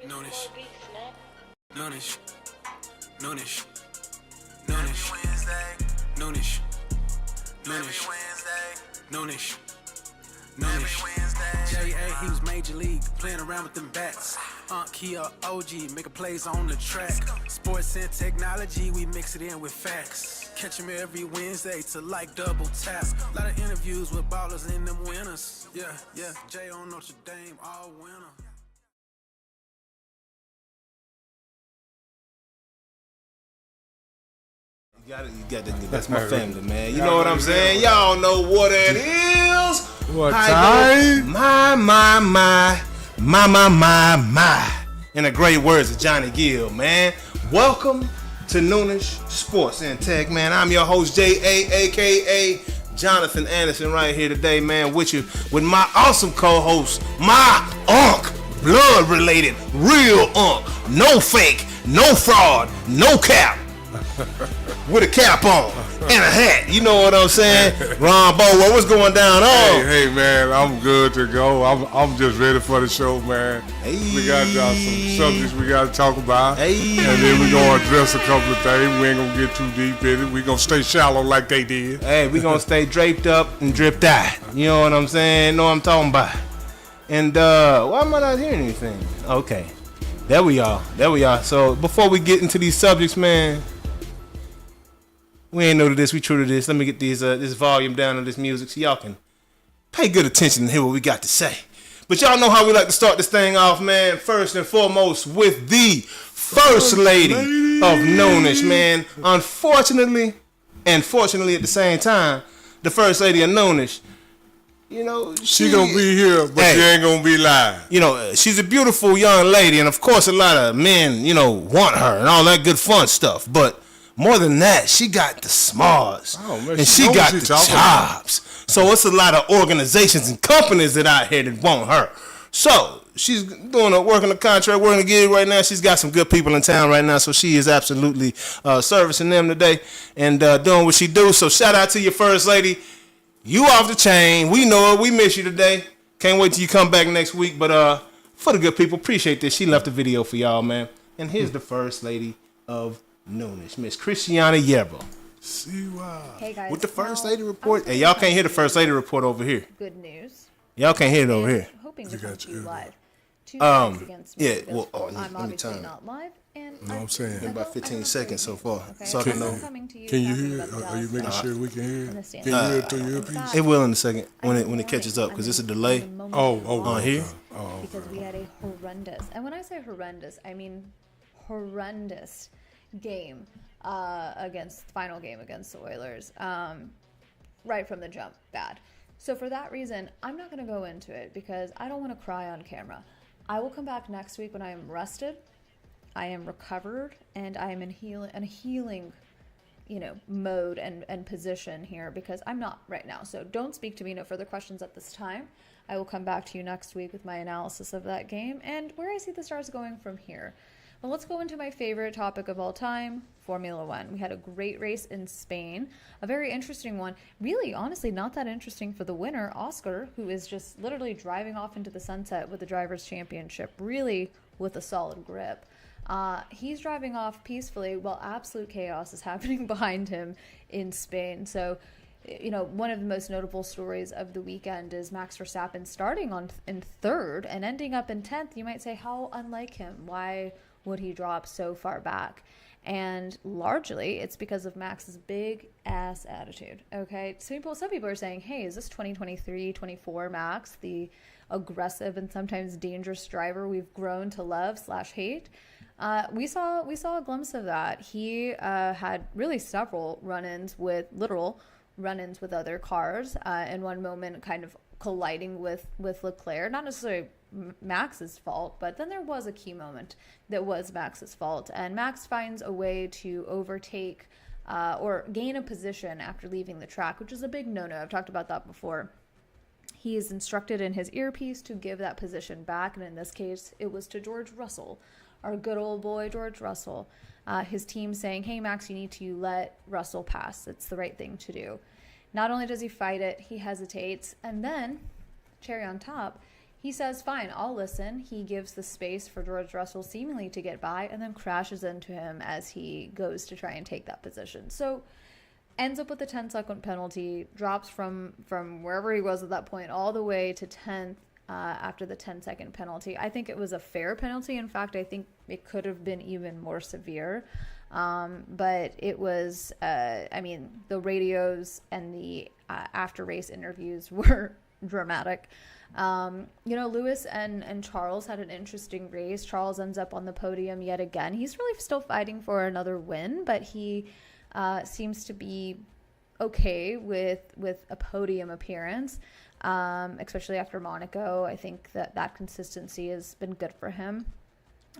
Noonish. Noonish. Noonish. Noonish. Noonish. Noonish. Noonish. Noonish. J.A. he was major league, playing around with them bats. He a OG, making plays on the track. Sports and technology, we mix it in with facts. Catch him every Wednesday to like double tap. A lot of interviews with ballers and them winners. Yeah, Jay on Notre Dame, all winner. You got to, that's my family, man. You know what I'm saying? Y'all know what it is. What time? My. In the great words of Johnny Gill, man. Welcome to Noonish Sports and Tech, man. I'm your host, J.A., a.k.a. Jonathan Anderson, right here today, man, with you, with my awesome co-host, my unk, blood-related, real unk, no fake, no fraud, no cap. With a cap on and a hat, you know what I'm saying? Ron Bower, what's going down? Hey, man, I'm good to go. I'm just ready for the show, man. Hey. We got some subjects we got to talk about, Hey. and then we're gonna address a couple of things. We ain't gonna get too deep in it. We're gonna stay shallow like they did. Hey, we gonna stay draped up and dripped out. You know what I'm saying? Know what I'm talking about. And why am I not hearing anything? Okay, there we are. So before we get into these subjects, man. We ain't new to this, we true to this. Let me get this volume down on this music so y'all can pay good attention and hear what we got to say. But y'all know how we like to start this thing off, man. First and foremost with the First Lady of Noonish, man. Unfortunately, and fortunately at the same time, the First Lady of Noonish, you know, She gonna be here, but she ain't gonna be live. You know, she's a beautiful young lady, and of course a lot of men, you know, want her and all that good fun stuff, but more than that, she got the smarts, and she got the chops. So it's a lot of organizations and companies that out here that want her. So she's working a contract, working a gig right now. She's got some good people in town right now, so she is absolutely servicing them today and doing what she do. So shout out to your First Lady. You off the chain. We know it. We miss you today. Can't wait till you come back next week. But for the good people, appreciate this. She left a video for y'all, man. And here's the First Lady of Noonish, Miss Christiana Yerbo. See why? Hey guys, With the First Lady report. Hey, y'all can't hear the First Lady report over here. Good news. Y'all can't hear it over here. Hoping to come to you live. Against yeah, me well, I'm let me obviously turn. not live, and You know what I'm saying? Been about 15 seconds so far. Okay? So I can know. Can you hear it? Are you making sure we can hear it? Can you hear it through your earpiece? It will in a second when it catches up because it's a delay. Oh, here? Oh, Because we had a horrendous, and when I say horrendous, I mean horrendous game final game against the Oilers. Right from the jump, bad. So for that reason, I'm not going to go into it because I don't want to cry on camera. I will come back next week when I am rested, I am recovered, and I am in healing, mode and position here because I'm not right now. So don't speak to me. No further questions at this time. I will come back to you next week with my analysis of that game and where I see the Stars going from here. Well, let's go into my favorite topic of all time, Formula One. We had a great race in Spain, a very interesting one. Really, honestly, not that interesting for the winner, Oscar, who is just literally driving off into the sunset with the Drivers' Championship, really with a solid grip. He's driving off peacefully while absolute chaos is happening behind him in Spain. So, one of the most notable stories of the weekend is Max Verstappen starting in third and ending up in 10th. You might say, how unlike him? Why would he drop so far back? And largely it's because of Max's big ass attitude. Okay, some people are saying, hey, is this 2023-24 Max, the aggressive and sometimes dangerous driver we've grown to love / hate? We saw a glimpse of that. He had really several literal run-ins with other cars, in one moment kind of colliding with Leclerc, not necessarily Max's fault, but then there was a key moment that was Max's fault, and Max finds a way to overtake or gain a position after leaving the track, which is a big no-no. I've talked about that before. He is instructed in his earpiece to give that position back, and in this case it was to George Russell, our good old boy George Russell. His team saying, hey Max, you need to let Russell pass, it's the right thing to do. Not only does he fight it, he hesitates, and then cherry on top, he says, fine, I'll listen. He gives the space for George Russell seemingly to get by and then crashes into him as he goes to try and take that position. So ends up with a 10-second penalty, drops from wherever he was at that point all the way to 10th after the 10-second penalty. I think it was a fair penalty. In fact, I think it could have been even more severe. But it was, the radios and the after-race interviews were dramatic. Lewis and Charles had an interesting race. Charles ends up on the podium yet again. He's really still fighting for another win, but he seems to be okay with a podium appearance, especially after Monaco. I think that consistency has been good for him.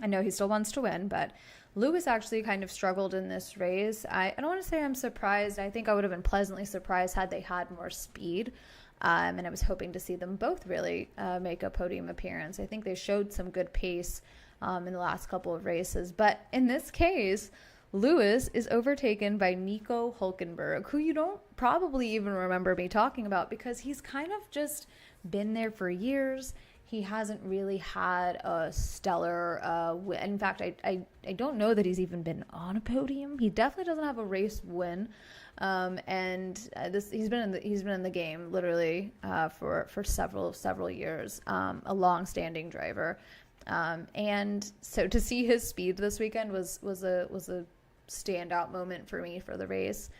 I know he still wants to win, but Lewis actually kind of struggled in this race. I don't want to say I'm surprised. I think I would have been pleasantly surprised had they had more speed. And I was hoping to see them both really make a podium appearance. I think they showed some good pace in the last couple of races. But in this case, Lewis is overtaken by Nico Hülkenberg, who you don't probably even remember me talking about because he's kind of just been there for years. He hasn't really had a stellar win. In fact, I don't know that he's even been on a podium. He definitely doesn't have a race win. He's been in the game literally for several years. A long-standing driver, and so to see his speed this weekend was a standout moment for me for the race.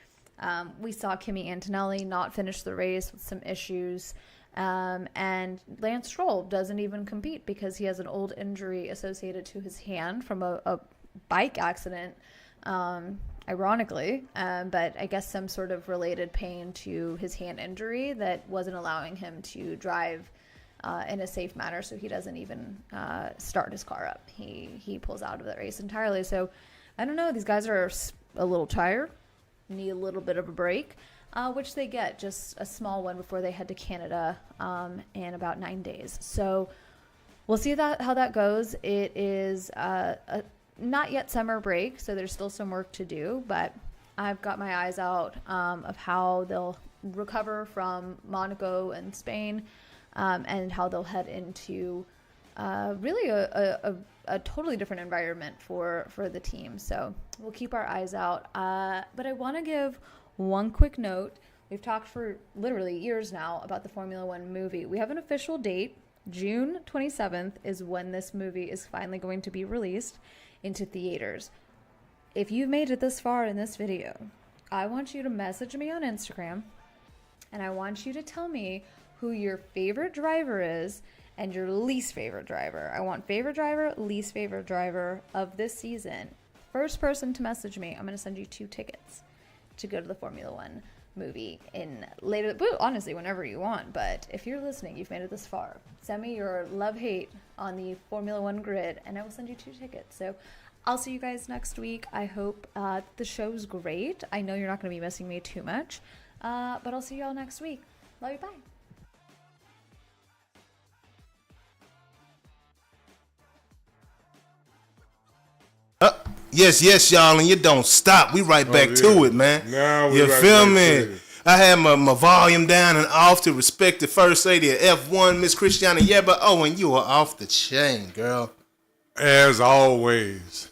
We saw Kimi Antonelli not finish the race with some issues. And Lance Stroll doesn't even compete because he has an old injury associated to his hand from a bike accident, ironically, but I guess some sort of related pain to his hand injury that wasn't allowing him to drive in a safe manner, so he doesn't even start his car up. He pulls out of the race entirely. So I don't know, these guys are a little tired, need a little bit of a break. Which they get, just a small one before they head to Canada in about 9 days. So we'll see how that goes. It is not yet summer break, so there's still some work to do, but I've got my eyes out of how they'll recover from Monaco and Spain and how they'll head into really a totally different environment for the team. So we'll keep our eyes out. But I want to give one quick note. We've talked for literally years now about the Formula One movie. We have an official date. June 27th is when this movie is finally going to be released into theaters. If you've made it this far in this video, I want you to message me on Instagram, and I want you to tell me who your favorite driver is and your least favorite driver. I want favorite driver, least favorite driver of this season. First person to message me, I'm going to send you 2 tickets to go to the Formula One movie honestly, whenever you want. But if you're listening, you've made it this far, send me your love-hate on the Formula One grid, and I will send you 2 tickets. So I'll see you guys next week. I hope the show's great. I know you're not going to be missing me too much, but I'll see you all next week. Love you, bye. Yes, y'all, and you don't stop. We right back to it, man. Now we you right feel back me? to it. I had my volume down and off to respect the first lady of F1, Miss Christiana Yeba. Oh, and you are off the chain, girl. As always.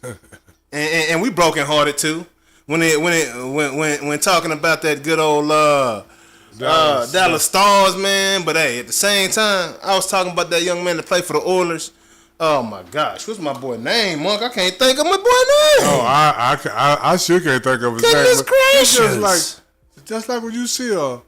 and we broken hearted too. When talking about that good old Dallas Stars, man. But hey, at the same time, I was talking about that young man that played for the Oilers. Oh my gosh, what's my boy name, Monk? I can't think of my boy name. Oh, I sure can't think of his name. Goodness gracious! Just like when you see a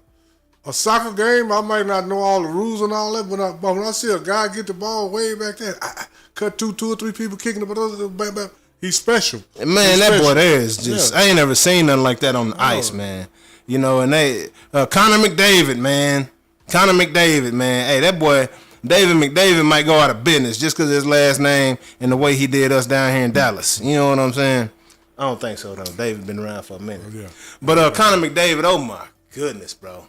soccer game, I might not know all the rules and all that, but when I see a guy get the ball way back there, I cut two or three people kicking the ball, he's special. Man, that boy there is just, I ain't never seen nothing like that on the ice, man. You know, and they, Connor McDavid, man. Hey, that boy, David McDavid might go out of business just because of his last name and the way he did us down here in Dallas. You know what I'm saying? I don't think so, though. David been around for a minute. Yeah. But Connor McDavid, oh my goodness, bro.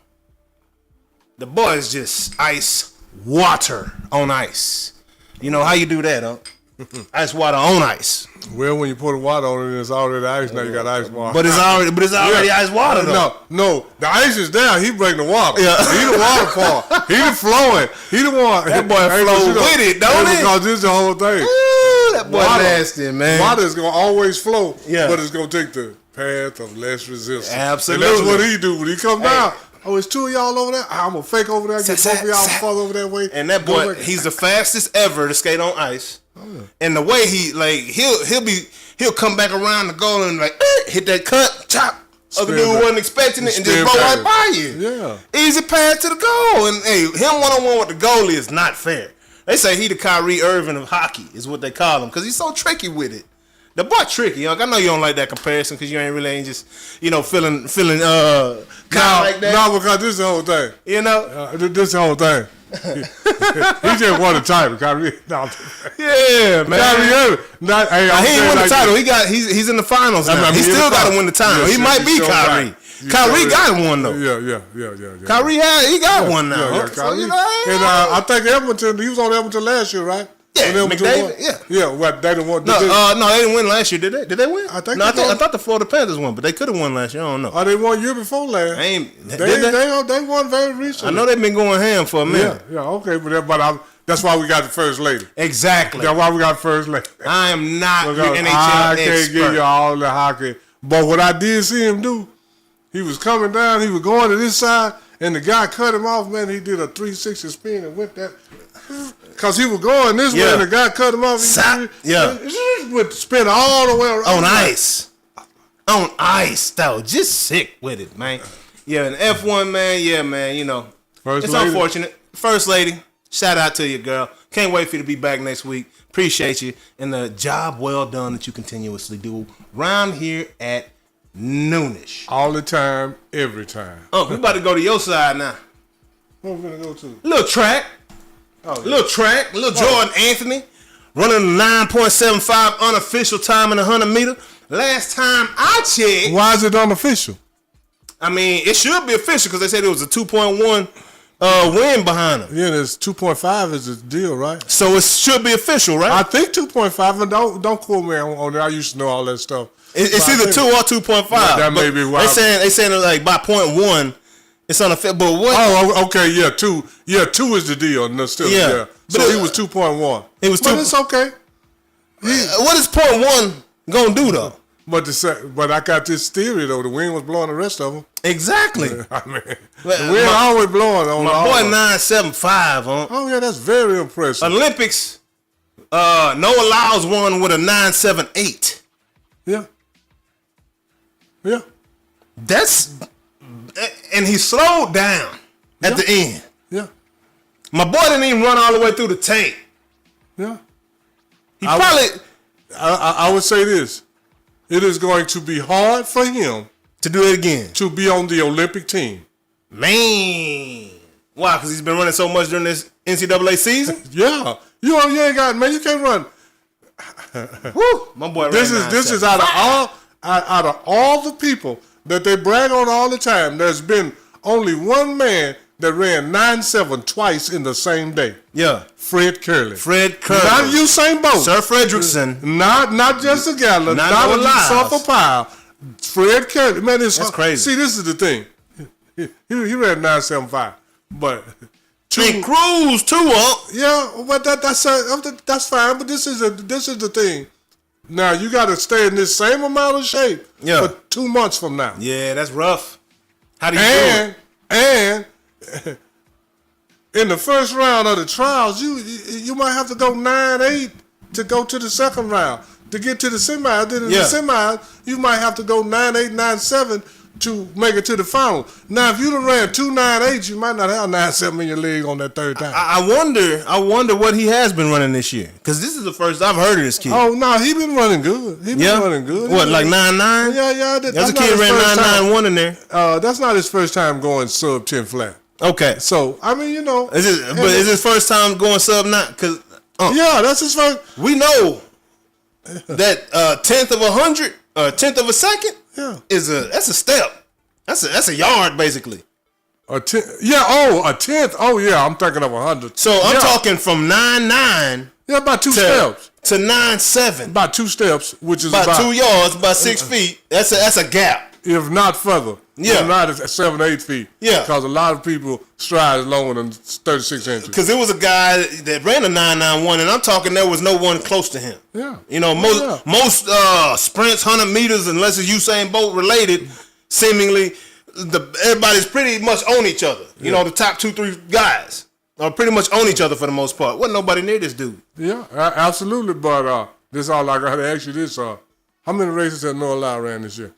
The boy is just ice water on ice. You know how you do that, huh? Ice water on ice. Well, when you put water on it, it's already ice. Now you got ice water. But it's already ice water though. No, the ice is there. He bring the water. Yeah. He the water part. He the flowing. He the one. That boy flow with it, don't it? Because this is the whole thing. Ooh, that boy nasty, man. Water is gonna always flow. Yeah. But it's gonna take the path of less resistance. Absolutely. And that's what he do when he come down. Oh, it's two of y'all over there. I'm gonna fake over there. Get both of y'all farther over that way. And that boy, he's the fastest ever to skate on ice. Oh, yeah. And the way he'll come back around the goal and like hit that cut, chop. Other dude wasn't expecting it and just blow right by you. Yeah. Easy pass to the goal. And hey, him one-on-one with the goalie is not fair. They say he the Kyrie Irving of hockey is what they call him because he's so tricky with it. The boy tricky. I know you don't like that comparison because you ain't just feeling kind of like that. No, because this is the whole thing. You know, this is the whole thing. He just won the title, Kyrie. No. Yeah, man. Kyrie, he ain't won the title. He's in the finals now. He still got to win the title. He might be Kyrie. Kyrie got one though. Yeah. Kyrie he got one now. Yeah, so, and I think Edmonton. He was on Edmonton last year, right? Yeah, McDavid. Yeah. What they didn't want. No, they didn't win last year. Did they? Did they win? I think. I thought the Florida Panthers won, but they could have won last year. I don't know. Oh, they won year before last. They won very recently. I know they've been going ham for a minute. Yeah. Okay, but that's why we got the first lady. Exactly. That's why we got the first lady. I am not your NHL expert. I can't give you all the hockey, but what I did see him do, he was coming down. He was going to this side, and the guy cut him off. Man, he did a 360 spin and went that. Because he was going this way and the guy cut him off. He would spin all the way around. On ice. On ice, though. Just sick with it, man. Yeah, and F1, man, it's unfortunate. First lady, shout out to you, girl. Can't wait for you to be back next week. Appreciate you. And the job well done that you continuously do around here at Noonish. All the time, every time. Oh, we about to go to your side now. What we gonna go to? Little track. Little Jordan Anthony running 9.75 unofficial time in the 100 meter. Last time I checked. Why is it unofficial? I mean, it should be official because they said it was a 2.1 win behind him. Yeah, there's 2.5 is the deal, right? So it should be official, right? I think 2.5, and don't quote me on that. I used to know all that stuff. It's either 2 or 2.5. That may be why. They saying like by 0.1. It's unofficial, but what? Oh, okay, yeah, 2. Yeah, 2 is the deal. No, still, yeah. So he was 2.1. It was 2. But it's okay. What is 0.1 gonna do though? But I got this theory though. The wind was blowing the rest of them. Exactly. I mean, the wind always blowing on. My boy 9.75, huh? Oh yeah, that's very impressive. Olympics. Noah Lyles won with a 9.78. Yeah. And he slowed down at the end. Yeah. My boy didn't even run all the way through the tank. Yeah. I would say this. It is going to be hard for him to do it again. To be on the Olympic team. Man. Why? Because he's been running so much during this NCAA season? Yeah. You ain't got, man, you can't run. Woo. My boy This is out of all the people that they brag on all the time, there's been only one man that ran 9.7 twice in the same day. Yeah. Fred Curley. Not Usain Bolt. Sir Fredrickson. Not just a Gatlin. Not a Suffer Powell. Fred Curley. Man, that's crazy. See, this is the thing. He ran 9.75. But Big Cruz too, huh? Yeah, but that's fine. But this is the thing. Now, you got to stay in this same amount of shape for 2 months from now. Yeah, that's rough. How do you do it? And in the first round of the trials, you might have to go 9.8 to go to the second round. To get to the semi. Then in the semi, you might have to go 9.8, 9.7 to make it to the final. Now, if you'd have ran 2.98, you might not have 9.7 in your leg on that third time. I wonder what he has been running this year. Because this is the first I've heard of this kid. Oh, no, he been running good. Running good. What, like 9.9? Yeah. There's a kid ran 9.91 in there. That's not his first time going sub 10 flat. Okay. So, I mean, Is his first time going sub 9? Because yeah, that's his first. We know that 10th of 100, 10th of a second, that's a step. That's a yard basically. A 10th. Yeah. Oh, a 10th. Oh, yeah. I'm thinking of 100. So I'm talking from 9.9 Yeah, about 2 steps. To 9.7. About 2 steps, which is about 2 yards, about 6 feet. That's a gap. If not further. Yeah. If not at 7 or 8 feet. Yeah. Because a lot of people stride longer than 36 inches. Because there was a guy that ran a 9.91, and I'm talking there was no one close to him. Yeah. You know, most sprints, 100 meters, unless it's Usain Bolt related, seemingly, everybody's pretty much on each other. You know, the top 2-3 guys are pretty much on each other for the most part. Wasn't nobody near this dude. Yeah, absolutely. But this is all I got to ask you this. How many races has Noah Lyle ran this year?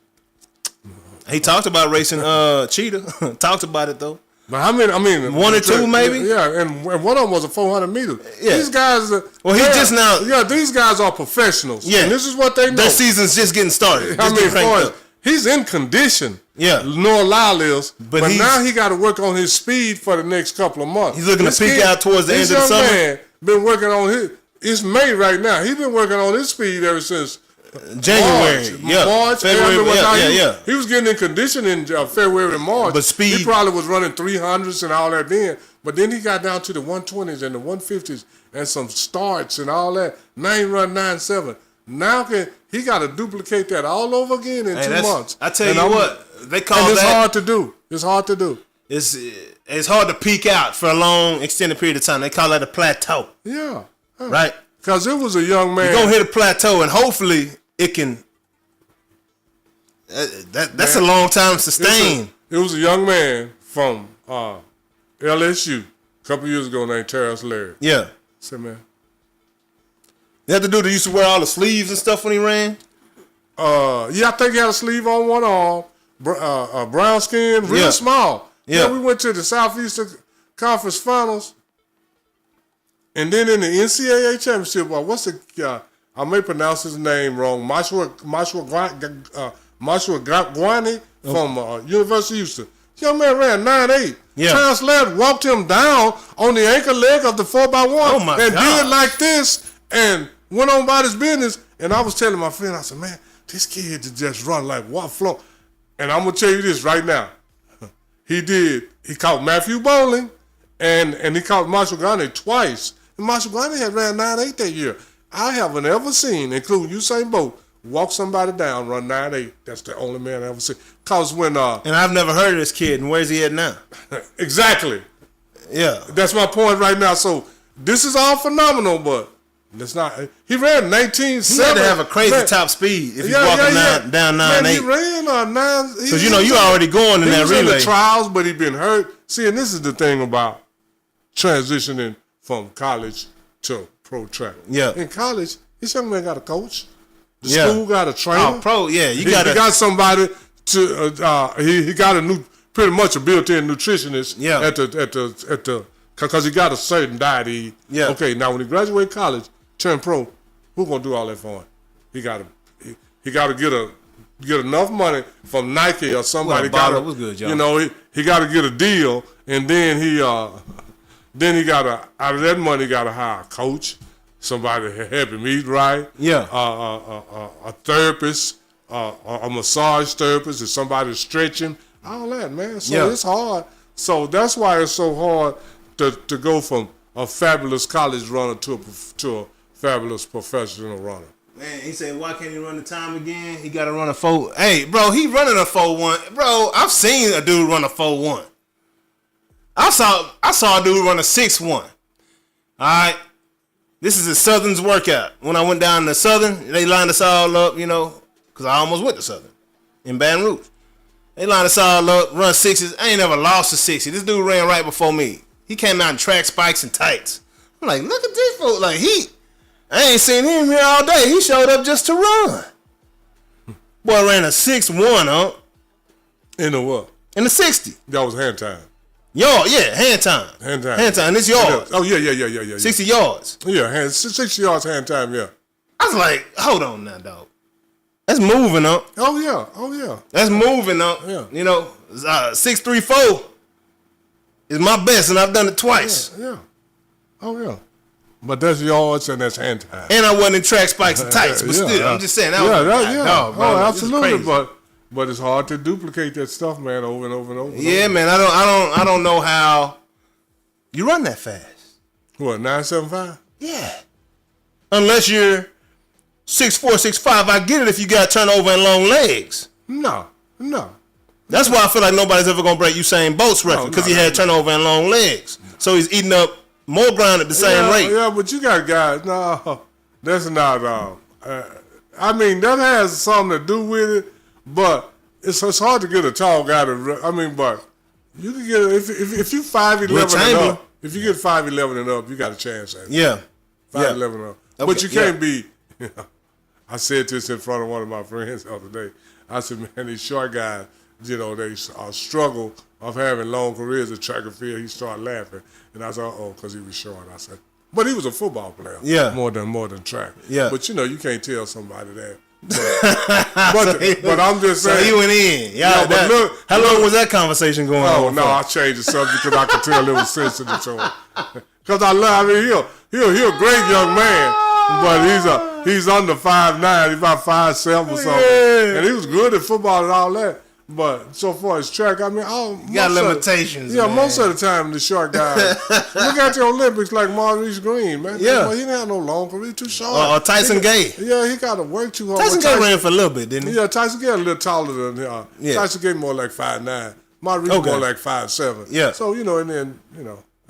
He talked about racing Cheetah. Talked about it, though. But how many? I mean, 1 or 2 maybe. Yeah, and one of them was a 400 meters. Yeah. These guys. Well, he just now. Yeah, these guys are professionals. Yeah, and this is what they know. Their season's just getting started. I mean, he's in condition. Yeah, Noah Lyle is, but now he got to work on his speed for the next couple of months. He's looking to peak out towards the end of the summer. This young man been working on his. It's May right now. He's been working on his speed ever since. January, March, February, he was getting in condition in February and March. But speed, he probably was running 300s and all that then. But then he got down to the 120s and the 150s and some starts and all that. Now he run 9.7. Now he got to duplicate that all over again in 2 months. I tell you what, they call that. It's hard to do. It's hard to do. It's hard to peak out for a long, extended period of time. They call that a plateau. Yeah. Right? Because it was a young man. You're going to hit a plateau, and hopefully it can. That's a long time to sustain. It was a young man from LSU a couple years ago named Terrence Larry. Yeah. Say, man. You have to do that used to wear all the sleeves and stuff when he ran? Yeah, I think he had a sleeve on one arm, brown skin, real small. Yeah, we went to the Southeastern Conference Finals. And then in the NCAA championship, what's the I may pronounce his name wrong. Mashua Gwani from University of Houston. Young man ran 9.8. Yeah. Terrence Laird walked him down on the ankle leg of the 4x1 and did like this and went on about his business. And I was telling my friend, I said, man, this kid just run like what flow. And I'm gonna tell you this right now. He caught Matthew Bowling and he caught Marshall Gwani twice. And Marshall Gwani had ran 9.8 that year. I haven't ever seen, including Usain Bolt, walk somebody down, run 9.8. That's the only man I ever seen. Cause when and I've never heard of this kid, and where's he at now? Exactly. Yeah. That's my point right now. So this is all phenomenal, but it's not. He ran 19.7. He had to have a crazy top speed if he's walking down 9.8. He ran 9. Because you already going in that relay. He was in the trials, but he been hurt. See, and this is the thing about transitioning from college to pro track. Yeah. In college, this young man got a coach. The school got a trainer. Oh, pro, yeah. He got somebody to. He got pretty much a built-in nutritionist. Yeah. At the because he got a certain diet to eat. Yeah. Okay. Now when he graduated college, turn pro, who's gonna do all that for him? He got to get enough money from Nike or somebody. Was good, you know, he got to get a deal, and then he got to out of that money got to hire a coach, somebody to help him eat right. Yeah. A therapist, a massage therapist, if somebody to stretch him, all that, man. So it's hard. So that's why it's so hard to go from a fabulous college runner to a fabulous professional runner. Man, he said, why can't he run the time again? He got to run a 4. Hey, bro, he running a 4.1. Bro, I've seen a dude run a 4.1. I saw a dude run a 6.1. All right. This is a Southern's workout. When I went down to Southern, they lined us all up, you know, because I almost went to Southern in Baton Rouge. They lined us all up, run 6s. I ain't never lost a 60. This dude ran right before me. He came out in track spikes and tights. I'm like, look at this fool. Like, I ain't seen him here all day. He showed up just to run. Boy ran a 6.1, huh? In the what? In the 60. That was hand time. Hand time. Hand time. Hand time. It's yards. Oh, yeah. 60 yards. Yeah, 60 yards hand time, yeah. I was like, hold on now, dog. That's moving up. Oh, yeah. That's moving up. Yeah. You know, 6.34 is my best, and I've done it twice. Yeah. Oh, yeah. But that's yards and that's hand time. And I wasn't in track spikes and tights, but still, I'm just saying. Dog, bro, absolutely. But it's hard to duplicate that stuff, man, over and over and over. Yeah, man. I don't know how you run that fast. What, 9.75? Yeah. Unless you're 6'4", 6'5", I get it if you got turnover and long legs. No. That's why I feel like nobody's ever gonna break Usain Bolt's record because he had turnover and long legs. So he's eating up more ground at the same rate. Yeah, but you got guys. No, that's not. I mean, that has something to do with it, but it's hard to get a tall guy to. I mean, but you can get if you 5'11" and up. If you get 5'11" and up, you got a chance at it. Yeah, 5'11" and up. Okay. But you can't be. I said this in front of one of my friends the other day. I said, man, these short guys, you know, they struggle of having long careers at track and field. He started laughing, and I said, because he was short. I said, but he was a football player. Yeah, more than track. Yeah, but you know, you can't tell somebody that. But I'm just saying. So you went in. Yeah. But look, how long was that conversation going on? Oh no, I changed the subject because I could tell it was sensitive to him. Because I mean, he's a great young man, but he's under 5'9", he's about 5'7" or something, and he was good at football and all that. But so far as track, I mean, you got limitations. Yeah, man. Most of the time the short guys. Look at the Olympics like Maurice Green, man. Yeah, he didn't have no long career, too short. Tyson Gay. Yeah, he got to work too hard. Tyson Gay ran for a little bit, didn't he? Yeah, Tyson Gay a little taller than Tyson Gay more like 5'9". Maurice more like 5'7". Yeah. So and then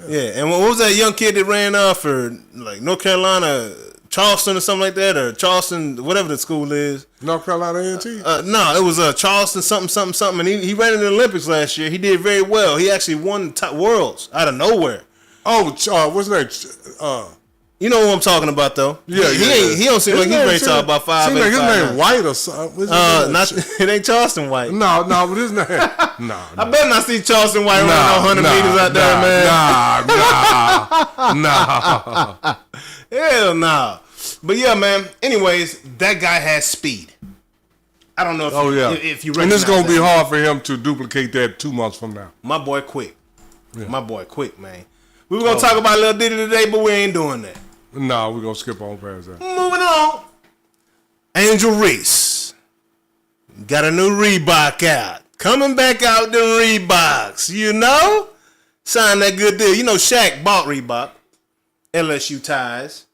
Yeah, and what was that young kid that ran for like North Carolina? Charleston or something like that, or Charleston, whatever the school is. North Carolina A&T? No, it was Charleston something, and he ran in the Olympics last year. He did very well. He actually won top worlds out of nowhere. Oh, what's his name? You know who I'm talking about, though. Yeah, he don't seem like he's very tall, about 5'8". Seems like his name White or something. It ain't Charleston White. No, but his name. No. I better not see Charleston White running 100 meters out there, man. Nah. Hell nah. But yeah, man. Anyways, that guy has speed. I don't know if you recognize and it's going to be hard for him to duplicate that 2 months from now. My boy quick. Yeah. My boy quick, man. We were going to talk about Lil Diddy today, but we ain't doing that. No, we're going to skip on past that. Moving on. Angel Reese got a new Reebok out. Coming back out the Reeboks, you know? Signed that good deal. You know Shaq bought Reebok. LSU ties.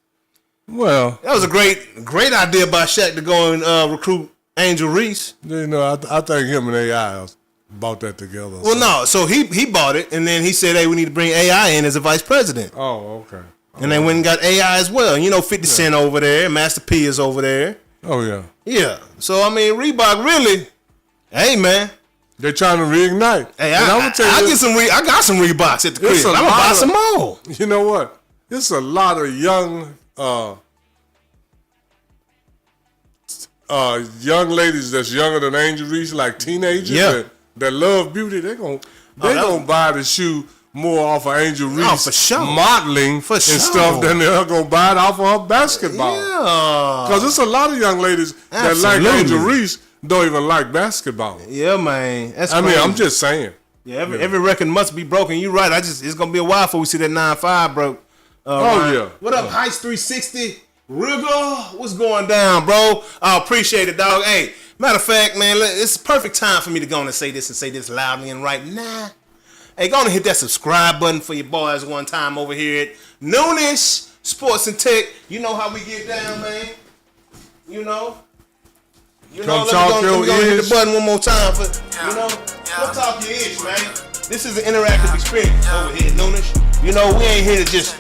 Well, that was a great idea by Shaq to go and recruit Angel Reese. You know, I think him and AI bought that together. Well, no, so he bought it, and then he said, hey, we need to bring AI in as a vice president. Oh, okay. And they went and got AI as well. You know, 50 Cent over there, Master P is over there. Oh, yeah. Yeah. So, I mean, Reebok really, hey, man. They're trying to reignite. Hey, I got some Reeboks at the crib. I'm going to buy some more. You know what? It's a lot of young ladies that's younger than Angel Reese, like teenagers that love beauty. They're gonna buy the shoe more off of Angel Reese for sure. modeling and stuff than they're gonna buy it off of her basketball. Yeah, because it's a lot of young ladies that like Angel Reese don't even like basketball. Yeah, man. I mean, I'm just saying. Yeah, every record must be broken. You're right. It's gonna be a while before we see that 9-5 broke. Yeah. What up, Heist 360? Rigor, what's going down, bro? I appreciate it, dog. Hey, matter of fact, man, it's perfect time for me to go on and say this loudly and right now. Hey, go on and hit that subscribe button for your boys one time over here at Noonish Sports and Tech. You know how we get down, man. You know, let me go hit the button one more time for, come talk your ish, man. This is an interactive experience over here at Noonish. You know, we ain't here to just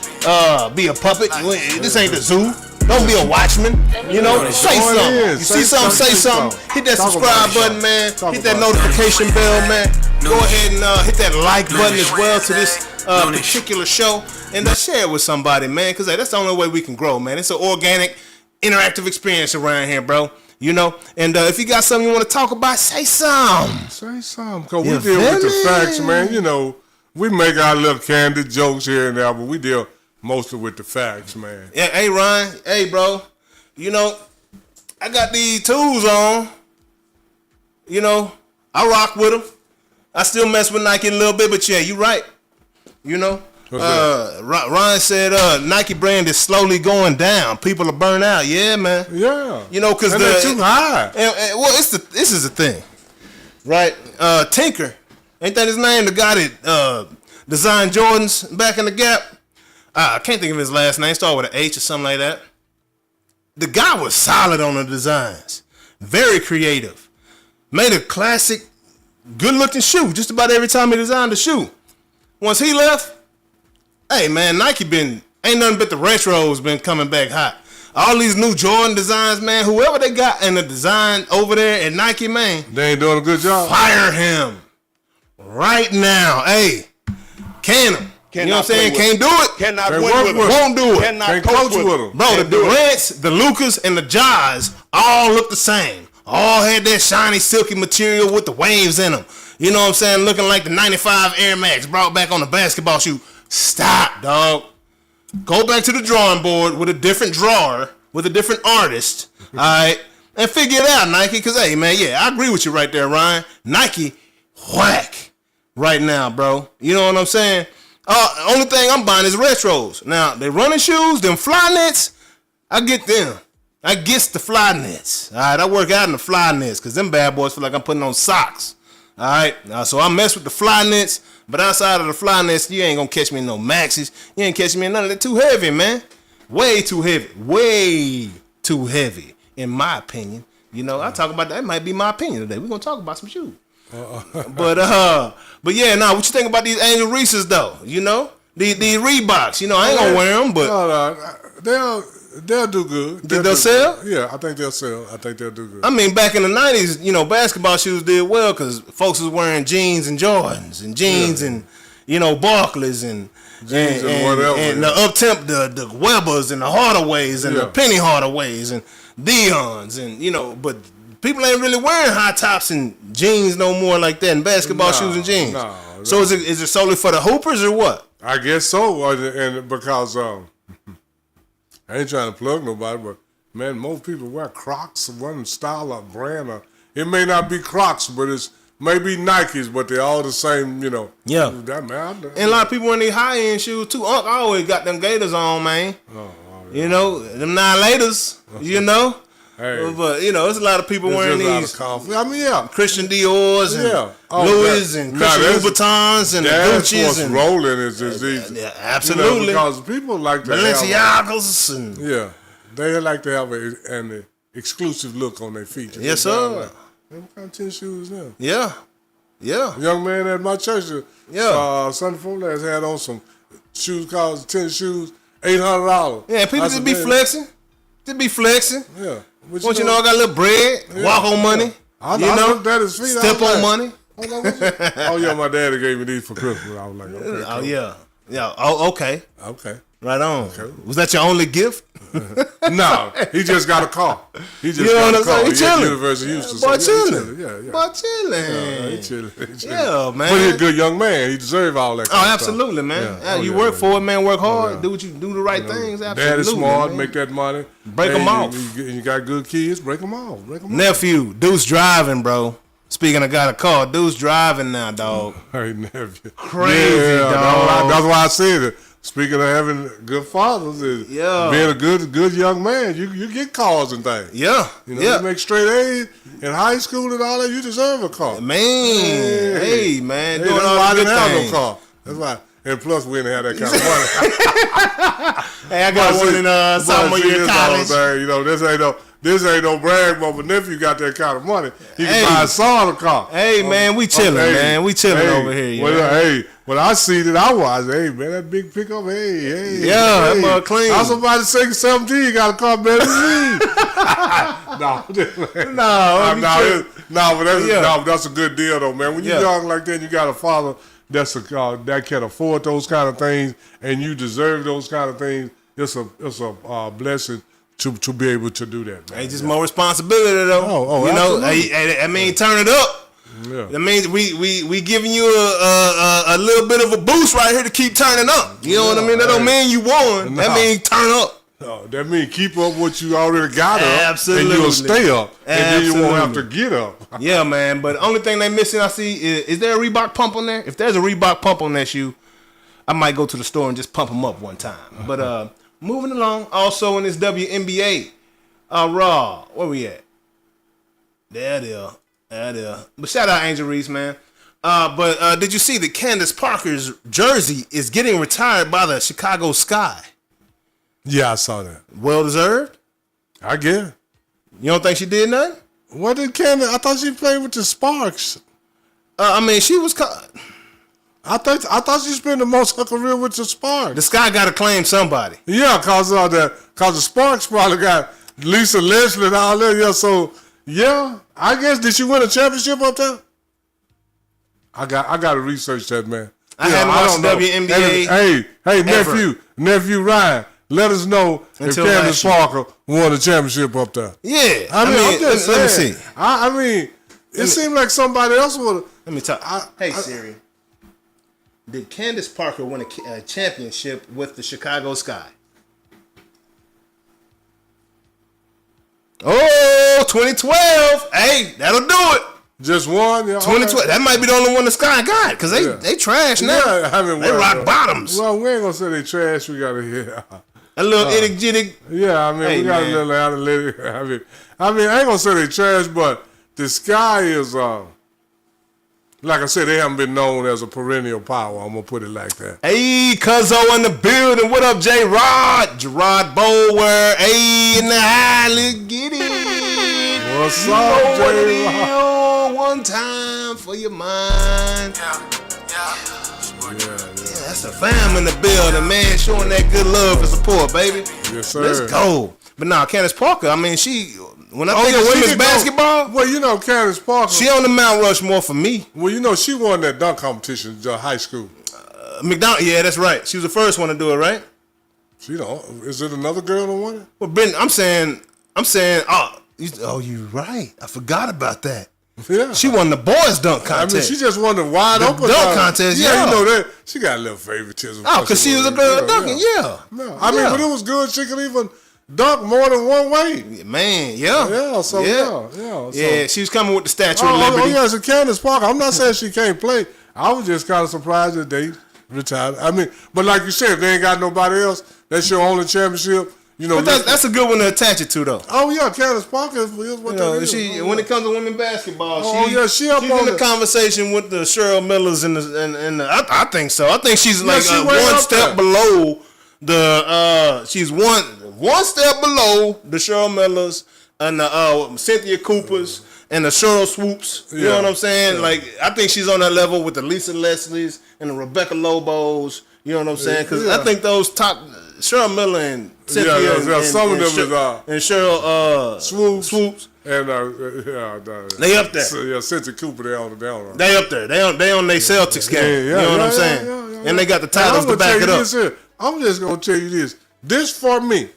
be a puppet. This ain't the zoo. Don't be a watchman. You know, say something. You see something, say something. Hit that subscribe button, man. Hit that notification bell, man. Go ahead and hit that like button as well to this particular show. And share it with somebody, man, because that's the only way we can grow, man. It's an organic, interactive experience around here, bro. You know, and if you got something you want to talk about, say something. Say something, because we deal with the facts, man. You know, we make our little candid jokes here and there, but we deal mostly with the facts, man. Yeah, hey, Ryan. Hey, bro. You know, I got these tools on. You know, I rock with them. I still mess with Nike a little bit, but yeah, you right. You know, Ryan said Nike brand is slowly going down. People are burnt out. Yeah, man. Yeah. You know, because they're too high. Well, this is the thing, right? Tinker, ain't that his name? The guy that designed Jordans back in the Gap. I can't think of his last name. Started with an H or something like that. the guy was solid on the designs. Very creative. Made a classic, good-looking shoe just about every time he designed a shoe. Once he left, hey, man, Nike ain't nothing but the retros been coming back hot. All these new Jordan designs, man, whoever they got in the design over there at Nike, man. They ain't doing a good job. Fire him right now. Hey, can him. You know what I'm saying? Can't do it. Cannot Can't win work with with him. Won't do it. Cannot Can't coach with him. Bro, the Durants, the Lucas, and the Jaws all look the same. All had that shiny, silky material with the waves in them. You know what I'm saying? Looking like the 95 Air Max brought back on the basketball shoe. Stop, dog. Go back to the drawing board with a different drawer, with a different artist, all right? And figure it out, Nike, because, hey, man, yeah, I agree with you right there, Ryan. Nike, whack right now, bro. You know what I'm saying? Only thing I'm buying is retros. Now, they running shoes, them fly nets, I get them. I guess the fly nets. All right, I work out in the fly nets because them bad boys feel like I'm putting on socks. All right, so I mess with the fly nets, but outside of the fly nets, you ain't gonna catch me in no maxis. You ain't catching me in none of that. Too heavy, man. Way too heavy. Way too heavy, in my opinion. You know, I talk about that. That might be my opinion today. We're gonna talk about some shoes. But yeah, nah, what you think about these Angel Reese's though? You know, these Reeboks. You know, I ain't gonna wear them, but they'll do good. They'll sell? Yeah, I think they'll sell. I think they'll do good. I mean, back in the 90s, you know, basketball shoes did well because folks was wearing jeans and Jordans and jeans and, you know, Barclays and whatever, and the up-temp, the Webbers and the Hardaways and the Penny Hardaways and Dion's and, you know, but people ain't really wearing high tops and jeans no more like that and basketball shoes and jeans. So is it solely for the hoopers or what? I guess so, and because I ain't trying to plug nobody, but man, most people wear Crocs, one style or brand. It may not be Crocs, but it's maybe Nikes, but they're all the same, you know. Yeah. That, man, and a lot of people wearing these high-end shoes too. Unc always got them Gators on, man. You know, them 9-laters, you know. Hey, but, you know, there's a lot of people wearing these. I mean, yeah. Christian Dior's and Louis and Christian Louboutins and the Gucci's. What's and rolling is these. Yeah, absolutely. You know, because people like to Balenciagas and yeah, they like to have an exclusive look on their feet. Yes, sir. What kind of tennis shoes now? Yeah. Yeah. Young man at my church, Sunday before last, had on some shoes called tennis shoes, $800. Yeah, people just be flexing. Just be flexing. Yeah. Once you know I got a little bread, walk on money. I looked at his feet. Step on money. Oh yeah, my daddy gave me these for Christmas. I was like, okay. Oh yeah. Yeah. Oh, okay. Okay. Right on. Okay. Was that your only gift? No, he just got a car. He just got a car. He chilling. University of Houston. Boy, chilling. Yeah. Boy, chilling. He chilling. Yeah, man. But he's a good young man. He deserves all that. Oh, absolutely, man. Yeah. You work for it, man. Work hard. Do what you do. The right things. Absolutely. Dad is smart. Man. Make that money. Break them off. You got good kids. Break them off. Nephew, Deuce driving, bro. Speaking of got a car, Deuce driving now, dog. Hey, nephew. Crazy, dog. That's why I said it. Speaking of having good fathers, being a good young man, you get cars and things. Yeah, you know, you make straight A's in high school and all that. You deserve a car, man. Hey, man, doing that's all why I the didn't good have things. no car. That's why. And plus, we didn't have that kind of money. Hey, I got one in sophomore year of college. You know, this ain't no brag, but my nephew got that kind of money. He can buy a son a car. Hey, man, we chilling, man. We chilling over here. When I see that, I was, hey, man, that big pickup, hey. Yeah, that mug clean. I was about to say 17, got a car better than me. but that's a good deal, though, man. When you're young like that, you got a father that can afford those kind of things, and you deserve those kind of things. It's a blessing to be able to do that, man. Hey, just more responsibility, though. You know, I mean, turn it up. Yeah. That means we giving you a little bit of a boost right here to keep turning up. You know what I mean? That don't mean you won. That means turn up. No, that means keep up what you already got up. Absolutely. And you'll stay up. And then you won't have to get up. Yeah, man. But the only thing they missing, I see, is there a Reebok pump on there? If there's a Reebok pump on that shoe, I might go to the store and just pump them up one time. But moving along, also in this WNBA, Raw, where we at? There it is. But shout out Angel Reese, man. But did you see that Candace Parker's jersey is getting retired by the Chicago Sky? Yeah, I saw that. Well deserved? I guess. You don't think she did nothing? What did Candace? I thought she played with the Sparks. I mean, she was. I thought she spent the most of her career with the Sparks. The Sky got to claim somebody. Yeah, cause the Sparks probably got Lisa Leslie and all that. Yeah, so yeah, I guess did she win a championship up there? I got to research that, man. I hadn't watched WNBA. Hey, nephew Ryan, let us know if Candace Parker won a championship up there. Yeah, I mean I'm just saying. Let me see. I mean, it seemed like somebody else would. Let me talk. Hey Siri, did Candace Parker win a championship with the Chicago Sky? Oh, 2012. Hey, that'll do it. Just one, yeah. 2012. Okay. That might be the only one the Sky got because they trash now. Yeah, I mean, they rock bottoms. Well, we ain't gonna say they trash. We gotta hear a little itty jitty. Yeah, I mean, we got a little analytic. I mean, I ain't gonna say they trash, but the Sky is like I said, they haven't been known as a perennial power. I'm gonna put it like that. Hey, Cuzzo in the building. What up, J Rod? Gerard Bower. Hey, in the high. Let's get it. What's up, J Rod? One time for your mind. Yeah, that's a fam in the building, man. Showing that good love and support, baby. Yes, sir. Let's go. But nah, Candace Parker, I mean, when I think of women's basketball, well, you know, Candace Parker, she on the Mount Rushmore for me. Well, you know, she won that dunk competition in high school. McDonald, yeah, that's right. She was the first one to do it, right? She don't. Is it another girl that won it? Well, Ben, I'm saying, you're right. I forgot about that. Yeah, she won the boys dunk contest. I mean, she just won the wide open dunk contest. Yeah, you know that she got a little favoritism. Oh, because she was a girl dunking. Yeah. No, I mean, but it was good. She could even dunk more than one way. Man, yeah. Yeah. So yeah. Yeah, she was coming with the Statue of Liberty. Oh yeah, it's a Candace Parker. I'm not saying she can't play. I was just kind of surprised that they retired. I mean, but like you said, if they ain't got nobody else, that's your only championship. You know, but that's a good one to attach it to, though. Oh yeah, Candace Parker is what that is. When it comes to women's basketball, she's in the conversation with the Cheryl Millers and I think so. I think she's like one step below the. She's one step below the Cheryl Millers and the Cynthia Coopers and the Cheryl Swoops. You know what I'm saying? Yeah. Like I think she's on that level with the Lisa Leslies and the Rebecca Lobos. You know what I'm saying? Because I think those top Cheryl Miller and Cynthia and Cheryl Swoops. And they up there. Yeah, Cynthia Cooper, they on. They up there. They on their Celtics game. You know what I'm saying? Yeah. And they got the titles to back it up. I'm just gonna tell you this. This for me.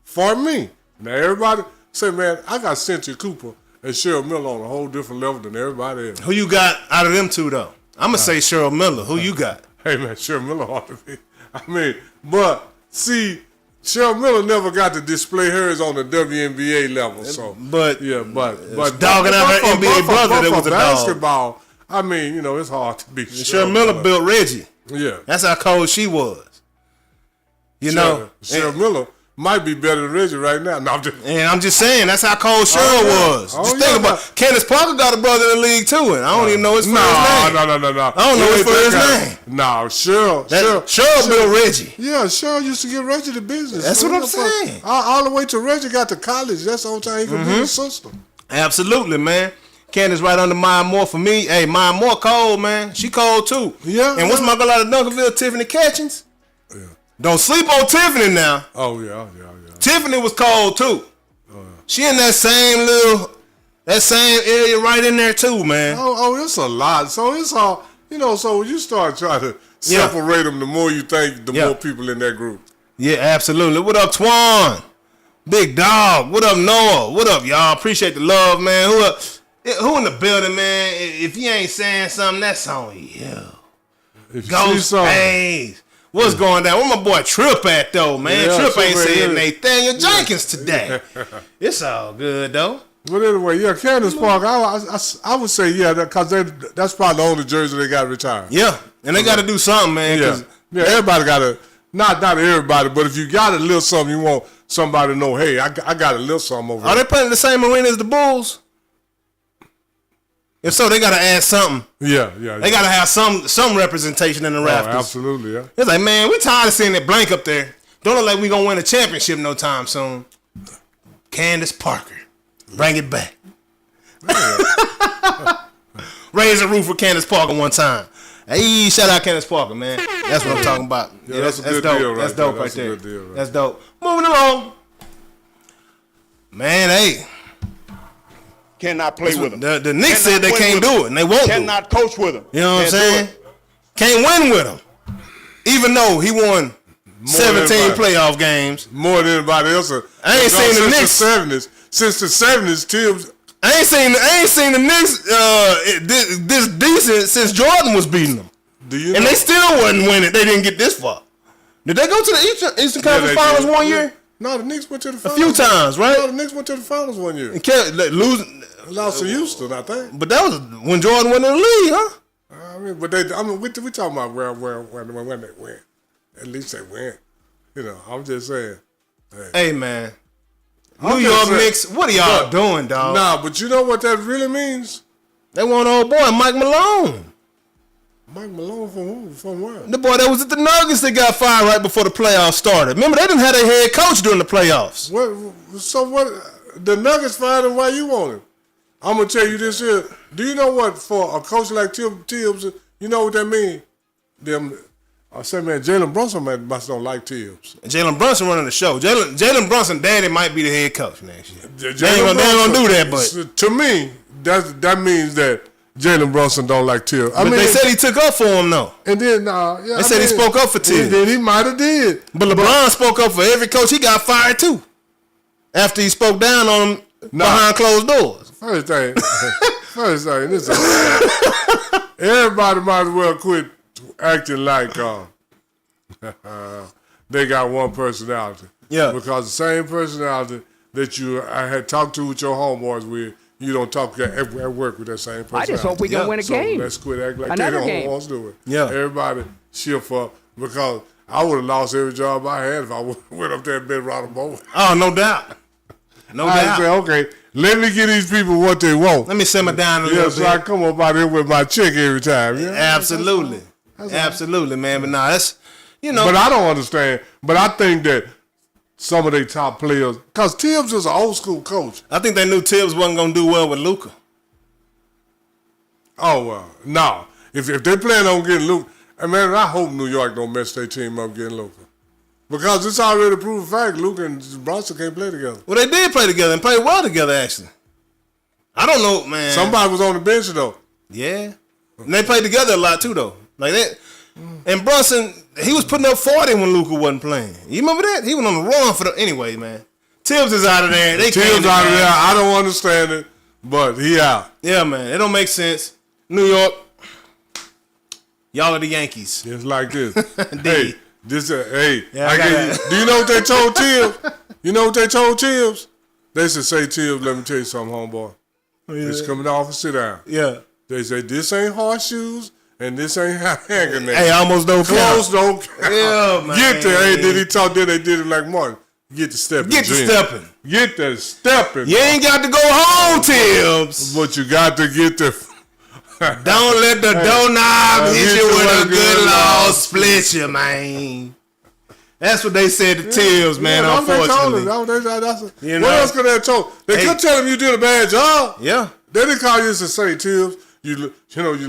For me. Now everybody say, man, I got Cynthia Cooper and Cheryl Miller on a whole different level than everybody else. Who you got out of them two though? I'm gonna say Cheryl Miller. Who you got? Hey man, Cheryl Miller ought to be. I mean, but see, Cheryl Miller never got to display hers on the WNBA level. So, but dogging out her NBA brother that was a basketball. Dog. I mean, you know, it's hard to beat. Cheryl Miller built Reggie. Yeah, that's how cold she was. You know, Cheryl Miller might be better than Reggie right now. No, I'm just saying that's how cold Cheryl was. Just think about it. Candace Parker got a brother in the league too, and I don't even know his first name. No. I don't know his first name. No, Cheryl built Reggie. Yeah, Cheryl used to give Reggie the business. That's what I'm saying. All the way to Reggie got to college. That's the only time he could be in the system. Absolutely, man. Candace right under Maya Moore for me. Hey, Maya Moore cold, man. She cold too. Yeah. And what's my girl out of Duncanville, Tiffany Catchings? Yeah. Don't sleep on Tiffany now. Oh yeah. Tiffany was cold too. Oh, yeah. She in that same area right in there too, man. Oh, it's a lot. So it's all, so when you start trying to separate them, the more you think, the more people in that group. Yeah, absolutely. What up, Twan? Big Dog. What up, Noah? What up, y'all? Appreciate the love, man. Who in the building, man? If you ain't saying something, that's on you. Ghost Space. What's going down? Where my boy Trip at, though, man? Trip ain't saying Nathaniel Jenkins today. It's all good, though. But anyway, Candace Parker, I would say, because that's probably the only jersey they got retired. Yeah, and they got to do something, man. Yeah, everybody got to, not everybody, but if you got a little something, you want somebody to know, hey, I got a little something over here. Are they playing in the same arena as the Bulls? If so, they got to add something. Yeah. They got to have some representation in the rafters. Absolutely, yeah. It's like, man, we tired of seeing that blank up there. Don't look like we gonna win a championship no time soon. Candace Parker, bring it back. Raise the roof for Candace Parker one time. Hey, shout out Candace Parker, man. That's what I'm talking about. Yeah, that's dope. Deal that's dope right there. there. That's dope. Moving along. Man, hey. Cannot play with them. The Knicks said they can't do it, and they won't do it. Cannot coach with them. You know what I'm saying? Can't win with him. Even though he won 17 playoff games. More than anybody else. I ain't seen the Knicks. Since the 70s, Tibbs. I ain't seen the Knicks this decent since Jordan was beating them. And they still wasn't winning. They didn't get this far. Did they go to the Eastern Conference Finals one year? No, the Knicks went to the finals. A few times, right? No, the Knicks went to the finals one year. And kept losing. Lost to Houston, I think. But that was when Jordan went in the league, huh? We talking about where they went. At least they went. You know, I'm just saying. Hey man. New York Knicks, what are y'all doing, dog? Nah, but you know what that really means? They want old boy Mike Malone. Mike Malone from who? From where? The boy that was at the Nuggets that got fired right before the playoffs started. Remember, they didn't have their head coach during the playoffs. What? The Nuggets fired him. Why you want him? I'm gonna tell you this here. Do you know what for a coach like Tibbs? You know what that means? I say, man, Jalen Brunson must don't like Tibbs. Jalen Brunson running the show. Jalen Brunson, daddy might be the head coach next year. They ain't gonna do that, but to me, that means that Jalen Brunson don't like Tibbs. But they said he took up for him though. And then they said he spoke up for Tibbs. Then he might have did. But LeBron spoke up for every coach. He got fired too. After he spoke down on him behind closed doors. First thing, this everybody might as well quit acting like they got one personality. Yeah. Because the same personality that I had talked to with your homeboys with, you don't talk at work with that same personality. I just hope we can win a game. So let's quit acting like Another they game. don't want to do it. Yeah. Everybody shift up because I would have lost every job I had if I went up there and been around the boat. Oh, no doubt. No doubt. I say, okay, let me give these people what they want. Let me simmer down a little bit. So I come up out here with my check every time. You know? Absolutely. Absolutely, man. But nah, that's, you know. But I don't understand. But I think that some of their top players, because Tibbs is an old school coach. I think they knew Tibbs wasn't going to do well with Luka. Oh, well, no. If they plan on getting Luka, man, I hope New York don't mess their team up getting Luka. Because it's already proven fact Luka and Bronson can't play together. Well, they did play together and play well together, actually. I don't know, man. Somebody was on the bench, though. Yeah. And they played together a lot, too, though. Like that. And Brunson, he was putting up 40 when Luka wasn't playing. You remember that? He went on the run for the... Anyway, man. Tibbs is out of there. Tibbs out of there. I don't understand it, but he out. Yeah, man. It don't make sense. New York, y'all are the Yankees. It's like this. Indeed. Hey, Yeah, do you know what they told Tibbs? You know what they told Tibbs? They said, say, Tibbs, let me tell you something, homeboy. It's coming off and sit down. Yeah. They say, this ain't horseshoes and this ain't hand grenades. Hey, almost don't count. Close don't count. Yeah, man. Get there. Hey, did he talk? Then they did it like Martin. Get the stepping. Get the stepping. Get the stepping. You ain't got to go home, Tibbs. But you got to get the... Don't let the doorknob hit you with a good law split you, man. That's what they said to Tibbs, man, unfortunately. What else could they have told? They could tell him you did a bad job. Yeah. They didn't call you to say, Tibbs, you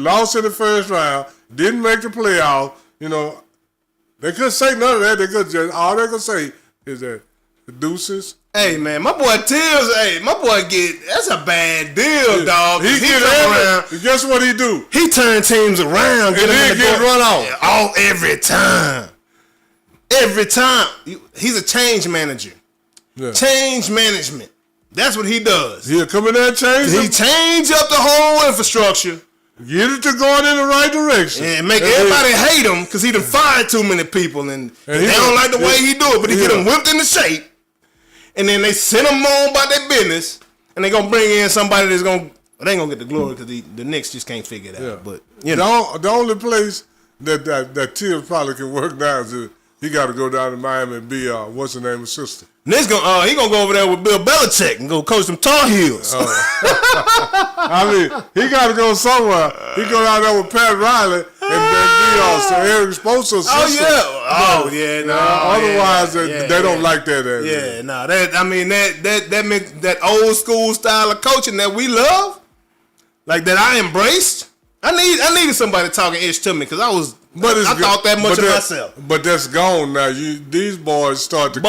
lost in the first round, didn't make the playoff. They couldn't say none of that. They could just, all they could say is that the deuces. Hey, man, my boy Tibbs, that's a bad deal, dog. He get around. Guess what he do? He turn teams around. And then get run off. Every time. Every time. He's a change manager. Yeah. Change management. That's what he does. He'll come in there and change He change up the whole infrastructure. Get it to going in the right direction. And make everybody hate him because he done fired too many people. And they don't like the way he do it, but he get them whipped into shape. And then they send them on about their business. And they going to bring in somebody that's going to... They ain't going to get the glory because the Knicks just can't figure it out. Yeah. But, The only place that Tibbs probably can work now is he got to go down to Miami and be, what's the name, assistant. Knicks he gonna go over there with Bill Belichick and go coach them Tar Heels. I mean, he got to go somewhere. He go down there with Pat Riley and be Eric Spoelstra's sister. Oh yeah. No. Otherwise, they don't like that. Yeah, no. That old school style of coaching that we love, like that I embraced. I needed somebody talking ish to me because I thought that much of myself. But that's gone now. These boys start to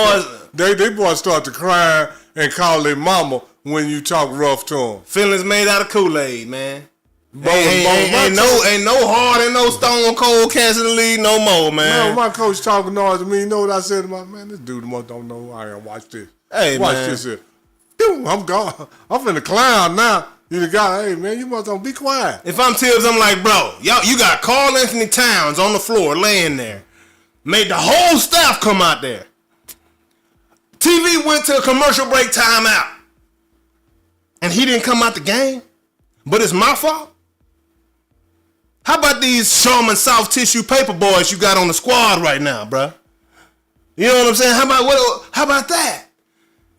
they boys start to cry and call their mama when you talk rough to them. Feelings made out of Kool-Aid, man. Ain't no hard and no stone cold cancer the league no more, man. No, my coach talking noise to me. You know what I said to my man? This dude don't know who I am. Watch this. Watch this here. I'm gone. I'm finna clown now. You the guy, hey man, you must don't be quiet. If I'm Tibbs, I'm like, bro, you got Karl Anthony Towns on the floor laying there. Made the whole staff come out there. TV went to a commercial break timeout. And he didn't come out the game. But it's my fault. How about these Charmin soft tissue paper boys you got on the squad right now, bro? You know what I'm saying? How about that?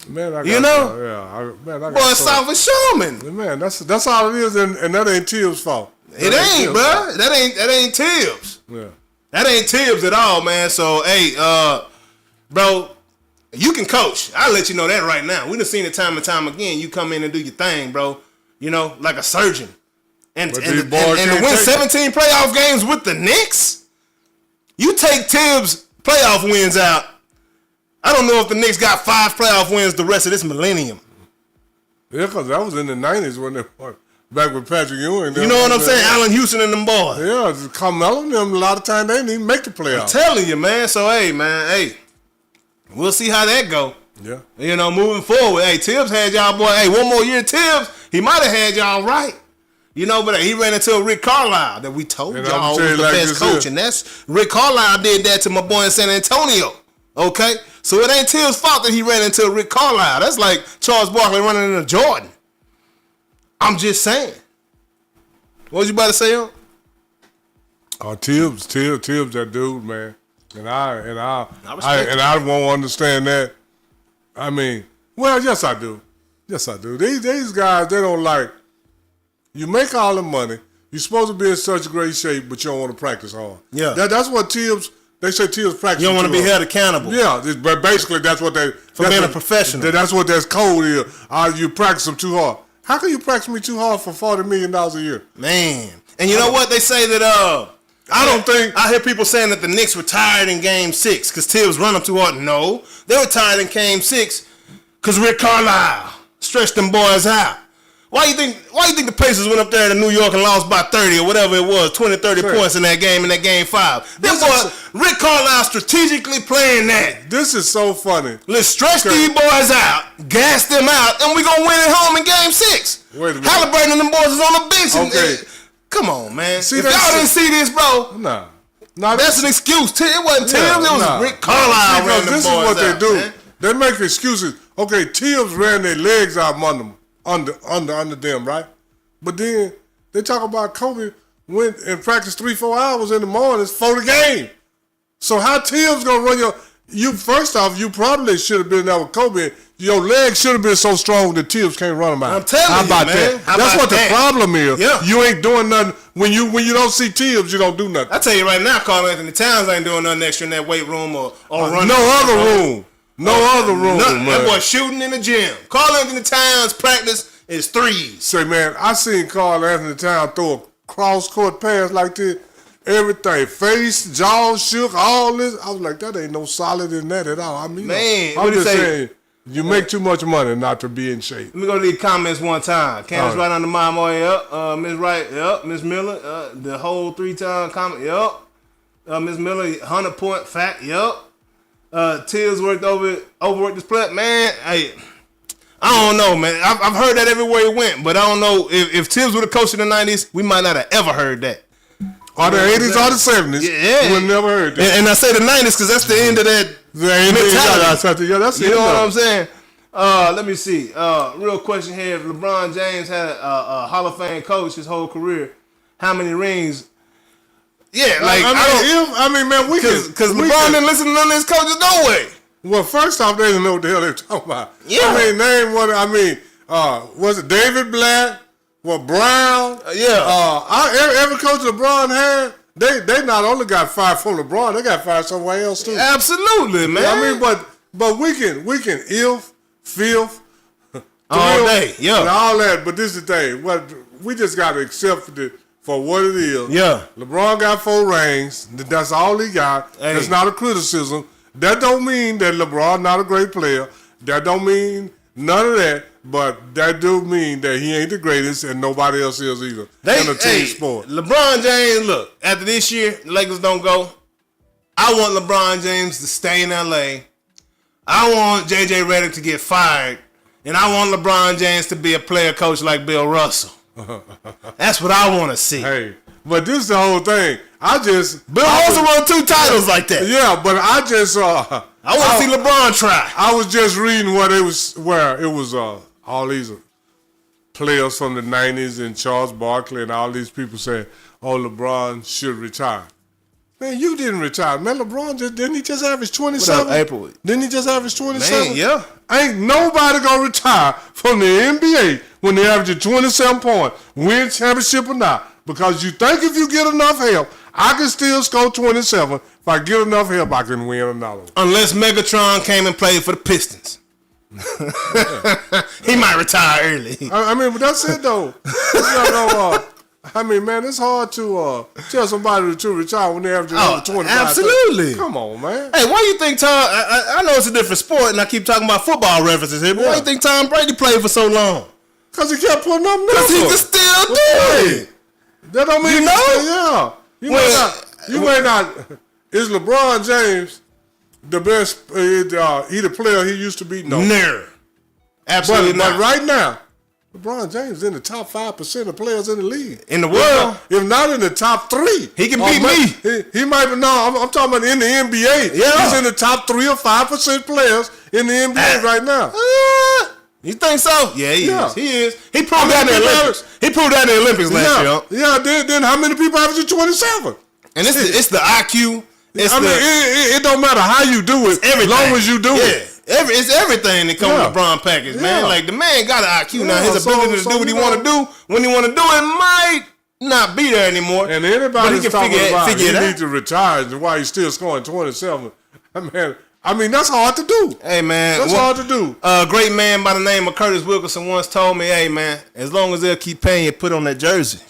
Man, I boy, soft as Charmin. Man, that's all it is, and that ain't Tibbs' fault. It ain't, bro. That ain't Tibbs. Yeah, that ain't Tibbs at all, man. So, hey, bro, you can coach. I'll let you know that right now. We done seen it time and time again. You come in and do your thing, bro. You know, like a surgeon. And to win 17 playoff games with the Knicks, you take Tibbs' playoff wins out. I don't know if the Knicks got 5 playoff wins the rest of this millennium. Yeah, because that was in the 90s when they were back with Patrick Ewing. You know what I'm saying? Allen Houston and them boys. Yeah, Carmelo and them, a lot of times they didn't even make the playoffs. I'm telling you, man. So, hey, we'll see how that go. Yeah. You know, moving forward. Hey, Tibbs had y'all, boy. Hey, one more year, Tibbs, he might have had y'all right. You know, but he ran into a Rick Carlisle that we told y'all was the best coach. And that's Rick Carlisle did that to my boy in San Antonio. Okay? So it ain't Tibbs' fault that he ran into a Rick Carlisle. That's like Charles Barkley running into Jordan. I'm just saying. What was you about to say, on? Oh, Tibbs, that dude, man. And I won't understand that. I mean, well, yes, I do. Yes, I do. These guys, they don't like. You make all the money. You're supposed to be in such great shape, but you don't want to practice hard. Yeah. That's what Tibbs. They say Tibbs practice. You don't want to be held accountable. Yeah, but basically that's what they. For being a professional. That's what that's code is. You practice them too hard. How can you practice me too hard for $40 million a year? Man. And you know what? They say that, I don't think. I hear people saying that the Knicks retired in Game 6 because Tibbs run them too hard. No. They retired in Game 6 because Rick Carlisle stretched them boys out. Why you think the Pacers went up there to New York and lost by 30 or whatever it was, 20, 30 points in that game 5? Rick Carlisle strategically playing that. This is so funny. Let's stretch these boys out, gas them out, and we gonna win at home in Game 6. Wait a minute. Halliburton and them boys is on the bench. Okay. Come on, man. If y'all didn't see this, bro, nah, that's an excuse. It wasn't Tibbs. It was Rick Carlisle running them boys out. This is what they do. Man. They make excuses. Okay, Tibbs ran their legs out under them, right? But then they talk about Kobe went and practiced 3-4 hours in the mornings for the game. So how Tibbs gonna run you? First off, you probably should have been there with Kobe. Your legs should have been so strong that Tibbs can't run them out. I'm telling you, man. That? That's what the problem is. Yeah. You ain't doing nothing when you don't see Tibbs. You don't do nothing. I tell you right now, Karl Anthony Towns ain't doing nothing extra in that weight room or running. No other room. No other room. Man. That boy shooting in the gym. Karl Anthony Towns practice is threes. Say, man, I seen Karl Anthony Towns throw a cross-court pass like this. Everything, face, jaw shook, all this. I was like, that ain't no solid in that at all. I mean, man, I'm just saying, you make too much money not to be in shape. Let me go to these comments one time. Candace right under my boy, yep. Miss Wright, yep. Miss Miller, the whole 3-time comment, yep. Miss Miller, 100-point fact, yep. Tibbs overworked this play. Man, hey, I don't know, man. I've heard that everywhere he went, but I don't know if Tibbs would have coached in the 90s, we might not have ever heard that. Or the 80s or the 70s. Yeah. We never heard that. And I say the 90s because that's the end of that mentality. Yeah, that's you know what I'm saying? Let me see. Real question here. If LeBron James had a Hall of Fame coach his whole career, how many rings? Yeah, like, I mean, man, we can. Because LeBron didn't listen to none of his coaches, no way. Well, first off, they didn't know what the hell they were talking about. Yeah. I mean, name one. I mean, was it David Black? Well, Brown? Yeah. Every coach LeBron had, they not only got fired from LeBron, they got fired somewhere else too. Absolutely, man. I mean, but we can filth all day, yeah, and all that. But this is the thing. What we just got to accept for what it is. Yeah. LeBron got 4 rings. That's all he got. Hey. That's not a criticism. That don't mean that LeBron not a great player. That don't mean none of that. But that do mean that he ain't the greatest and nobody else is either in a team sport. LeBron James, look, after this year, the Lakers don't go. I want LeBron James to stay in LA. I want JJ Redick to get fired. And I want LeBron James to be a player coach like Bill Russell. That's what I want to see. Hey, but this is the whole thing. Bill Russell won 2 titles like that. Yeah, but I want to see LeBron try. I was just reading where it was all these players from the 90s and Charles Barkley and all these people saying, oh, LeBron should retire. Man, you didn't retire. Man, LeBron didn't he just average 27? What up, April? Didn't he just average 27? Man, yeah. Ain't nobody gonna retire from the NBA when they average 27 points, win championship or not. Because you think if you get enough help, I can still score 27. If I get enough help, I can win another one. Unless Megatron came and played for the Pistons. He might retire early. I mean, but that's it though. I mean, man, it's hard to tell somebody to retire when they average 25. Absolutely. Come on, man. Hey, why you think Tom? I know it's a different sport, and I keep talking about football references here. But why you think Tom Brady played for so long? Because he kept putting up numbers. Because he can still do it. That don't mean You may not. Is LeBron James the best? He the player he used to be? No. Absolutely not. But right now, LeBron James is in the top 5% of players in the league. In the world. If not in the top 3. He can beat me. He might be, I'm talking about in the NBA. Yeah. He's in the top 3 or 5% players in the NBA right now. You think so? Yeah, he is. He is. He proved that in the Olympics. He proved that in the Olympics last year. Yeah, then how many people average 27? And it's the IQ. It don't matter how you do it, as long as you do it. It's everything that comes with LeBron package, man. Like, the man got an IQ now. His ability to do what he want to do when he want to do it might not be there anymore. And anybody's talking about he needs to retire and why he's still scoring 27. I mean, that's hard to do. Hey, man. That's hard to do. A great man by the name of Curtis Wilkerson once told me, hey, man, as long as they'll keep paying you, put on that jersey.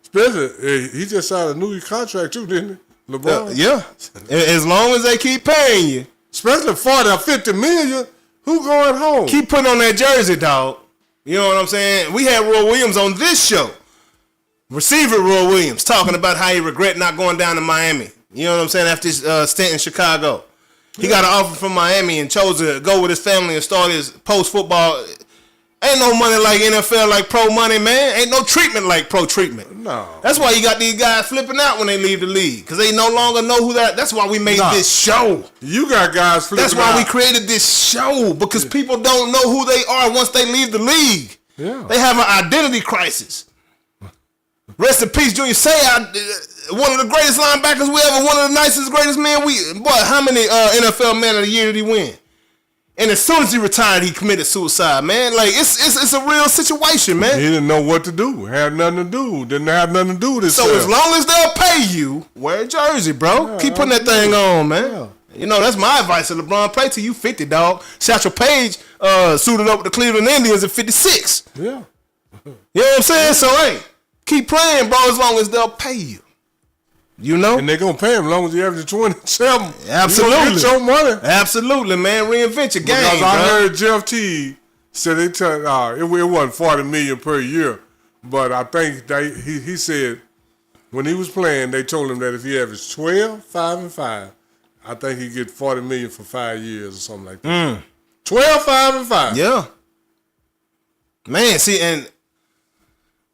Especially, he just signed a new contract too, didn't he? LeBron? Yeah. As long as they keep paying you. Especially 40 or 50 million, who going home? Keep putting on that jersey, dog. You know what I'm saying? We had Roy Williams on this show. Receiver Roy Williams talking about how he regret not going down to Miami. You know what I'm saying? After his stint in Chicago. He got an offer from Miami and chose to go with his family and start his post-football. Ain't no money like NFL, like pro money, man. Ain't no treatment like pro treatment. No. That's why you got these guys flipping out when they leave the league. Because they no longer know who that. That's why we made this show. You got guys flipping out. That's why we created this show. Because people don't know who they are once they leave the league. Yeah. They have an identity crisis. Rest in peace, Junior Seau, one of the greatest linebackers we ever, one of the nicest, greatest men how many NFL Man of the Year did he win? And as soon as he retired, he committed suicide, man. Like, it's a real situation, man. He didn't know what to do. Had nothing to do. Didn't have nothing to do with this. So as long as they'll pay you, wear a jersey, bro. Keep putting that thing on, man. Yeah. You know, that's my advice to LeBron. Play till you 50, dog. Satchel Paige suited up with the Cleveland Indians at 56. Yeah. You know what I'm saying? So, hey, keep playing, bro, as long as they'll pay you. You know? And they're going to pay him as long as he averages 27. Absolutely. You get your money. Absolutely, man. Reinvent your game, because I heard Jeff T said it wasn't $40 million per year, but I think he said when he was playing, they told him that if he averaged 12, 5, and 5, I think he'd get $40 million for 5 years or something like that. 12, 5, and 5. Yeah. Man, see, and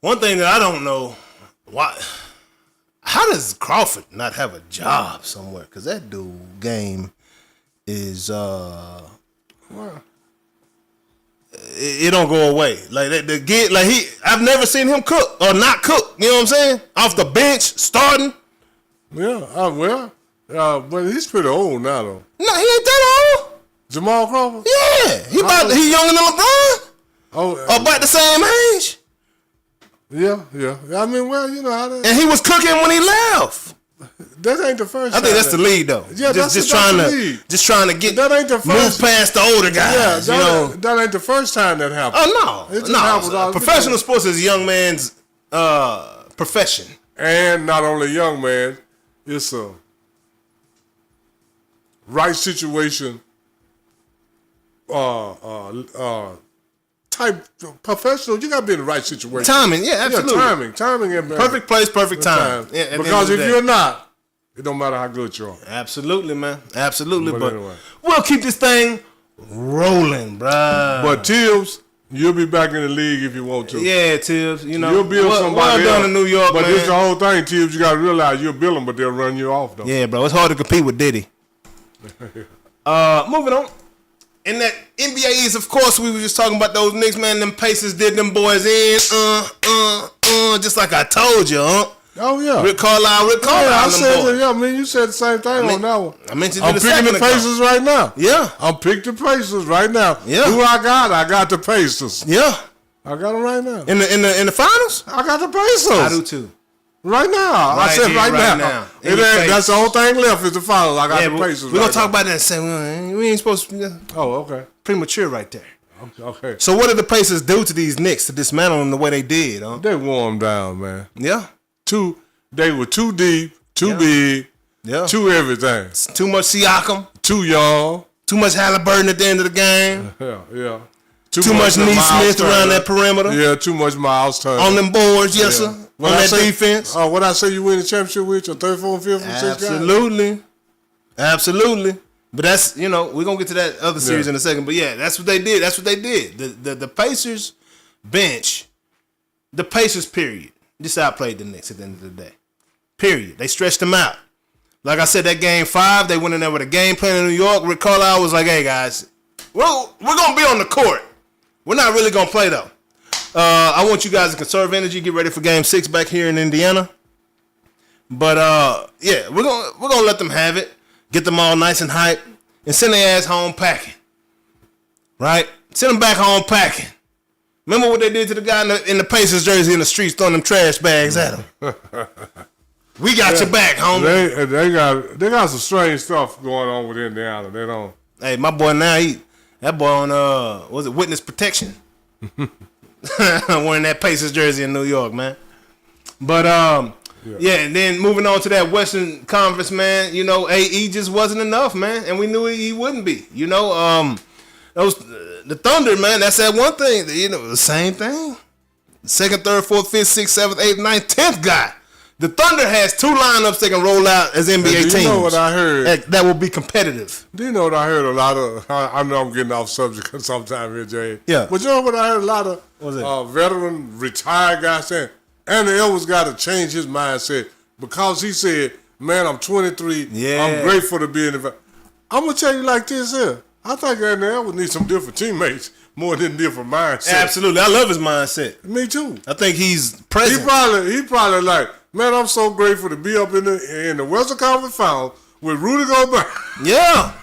one thing that I don't know, how does Crawford not have a job somewhere? Because that dude game is it don't go away. Like I've never seen him cook or not cook. You know what I'm saying? Off the bench, starting. Yeah, but he's pretty old now though. No, he ain't that old. Jamal Crawford? Yeah, he younger than LeBron. About the same age. Yeah. I mean, well, you know how that. And he was cooking when he left. That ain't the first. I think that's the lead though. Yeah, just trying to get that ain't the first, move past the older guys. Yeah, that ain't the first time that happened. Oh no. Professional sports is a young man's profession, and not only young man, it's a right situation. Type professional, you gotta be in the right situation. Timing, yeah, absolutely. Yeah, timing, and perfect place, perfect time. Yeah, because if you're not, it don't matter how good you are. Absolutely, man. Absolutely, but anyway. We'll keep this thing rolling, bruh. But Tibbs, you'll be back in the league if you want to. Yeah, Tibbs, you know, you'll build somebody well done in New York, but man. this the whole thing, Tibbs. You gotta realize you'll build them, but they'll run you off though. Yeah, bro, it's hard to compete with Diddy. Moving on. In that NBA East, of course, we were just talking about those Knicks, man. Them Pacers did them boys in, just like I told you, Oh yeah, Rick Carlisle. I said that. Yeah, I mean, you said the same thing on that one. I mentioned I'm picking the Pacers right now. Yeah, I'm picking the Pacers right now. Yeah, who I got? I got the Pacers. Yeah, I got them right now. In the finals, I got the Pacers. I do too. Right now. I said right now. That's the whole thing left is the finals. I got the Pacers. We're going to talk about that and say we ain't supposed to. Oh, okay. Premature right there. Okay. So what did the Pacers do to these Knicks to dismantle them the way they did? Huh? They wore them down, man. Yeah. They were too deep, too big, too everything. Too much Siakam. Too young. Too much Halliburton at the end of the game. Yeah. Too much Neesmith around that perimeter. Yeah, too much Miles Turner. On them boards, yes, sir. On that defense. Oh, what I say you win the championship with your third, fourth, fifth, and sixth guy? Absolutely. But that's, we're going to get to that other series in a second. But yeah, that's what they did. The Pacers bench, the Pacers, period, just outplayed the Knicks at the end of the day. Period. They stretched them out. Like I said, that game 5, they went in there with a game plan in New York. Rick Carlisle was like, hey, guys, we're going to be on the court. We're not really going to play, though. I want you guys to conserve energy, get ready for Game 6 back here in Indiana. But yeah, we're gonna let them have it, get them all nice and hype, and send their ass home packing. Right? Send them back home packing. Remember what they did to the guy in the Pacers jersey in the streets, throwing them trash bags at him. We got your back, homie. They got some strange stuff going on with Indiana. They don't. Hey, my boy that boy on was it witness protection? Wearing that Pacers jersey in New York, man. But yeah, and then moving on to that Western Conference, man. AE just wasn't enough, man, and we knew he wouldn't be. Those the Thunder, man. That's that one thing. The same thing. Second, third, fourth, fifth, sixth, seventh, eighth, ninth, 10th guy. The Thunder has 2 lineups they can roll out as NBA teams. Do you know what I heard? That will be competitive. Do you know what I heard a lot of? I know I'm getting off subject sometime here, Jay. Yeah. But you know what I heard a lot of veteran, retired guys saying? Andy Edwards got to change his mindset because he said, man, I'm 23. Yeah. I'm grateful to be in the... I'm going to tell you like this here. I think Andy Edwards needs some different teammates more than different mindsets. Absolutely. I love his mindset. Me too. I think he's present. He probably like, man, I'm so grateful to be up in the Western Conference Finals with Rudy Gobert. Yeah.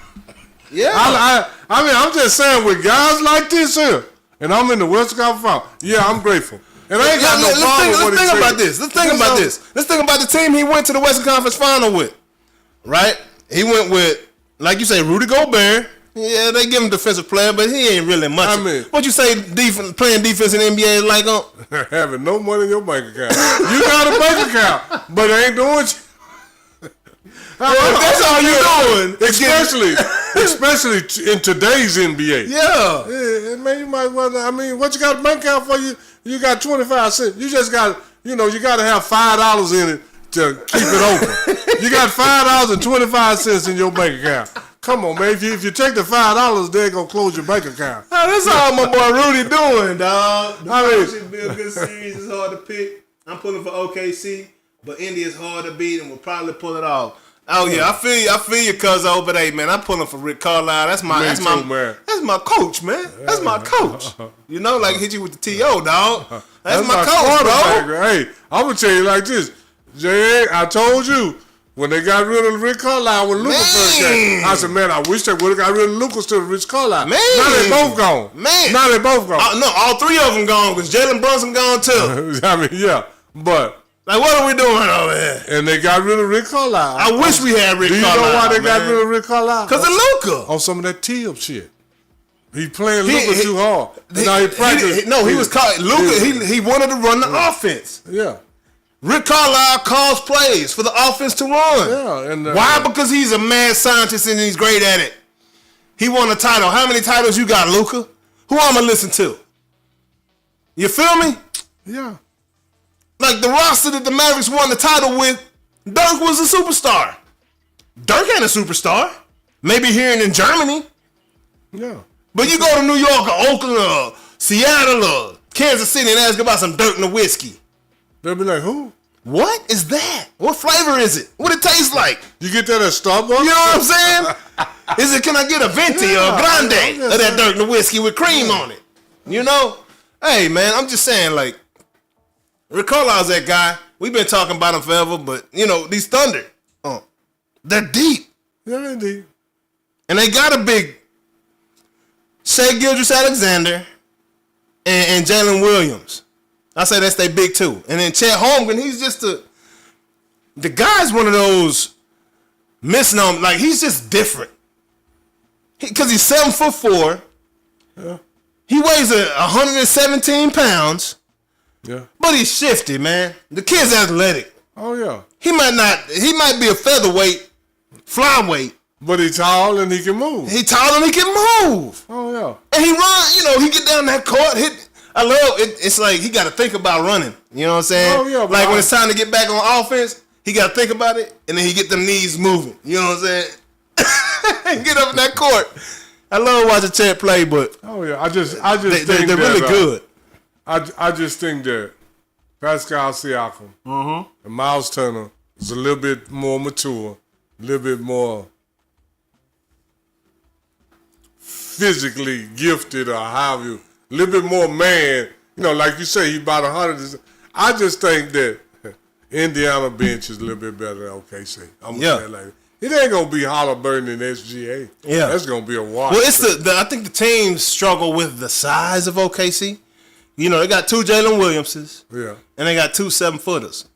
Yeah. I mean, I'm just saying with guys like this here, and I'm in the Western Conference Finals, yeah, I'm grateful. And I ain't got no problem with what he said. Let's think about the team he went to the Western Conference Final with. Right? He went with, like you say, Rudy Gobert. Yeah, they give him defensive player, but he ain't really much. I mean, what you say playing defense in the NBA is like having no money in your bank account. You got a bank account, but it ain't doing that's all you doing. Especially in today's NBA. Yeah, man, you might well. I mean, what you got a bank account for? You got 25 cents. You just got, you got to have $5 in it to keep it open. You got $5.25 in your bank account. Come on, man. If you take the $5, they're going to close your bank account. That's all my boy Rudy doing, dog. It should be a good series. It's hard to pick. I'm pulling for OKC, but India's hard to beat and will probably pull it off. Oh, yeah. I feel you, cuz but hey, man, I'm pulling for Rick Carlisle. That's my coach, man. That's my coach. Like hit you with the TO, dog. That's my coach, bro. Hey, I'm going to tell you like this. Jay, I told you, When they got rid of Rick Carlisle when Luka first came, I said, man, I wish they would have got rid of Luka instead of Rick Carlisle. Man. Now they both gone. Man. Now they both gone. No, all three of them gone because Jalen Brunson gone too. I mean, yeah. But. Like, what are we doing over here? And they got rid of Rick Carlisle. I wish we had Rick Carlisle. Do you know why they got rid of Rick Carlisle? Because of Luka. On some of that tip shit. He playing Luka too hard. Now he practiced. He was called Luka. He wanted to run the offense. Yeah. Rick Carlisle calls plays for the offense to run. Yeah. And why? Because he's a mad scientist and he's great at it. He won a title. How many titles you got, Luka? Who I'm gonna listen to? You feel me? Yeah. Like the roster that the Mavericks won the title with, Dirk was a superstar. Dirk ain't a superstar. Maybe here and in Germany. Yeah. But you go to New York or Oakland or Seattle or Kansas City and ask about some Dirk and a whiskey. They'll be like, who? What is that? What flavor is it? What it tastes like? You get that at Starbucks? You know what I'm saying? Is it, can I get a Venti or a Grande of that Dirk and a whiskey with cream on it? You know? Hey, man, I'm just saying, like, Rick Carlisle's that guy. We've been talking about him forever, but, you know, these Thunder, they're deep. Yeah, they're deep. And they got a big Shai Gilgeous-Alexander and Jalen Williams. I say that's their big two. And then Chet Holmgren, he's just the guy's one of those misnomer. Like, he's just different. Because he's 7'4". Yeah. He weighs 117 pounds. Yeah. But he's shifty, man. The kid's athletic. Oh, yeah. He might be a featherweight, flyweight. But he's tall and he can move. He tall and he can move. Oh, yeah. And he run, you know, he get down that court, hit. I love it. It's like he got to think about running. You know what I'm saying? Oh, yeah. Like when it's time to get back on offense, he got to think about it, and then he get them knees moving. You know what I'm saying? Get up in that court. I love watching Chet play, but oh yeah, I just think they're really good. I just think that Pascal Siakam and Miles Turner is a little bit more mature, a little bit more physically gifted, or however you, a little bit more man. You know, like you say, he's about 100. I just think that Indiana bench is a little bit better than OKC. I'm gonna say it like that. It ain't gonna be Halliburton and SGA. Yeah, that's gonna be a wash. Well, it's I think the teams struggle with the size of OKC. You know, they got two Jalen Williamses. Yeah, and they got two 7-footers.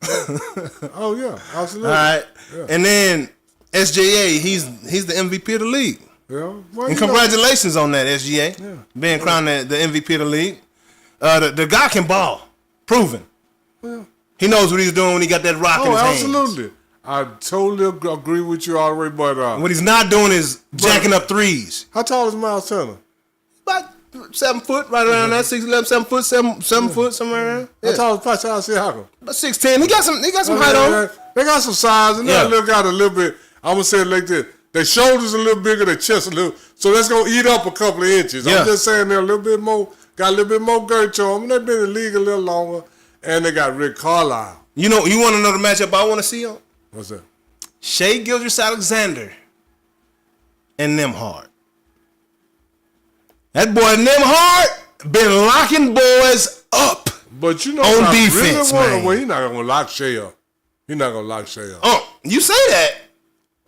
Oh yeah, absolutely. All right, yeah. And then SGA, he's the MVP of the league. Yeah, well, and congratulations on that, SGA. Yeah, being crowned the MVP of the league. The guy can ball, proven. Yeah. He knows what he's doing when he got that rock in his hands. Absolutely. I totally agree with you already, but what he's not doing is jacking up threes. How tall is Miles Turner? About 7 foot, right around that. 6'11", 7 foot, 7 foot, somewhere around. Yeah. How tall is Pascal Siakam? About 6'10". He got some height on him. They got some size, and they got a little bit. I'm gonna say it like this: their shoulders a little bigger, their chest a little. So that's gonna eat up a couple of inches. Yeah. I'm just saying they're a little bit more, got a little bit more girth to them. They've been in the league a little longer, and they got Rick Carlisle. You know, you want to know the matchup I want to see on? What's that? Shai Gilgeous-Alexander and Nembhard. That boy Nembhard been locking boys up. But you know, on defense, really man. Well, he's not gonna lock Shai up. He's not gonna lock Shai up. Oh, you say that?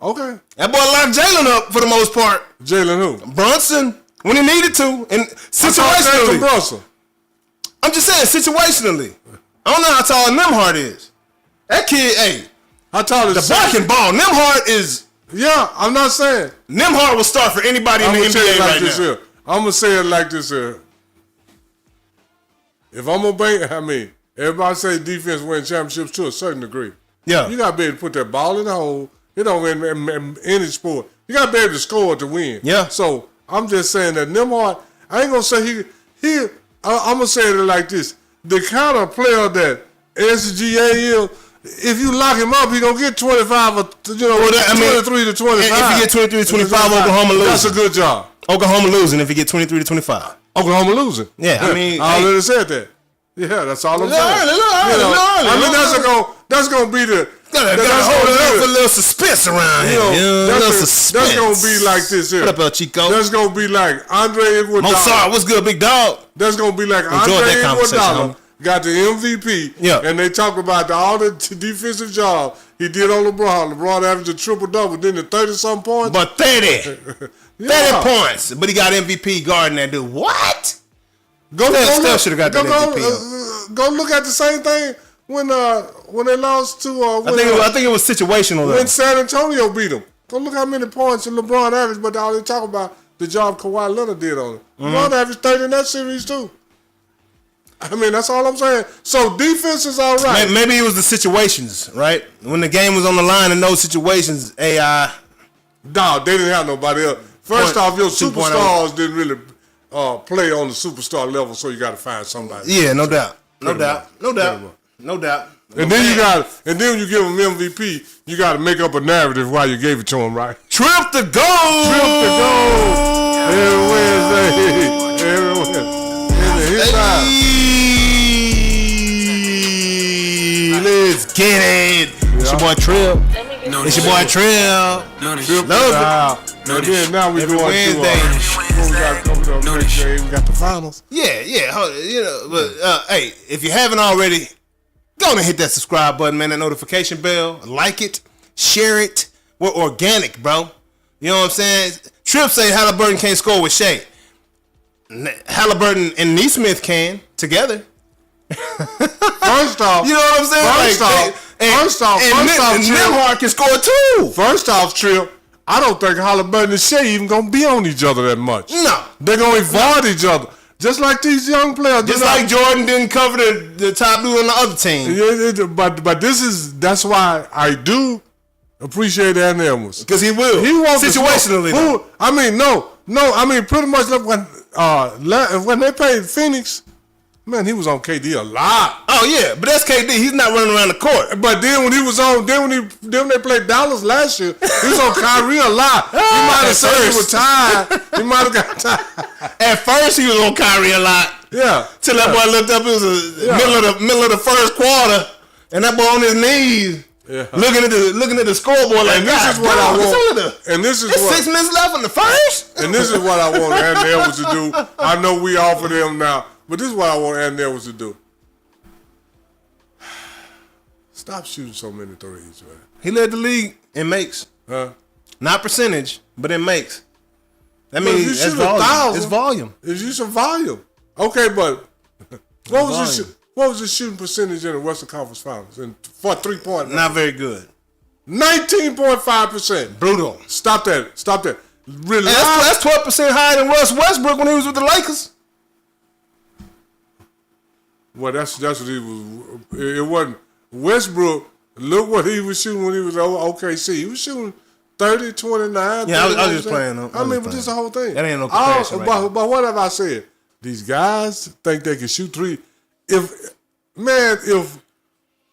Okay. That boy locked Jalen up for the most part. Jalen who? Brunson when he needed to, and situationally. Brunson. I'm just saying situationally. I don't know how tall Nembhard is. That kid, hey. How tall is the boy can ball? Nembhard is. Yeah, I'm not saying. Nembhard will start for anybody in the NBA right now. Here. I'm gonna say it like this here. If I'm gonna bank, I mean, everybody say defense win championships to a certain degree. Yeah. You gotta be able to put that ball in the hole. You know, in any sport, you gotta be able to score to win. Yeah. So I'm just saying that Nembhard, I ain't gonna say I'm gonna say it like this: the kind of player that SGA is. If you lock him up, he gonna get 25 or 23 to 25. If he get 23 to 25, Oklahoma losing. That's a good job. Oklahoma losing if he get 23 to 25. Oklahoma losing. Yeah, I mean, I already said that. Yeah, that's all I'm saying. I mean, that's gonna be the. Gotta hold it up for a little suspense around here. That's gonna be like this here. What up, El Chico? That's gonna be like Andre Iguodala. Mozart, what's good, big dog? That's gonna be like Enjoyed Andre that conversation, Iguodala got the MVP. Yeah. And they talk about all the defensive job he did on LeBron. LeBron averaged a triple-double, then the 30-something points. But 30. 30 points. But he got MVP guarding that dude. What? Steph should have got that MVP. Go look at the same thing when they lost to I think it was situational though. When San Antonio beat them. Go look how many points LeBron averaged, but all they talk about the job Kawhi Leonard did on it. LeBron averaged 30 in that series too. I mean, that's all I'm saying. So defense is all right. Maybe it was the situations, right? When the game was on the line in those situations, AI. No, they didn't have nobody else. First off, your superstars didn't really play on the superstar level, so you got to find somebody. Yeah, no doubt. No doubt. And then when you give him MVP, you got to make up a narrative why you gave it to him, right? Trip to goal. Every Wednesday. Let's get it. It's your boy Trip. It's your boy Trip. Now we every going Wednesday. We got the finals. Yeah. You know, but hey, if you haven't already, go and hit that subscribe button, man. That notification bell. Like it, share it. We're organic, bro. You know what I'm saying? Trip say Halliburton can't score with Shea. Halliburton and Neesmith can together. First off, you know what I'm saying? First off, Nembhard can score too. First off, Trip, I don't think Halliburton and Shea even gonna be on each other that much. No, they're gonna avoid each other, just like these young players. Just like Jordan didn't cover the top dude on the other team. Yeah, but that's why I do appreciate Anthony Edwards because he will. He wants situationally. I mean, pretty much when they played Phoenix. Man, he was on KD a lot. Oh yeah, but that's KD. He's not running around the court. But then when he was on, then when they played Dallas last year, he was on Kyrie a lot. He might have said he was tired. He might have got tired. At first, he was on Kyrie a lot. Yeah. Till that boy looked up. It was the middle of the first quarter, and that boy on his knees, looking at the scoreboard like, this is what I want. And this is 6 minutes left in the first. And this is what I want Anthony Edwards to do. I know we offer them now. But this is what I want Anthony Edwards to do. Stop shooting so many threes, man. He led the league in makes. Not percentage, but in makes. That means that's volume. It's volume. It's just a volume. Okay, but what was his shooting percentage in the Western Conference Finals for 3-point? Not very good. 19.5%. Brutal. Stop that. Really? That's 12% higher than Russ Westbrook when he was with the Lakers. Well, that's what he was. It wasn't Westbrook. Look what he was shooting when he was at OKC. He was shooting 30, 29. Yeah, I was just playing. But just the whole thing. That ain't no comparison. But what have I said? These guys think they can shoot three. If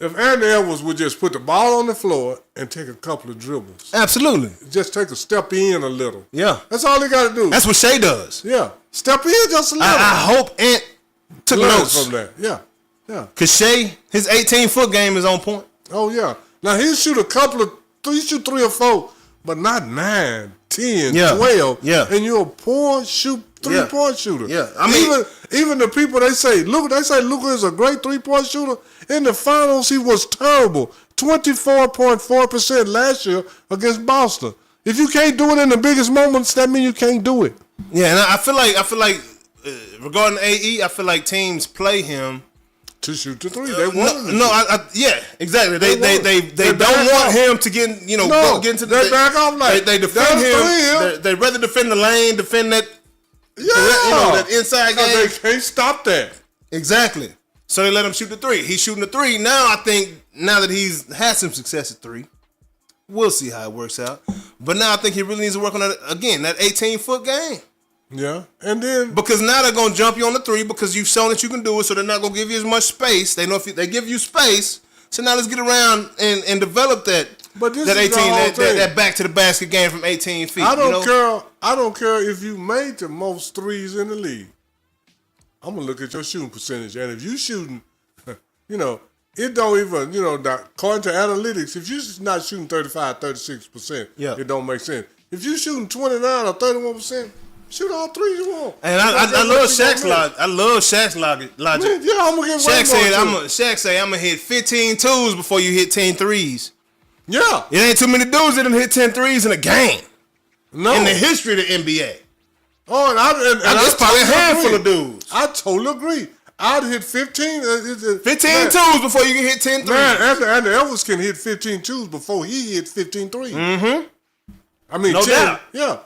Anthony Edwards would just put the ball on the floor and take a couple of dribbles. Absolutely. Just take a step in a little. Yeah. That's all he got to do. That's what Shea does. Yeah. Step in just a little. I hope Ant took notes from that. Yeah. Because Shea, his 18-foot game is on point. Oh, yeah. Now, he'll shoot shoot 3 or 4, but not 9, 10, 12. Yeah. And you're a poor three-point shooter. Yeah. I mean, even the people they say Luka is a great 3-point shooter. In the finals, he was terrible. 24.4% last year against Boston. If you can't do it in the biggest moments, that means you can't do it. Yeah, and I feel like regarding AE, I feel like teams play him to shoot the 3. They want yeah, exactly. They don't want him to get get into they back off like they defend him. They rather defend the lane, defend that that inside game. They can't stop that. Exactly. So they let him shoot the 3. He's shooting the 3 now. I think now that he's had some success at 3, we'll see how it works out. But now I think he really needs to work on that 18-foot game. Yeah, and then because now they're gonna jump you on the 3 because you've shown that you can do it, so they're not gonna give you as much space. They know if they give you space, so now let's get around and develop that. But this that is 18 that back to the basket game from 18 feet. I don't care if you made the most threes in the league. I'm gonna look at your shooting percentage, and if you shooting, it don't even according to analytics, if you're not shooting 35, 36%, it don't make sense. If you're shooting 29 or 31%. Shoot all threes you want. And I love Shaq's logic. I love Shaq's logic. Man, yeah, I'm gonna get Shaq said I'm gonna hit 15 twos before you hit 10 threes. Yeah. It ain't too many dudes that done hit 10 threes in a game. No. In the history of the NBA. Oh, and I probably a handful of dudes. I totally agree. I'd hit 15. 15 twos before you can hit 10 threes. Man, Anthony Edwards can hit 15 twos before he hit 15 threes. Mm-hmm. I mean, no 10, doubt. Yeah.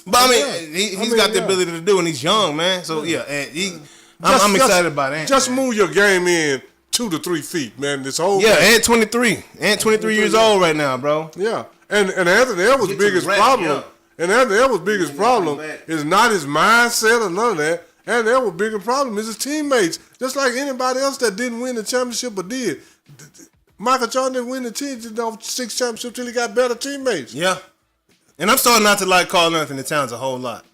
But I mean, he's got the ability to do, and he's young, man. So yeah, and I'm excited about that. Just move your game in 2 to 3 feet, man. This whole and 23, and 23 years old right now, bro. Yeah, and Anthony Edwards' biggest problem, is not his mindset or none of that. Anthony Edwards' biggest problem is his teammates. Just like anybody else that didn't win the championship but did. Michael Jordan didn't win the 6 championships till he got better teammates. Yeah. And I'm starting not to like Karl Anthony Towns a whole lot.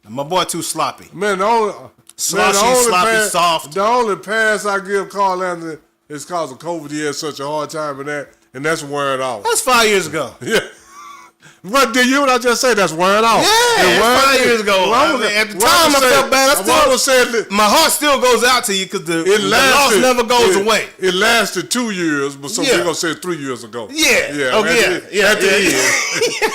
My boy too sloppy. Man, the only soft. The only pass I give Karl Anthony is because of COVID. He had such a hard time in that, and that's wearing off. That's 5 years ago. Yeah. What did you and I just say? That's wearing off. Yeah, 5 years ago. At the time, I felt bad. My heart still goes out to you because the loss never goes away. It lasted 2 years, but so we're gonna say 3 years ago. Yeah. At the end.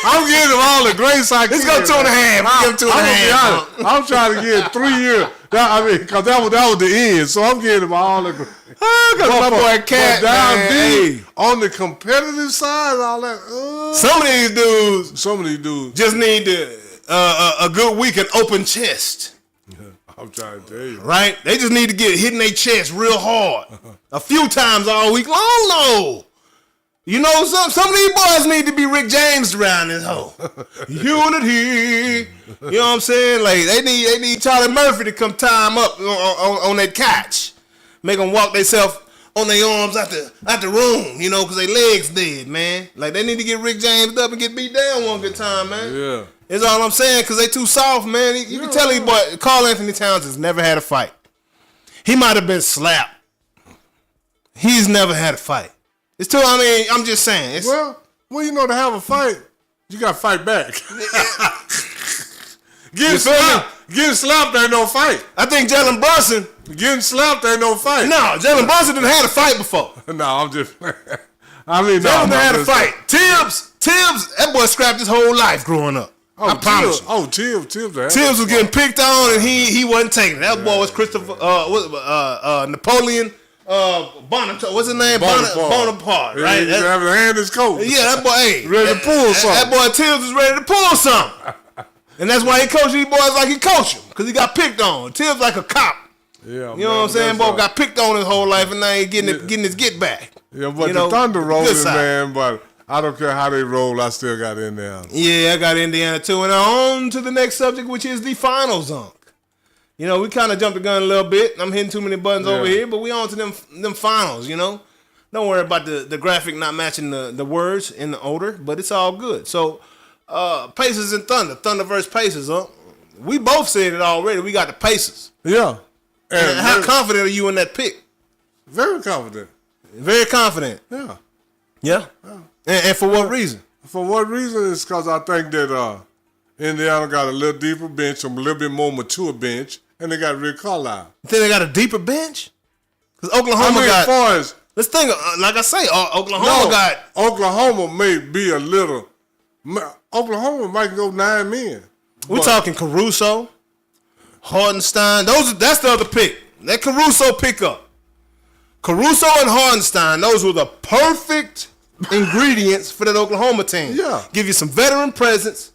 I'm giving him all the grace I can. Let's go 2.5. I'm trying to get 3 years. Because that was the end. So I'm giving him all the grace. Because my boy Cat down deep on the competitive side, all that. Some of these dudes just need a good week and open chest. I'm trying to tell you. Right? They just need to get hitting their chest real hard. A few times all week long, no. You know, some of these boys need to be Rick James around this hoe. Unity. You know what I'm saying? Like, they need Charlie Murphy to come tie them up on that couch. Make them walk themselves on their arms out the room, you know, because their legs dead, man. Like, they need to get Rick James up and get beat down one good time, man. Yeah. That's all I'm saying, because they too soft, man. You can tell these boys, Karl Anthony Towns has never had a fight. He might have been slapped. He's never had a fight. It's too, I'm just saying. Well, you know, to have a fight, you got to fight back. Getting slapped ain't no fight. I think Jalen Brunson. Getting slapped ain't no fight. No, Jalen Brunson didn't have a fight before. No, I'm just. Jalen had a fight. Tibbs, that boy scrapped his whole life growing up. I promise you. Tibbs was getting picked on and he wasn't taking it. That boy was Christopher, Napoleon. Bonaparte, what's his name? Bonaparte, right? He having a hand in his coat. Yeah, that boy, ready to pull something. That boy Tibbs was ready to pull something. And that's why he coached these boys like he coached them, because he got picked on. Tibbs like a cop. Yeah, you know what I'm saying? Boy got picked on his whole life, and now he getting his get back. Yeah, but the Thunder rolling, man, but I don't care how they roll, I still got Indiana. Yeah, I got Indiana too. And on to the next subject, which is the finals, You know, we kind of jumped the gun a little bit. I'm hitting too many buttons over here, but we on to them finals, you know. Don't worry about the graphic not matching the words in the order, but it's all good. So, Pacers and Thunder versus Pacers, We both said it already. We got the Pacers. Yeah. And how confident are you in that pick? Very confident. Very confident. Yeah. Yeah? And for what reason? For what reason? It's because I think that Indiana got a little deeper bench, a little bit more mature bench, and they got Rick Carlisle. You think they got a deeper bench? Because Oklahoma got... let's think, like I say, Oklahoma may be a little... Oklahoma might go 9 men. We're talking Caruso, Hardenstein. That's the other pick. That Caruso pickup. Caruso and Hardenstein, those were the perfect ingredients for that Oklahoma team. Yeah. Give you some veteran presence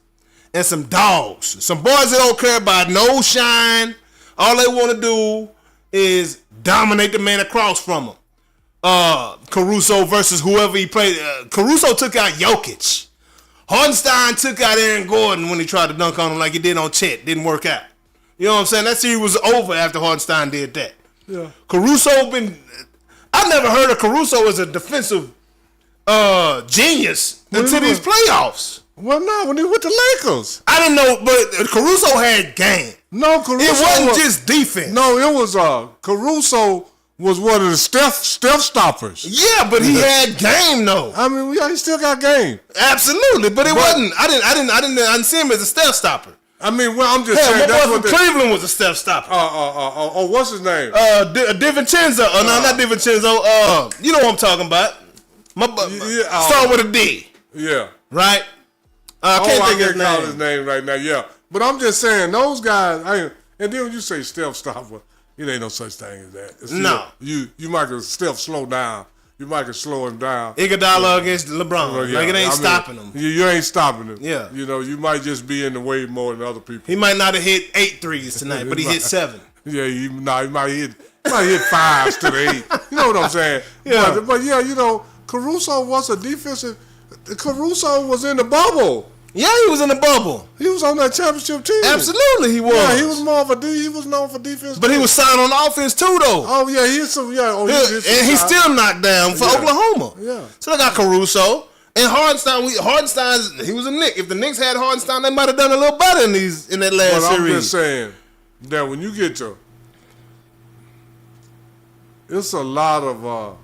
and some dogs. Some boys that don't care about no shine. All they want to do is dominate the man across from them. Caruso versus whoever he played. Caruso took out Jokic. Hardenstein took out Aaron Gordon when he tried to dunk on him like he did on Chet. Didn't work out. You know what I'm saying? That series was over after Hardenstein did that. Yeah. Caruso I never heard of Caruso as a defensive genius until these playoffs. Well, no, when he went to Lakers. I didn't know, but Caruso had game. No, Caruso. It wasn't just defense. No, it was Caruso was one of the stealth stoppers. Yeah, but he had game though. I mean, he still got game. Absolutely, but it wasn't. I didn't see him as a stealth stopper. I mean, well, I'm just Hell, saying my that's boy what from Cleveland was a step stopper. What's his name? DiVincenzo. No, not DiVincenzo. You know what I'm talking about. Start with a D. Yeah. Right? I can't call his name right now. Yeah. But I'm just saying, those guys, and then when you say step stopper, it ain't no such thing as that. Still, no. You might can step slow down. You might can slow him down. Iguodala against LeBron. Like, it ain't stopping him. You ain't stopping him. Yeah. You know, you might just be in the way more than other people. He might not have hit 8 threes tonight, but he hit 7. Yeah, he might hit 5s to the 8. You know what I'm saying? Yeah. But yeah, you know, Caruso was a defensive. Caruso was in the bubble. Yeah, he was in the bubble. He was on that championship team. Absolutely, he was. Yeah, he was more of a he was known for defense. But he was signed on offense too, though. Oh yeah, he's some and he's still knocked down for Oklahoma. Yeah. So they got Caruso and Hardenstein. Hardenstein, he was a Knick. If the Knicks had Hardenstein, they might have done a little better in that last series. I'm just saying that when you get to, it's a lot of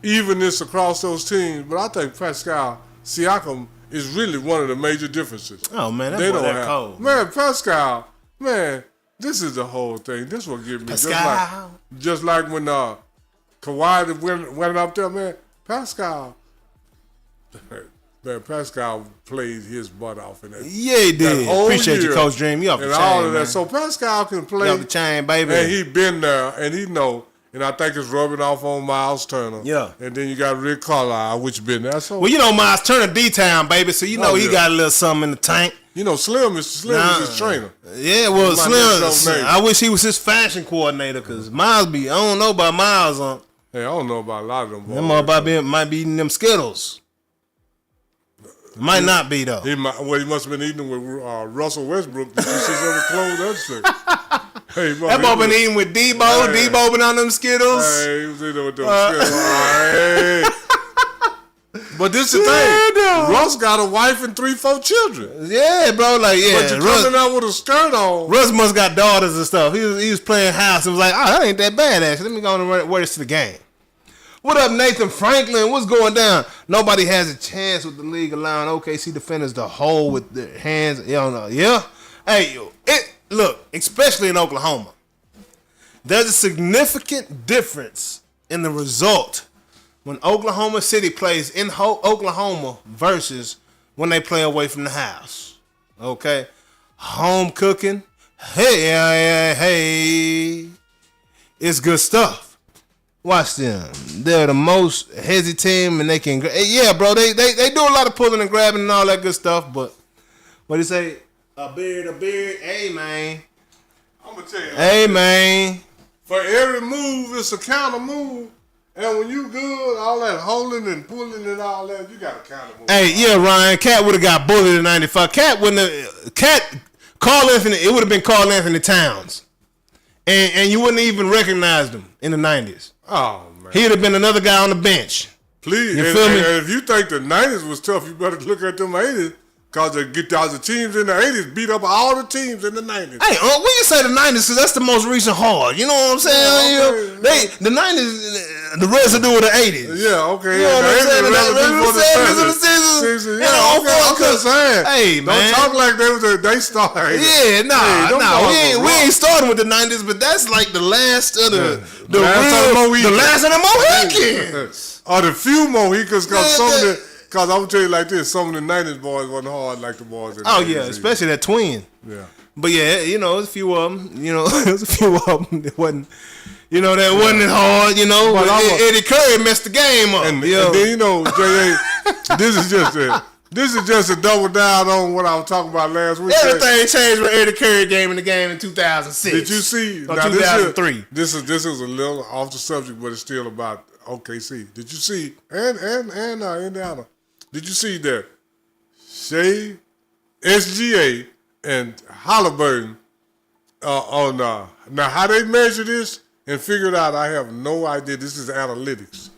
evenness across those teams. But I think Pascal Siakam is really one of the major differences. Oh man, that's cold. Man, Pascal, man, this is the whole thing. This will give me Pascal. Just like when Kawhi went up there, man. Pascal played his butt off in that. Yeah, he did. Appreciate you, Coach Dream. You off the chain, all of that. man. So Pascal can play. You off the chain, baby. And he been there, and he know. And I think it's rubbing off on Miles Turner. Yeah. And then you got Rick Carlisle, which been there. So, well, you know Miles Turner D-Town, baby, so you know he got a little something in the tank. You know, Slim is his trainer. Yeah, well, Slim, I wish he was his fashion coordinator, because Miles I don't know about Miles. Hey, I don't know about a lot of them boys. Them might be eating them Skittles. Might not be, though. He must have been eating with Russell Westbrook. Did you see some of the clothes? That's it. Hey, that boy been eating with Debo. Hey. Debo been on them Skittles. Hey, he was eating with them Skittles. Hey. But this is the thing. No. Russ got a wife and 3-4 children. Yeah, bro. Like, yeah. But you coming out with a skirt on. Russ must got daughters and stuff. He was playing house and was like, oh, that ain't that bad, actually. Let me go and wear this to the game. What up, Nathan Franklin? What's going down? Nobody has a chance with the league allowing OKC defenders to hold with their hands. You don't know. Yeah? Hey, look, especially in Oklahoma, there's a significant difference in the result when Oklahoma City plays in Oklahoma versus when they play away from the house. Okay? Home cooking. Hey. It's good stuff. Watch them. They're the most hezzy team, and they can. Yeah, bro. They do a lot of pulling and grabbing and all that good stuff. But what do you say? A beard. Hey, man. I'm gonna tell you. Hey, man. For every move, it's a counter move, and when you good, all that holding and pulling and all that, you got a counter move. Hey, yeah, Ryan. Cat would have got bullied in '95. Carl Anthony. It would have been Carl Anthony Towns, and you wouldn't even recognize him in the '90s. Oh, man. He'd have been another guy on the bench. Please. You feel me? And if you think the 90s was tough, you better look at them 80s. Because the teams in the 80s beat up all the teams in the 90s. Hey, when you say the 90s, because that's the most recent hard. You know what I'm saying? Yeah, okay. The 90s, the residue of the 80s. Yeah, okay. You know what I'm saying? The season. Yeah, okay, I'm just saying. Hey, man. Don't talk like they started. Yeah, we ain't starting with the 90s, but that's like the last of the last of the Mohicans. Or the few Mohicans, because I'm going to tell you like this, some of the 90s boys wasn't hard like the boys in the 80s. Yeah, especially that twin. Yeah. But yeah, there's a few of them, that wasn't, that wasn't as hard, But Eddie Curry messed the game up. And then, J.A., this is just a double down on what I was talking about last week. Everything changed when Eddie Curry came in the game in 2006. Did you see? Or 2003. This is a little off the subject, but it's still about OKC. Did you see? And Indiana. Did you see that Shea, SGA, and Halliburton now how they measure this and figure it out, I have no idea. This is analytics.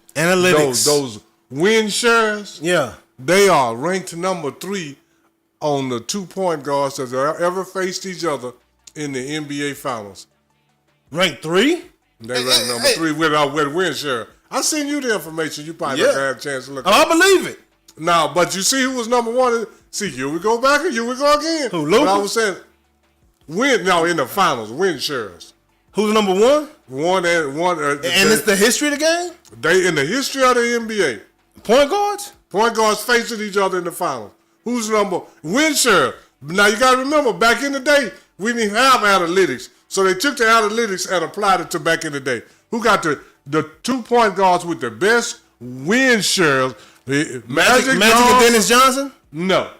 Those win shares, yeah, they are ranked number 3 on the 2 point guards that have ever faced each other in the NBA Finals. Ranked 3? They ranked number 3 with win share. I sent you the information. You probably never had a chance to look at it. I believe it. Now, but you see who was number 1? See, here we go back and here we go again. Who, Luka? But I was saying, in the finals, win shares. Who's number one? One. And it's the history of the game? They in the history of the NBA. Point guards? Point guards facing each other in the finals. Who's number win share? Now you gotta remember, back in the day, we didn't have analytics. So they took the analytics and applied it to back in the day. Who got the 2 point guards with the best win shares? Magic and Dennis Johnson? No.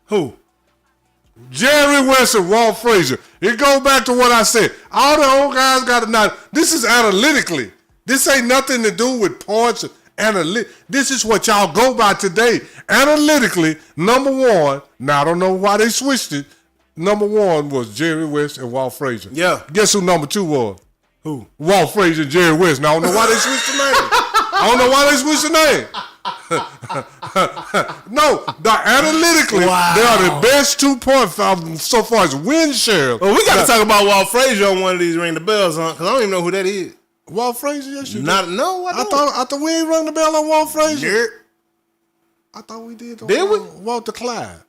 Who? Jerry West and Walt Frazier. It goes back to what I said. All the old guys got to know. This is analytically. This ain't nothing to do with points. This is what y'all go by today. Analytically, number one. Now I don't know why they switched it. Number one was Jerry West and Walt Frazier. Yeah. Guess who number two was? Who? Walt Frazier and Jerry West. Now I don't know why they switched the name. I don't know why they switched the name. No, analytically, they are the best 2 point so far as win share. Well, we got to talk about Walt Frazier on one of these Ring the Bells, huh? Because I don't even know who that is. Walt Frazier, yes, you Not did. no, I I don't. thought we ain't rung the bell on Walt Frazier. Yeah. I thought we did. Did we? Walter Clyde.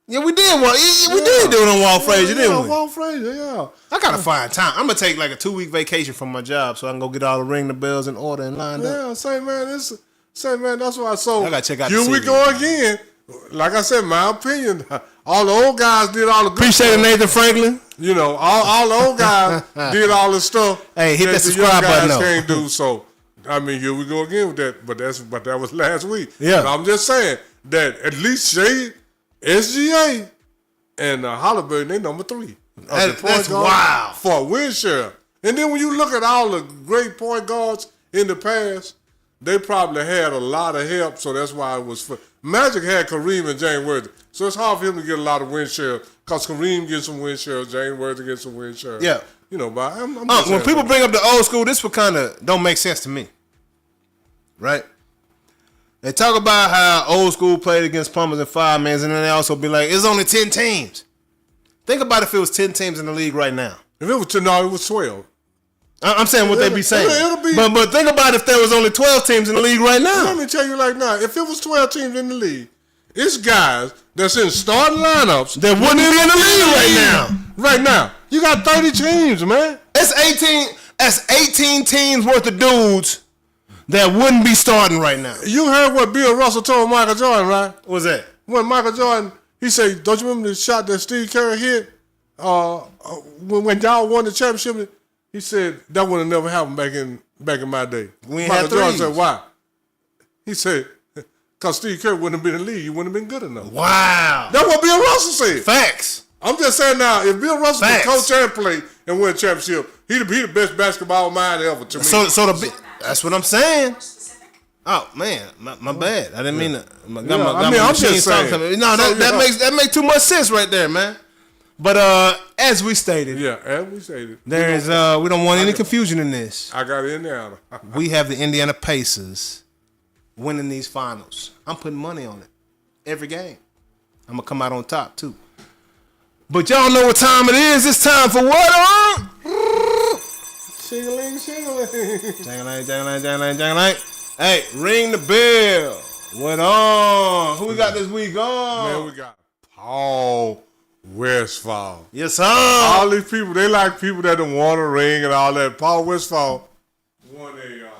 Yeah, we did. We did do it on Walt Frazier, didn't we? Walt Frazier, yeah. I gotta find time. I'm gonna take like a 2-week vacation from my job so I can go get all the Ring the Bells in order and lined up. Yeah, say man, that's why. So I gotta check out the here we series. go again. Like I said, my opinion. All the old guys did all the good Appreciate it, stuff. Nathan Franklin. You know, all the old guys did all the stuff. Hey, hit that the subscribe young guys button up. can't do. So I mean, here we go again with that. But that was last week. Yeah. But I'm just saying that at least Shea, SGA, and Halliburton, they number 3. That's wild. For a win share. And then when you look at all the great point guards in the past, they probably had a lot of help, so that's why it was for. Magic had Kareem and James Worthy, so it's hard for him to get a lot of win share because Kareem gets some win share, James Worthy gets some win share. Yeah. You know, but I'm just When saying people that. bring up the old school, this would kind of don't make sense to me. Right? They talk about how old school played against plumbers and firemen, and then they also be like, it's only 10 teams. Think about if it was 10 teams in the league right now. If it was 10, no, it was 12. I'm saying what they be saying. It'll be- But think about if there was only 12 teams in the league right now. Let me tell you like now, if it was 12 teams in the league, it's guys that's in starting lineups That wouldn't be in the league right now. Right now. You got 30 teams, man. It's 18. That's 18 teams worth of dudes that wouldn't be starting right now. You heard what Bill Russell told Michael Jordan, right? What was that? When Michael Jordan, he said, don't you remember the shot that Steve Kerr hit when y'all won the championship? He said, that would have never happened back in my day. We ain't Michael had Jordan threes. said, why? He said, because Steve Kerr wouldn't have been in the league. He wouldn't have been good enough. Wow. That's what Bill Russell said. Facts. I'm just saying now, if Bill Russell Facts. could coach and play and win a championship, he the best basketball mind ever to me. That's what I'm saying. Oh man, my bad. I didn't mean to. I'm just saying. No, that makes too much sense right there, man. But as we stated, Yeah, as we stated, there is we don't want any confusion in this. I got Indiana. We have the Indiana Pacers winning these finals. I'm putting money on it every game. I'm gonna come out on top too. But y'all know what time it is. It's time for what? Shing-a-ling, shing-a-ling. Jang-a-lang. Hey, ring the bell. What on? Who we got this week on? Man, we got Paul Westphal. Yes, sir. All these people, they like people that don't want a ring and all that. Paul Westphal won a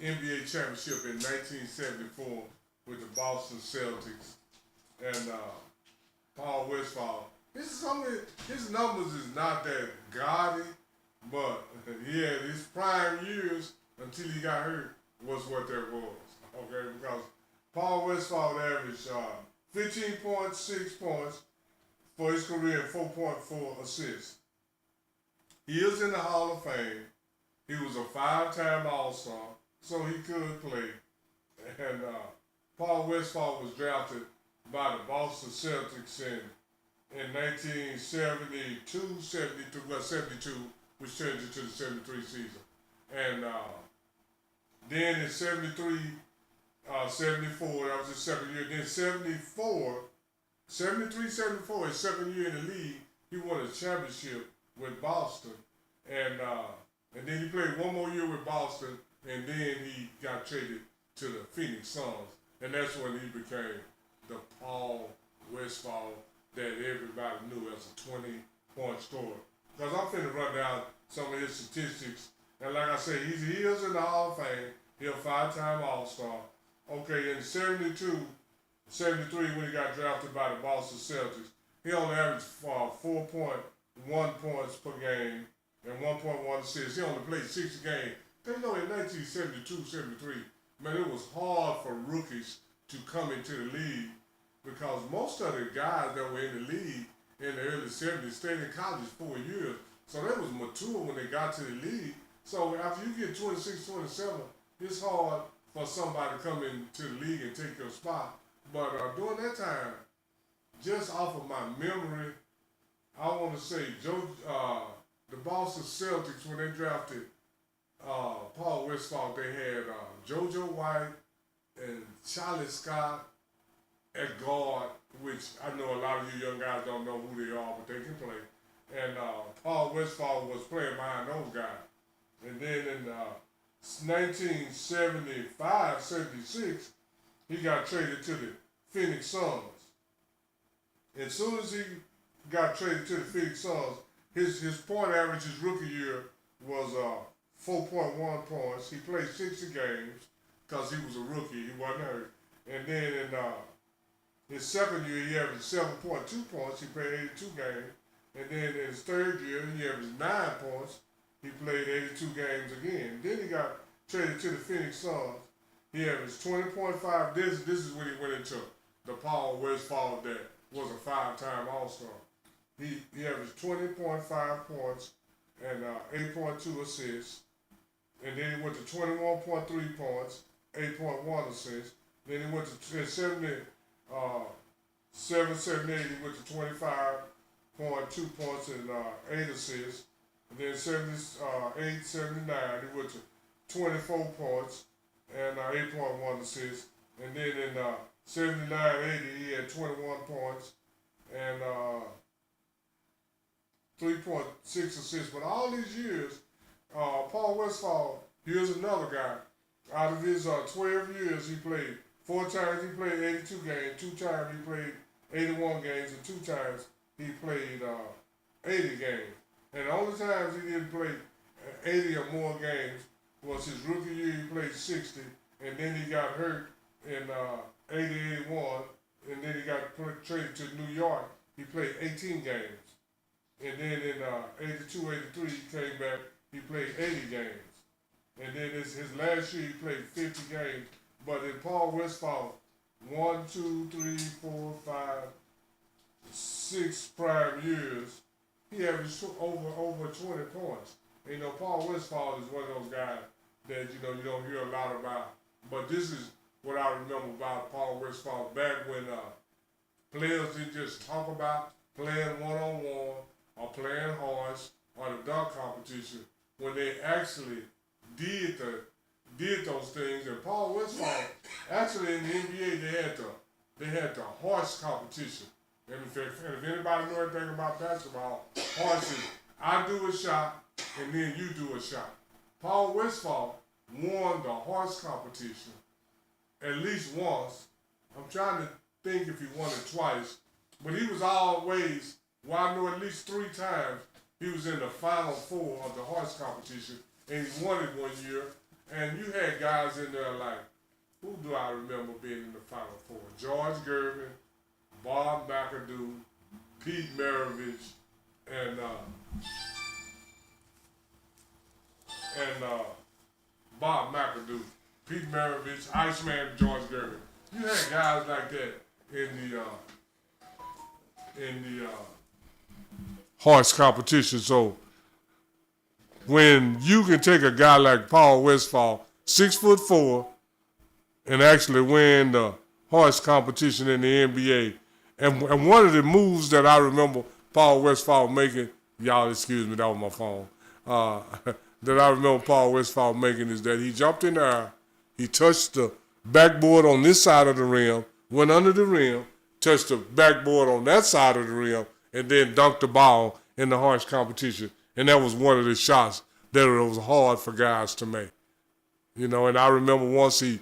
NBA championship in 1974 with the Boston Celtics. And Paul Westphal, his numbers is not that gaudy, but yeah, his prime years until he got hurt was what that was. Okay, because Paul Westphal averaged 15.6 points for his career and 4.4 assists. He is in the Hall of Fame. He was a 5-time All-Star, so he could play. And Paul Westphal was drafted by the Boston Celtics in 1972, 72, which turned into the 73 season. And then in 73, 74, that was his second year. Then 74, 73, 74, his second year in the league, he won a championship with Boston. And then he played one more year with Boston, and then he got traded to the Phoenix Suns. And that's when he became the Paul Westphal that everybody knew as a 20-point scorer. Because I'm finna run down some of his statistics. And like I said, he is in the Hall of Fame. He's a 5-time All-Star. Okay, in 72, 73, when he got drafted by the Boston Celtics, he only averaged 4.1 points per game and 1.1 assists. He only played 60 games. Because you know, in 1972, 73, man, it was hard for rookies to come into the league because most of the guys that were in the league in the early 70s stayed in college 4 years. So they was mature when they got to the league. So after you get 26, 27, it's hard for somebody to come into the league and take your spot. But during that time, just off of my memory, I want to say the Boston Celtics, when they drafted Paul Westphal, they had JoJo White and Charlie Scott at guard, which I know a lot of you young guys don't know who they are, but they can play. And Paul Westphal was playing behind those guys. And then in 1975, 76, he got traded to the Phoenix Suns. As soon as he got traded to the Phoenix Suns, his point average his rookie year was 4.1 points. He played 60 games because he was a rookie. He wasn't hurt. And then in his second year, he averaged 7.2 points. He played 82 games. And then in his third year, he averaged 9 points. He played 82 games again. Then he got traded to the Phoenix Suns. He averaged 20.5. This is when he went into the Paul Westphal that was a 5-time All-Star. He averaged 20.5 points and 8.2 assists. And then he went to 21.3 points, 8.1 assists. Then he went to 78, he went to 25.2 points and 8 assists. And then 78, 79, he went to 24 points and 8.1 assists. And then in 79, 80, he had 21 points and 3.6 assists. But all these years, Paul Westphal, here's another guy. Out of his 12 years, he played 4 times he played 82 games, 2 times he played 81 games, and 2 times he played 80 games. And the only times he didn't play 80 or more games was his rookie year, he played 60, and then he got hurt in 80-81, and then he got traded to New York. He played 18 games. And then in 82-83, he came back, he played 80 games. And then his last year, he played 50 games. But in Paul Westphal, 1, 2, 3, 4, 5, 6 prime years, he averaged over 20 points. And, you know, Paul Westphal is one of those guys that, you know, you don't hear a lot about. But this is what I remember about Paul Westphal back when players didn't just talk about playing one-on-one or playing horse or the dunk competition, when they actually did those things. And Paul Westphal, actually in the NBA, they had the horse competition. And if anybody know anything about basketball, horses, I do a shot and then you do a shot. Paul Westphal won the horse competition at least once. I'm trying to think if he won it twice, but he was always, well, I know at least 3 times he was in the Final Four of the horse competition, and he won it one year. And you had guys in there like, who do I remember being in the Final Four? George Gervin, Bob McAdoo, Pete Maravich, and Bob McAdoo, Pete Maravich, Iceman, George Gervin. You had guys like that in the horse competition. So when you can take a guy like Paul Westphal, 6'4", and actually win the horse competition in the NBA, and one of the moves that I remember Paul Westphal making, y'all excuse me, that was my phone, that I remember Paul Westphal making is that he jumped in the air, he touched the backboard on this side of the rim, went under the rim, touched the backboard on that side of the rim, and then dunked the ball in the horse competition. And that was one of the shots that it was hard for guys to make. You know, and I remember once I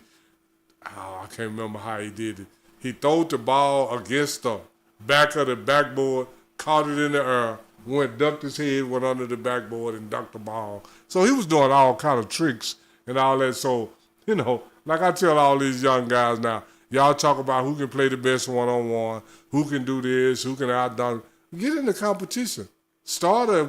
can't remember how he did it. He threw the ball against the back of the backboard, caught it in the air, ducked his head, went under the backboard and dunked the ball. So he was doing all kind of tricks and all that. So, like I tell all these young guys now, y'all talk about who can play the best one-on-one, who can do this, who can outdunk. Get in the competition. Start a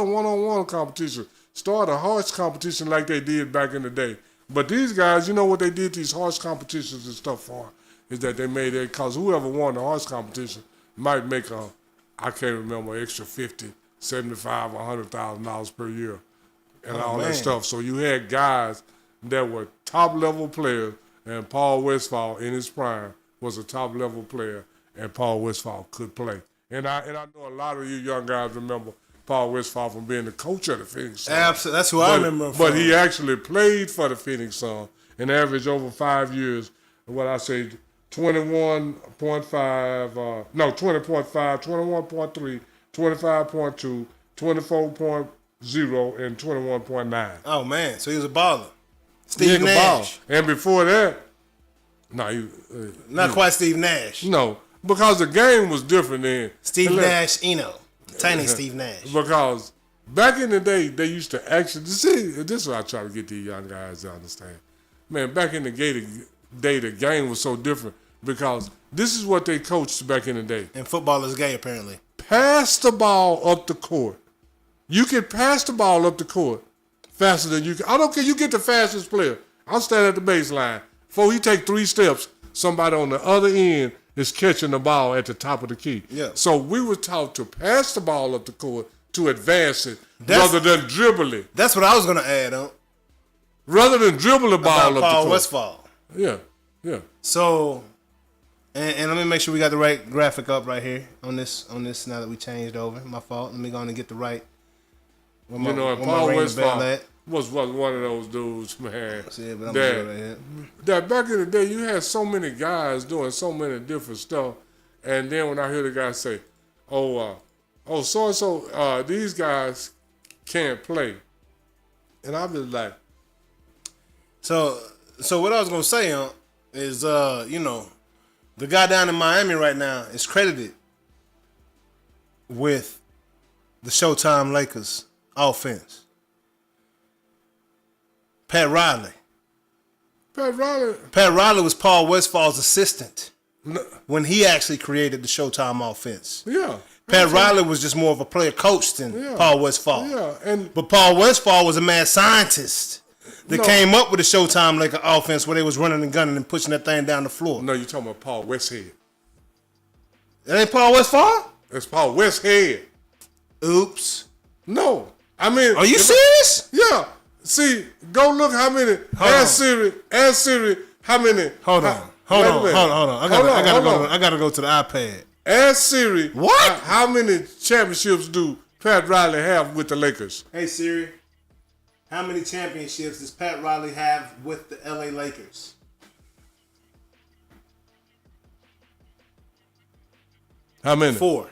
one-on-one competition. Start a harsh competition like they did back in the day. But these guys, you know what they did these harsh competitions and stuff for? Is that they made it, because whoever won the harsh competition might make I can't remember, extra $50, $75, $100,000 per year and all that stuff. So you had guys that were top-level players, and Paul Westphal in his prime was a top-level player, and Paul Westphal could play. And I know a lot of you young guys remember Paul Westphal from being the coach of the Phoenix Suns. Absolutely. That's who I remember him from. But he actually played for the Phoenix Suns and averaged over 5 years, 20.5, 21.3, 25.2, 24.0, and 21.9. Oh, man. So he was a baller. Steve Nash. And before that, not quite Steve Nash. No, because the game was different then. Steve Nash, tiny Steve Nash. Because back in the day, they used to actually, see, this is what I try to get these young guys to understand. Man, back in the day, the game was so different because this is what they coached back in the day. And football is gay, apparently. Pass the ball up the court. You can pass the ball up the court faster than you can. I don't care. You get the fastest player. I'll stand at the baseline. Before he take 3 steps, somebody on the other end is catching the ball at the top of the key. Yeah. So we were taught to pass the ball up the court to advance it rather than dribble it. That's what I was going to add on. Rather than dribble the ball up the court. Paul Westphal. Yeah. So, and let me make sure we got the right graphic up right here on this now that we changed over. My fault. Let me go on and get the right. Paul Westphal was one of those dudes, man. That back in the day, you had so many guys doing so many different stuff, and then when I hear the guy say, so-and-so, these guys can't play, and I'm just like. So what I was going to say is, the guy down in Miami right now is credited with the Showtime Lakers offense. Pat Riley was Paul Westphal's assistant when he actually created the Showtime offense. Yeah. Pat Riley was just more of a player coach than Paul Westphal. Yeah. But Paul Westphal was a mad scientist that came up with the Showtime Laker offense where they was running and gunning and pushing that thing down the floor. No, you're talking about Paul Westhead. That ain't Paul Westphal? It's Paul Westhead. Oops. No. I mean. Are you serious? Yeah. See, go look how many. Ask Siri, how many. Hold on. I gotta go to the iPad. Ask Siri. What? How many championships do Pat Riley have with the Lakers? Hey Siri, how many championships does Pat Riley have with the LA Lakers? How many? 4.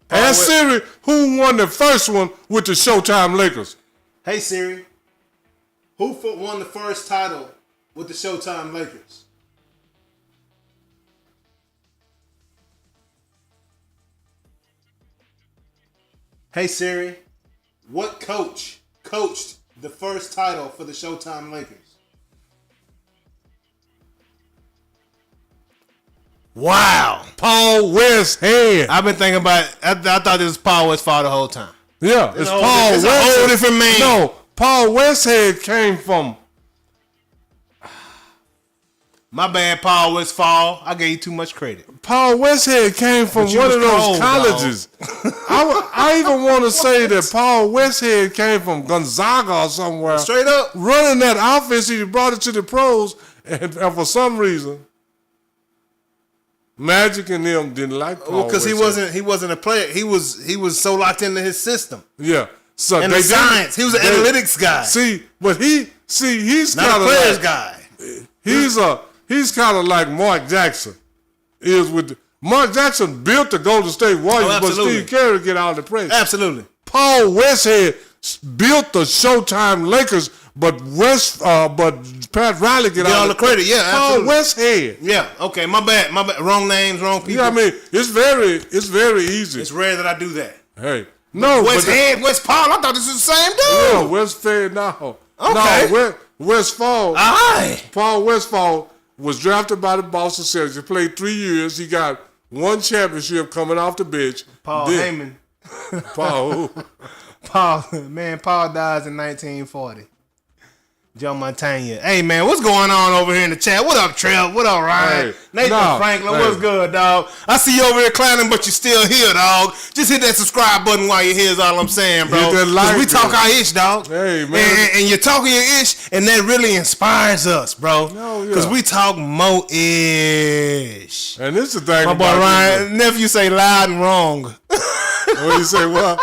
Ask Siri who won the first one with the Showtime Lakers. Hey Siri, who won the first title with the Showtime Lakers? Hey Siri, what coach coached the first title for the Showtime Lakers? Wow. Paul Westhead. I've been thinking about it. I thought this was Paul Westphal the whole time. Yeah, it's Paul Westhead. It's a whole different man. No, Paul Westhead came from. My bad, Paul Westphal. I gave you too much credit. Paul Westhead came from one of those colleges. I even want to say that Paul Westhead came from Gonzaga or somewhere. Straight up. Running that offense, he brought it to the pros, and for some reason, Magic and them didn't like Paul. Because he wasn't a player. He was so locked into his system. Yeah. So and the science. He was an analytics guy. He's not kind a of players like, guy. He's kind of like Mark Jackson is with Mark Jackson built the Golden State Warriors, but Steve Kerr get all the praise. Absolutely. Paul Westhead built the Showtime Lakers but Pat Riley get all the credit. Yeah, Paul Westhead. Yeah, okay, my bad. Wrong names, wrong people. Yeah, I mean, it's very easy. It's rare that I do that. Hey, no, Westhead, West Paul. I thought this was the same dude. Yeah, Westhead. No, okay. No, Westfall. Aye. Paul Westfall was drafted by the Boston Celtics. He played 3 years. He got 1 championship coming off the bench. Paul Heyman. Paul. Paul dies in 1940. Joe Montana. Hey, man, what's going on over here in the chat? What up, Trev? What up, Ryan? Nathan Franklin, what's good, dog? I see you over here clowning, but you still here, dog. Just hit that subscribe button while you're here is all I'm saying, bro. Hit that like, we talk our ish, dog. Hey, man. And you're talking your ish, and that really inspires us, bro. Because we talk mo ish. And this is the thing my boy Ryan, nephew say loud and wrong. What you say, what?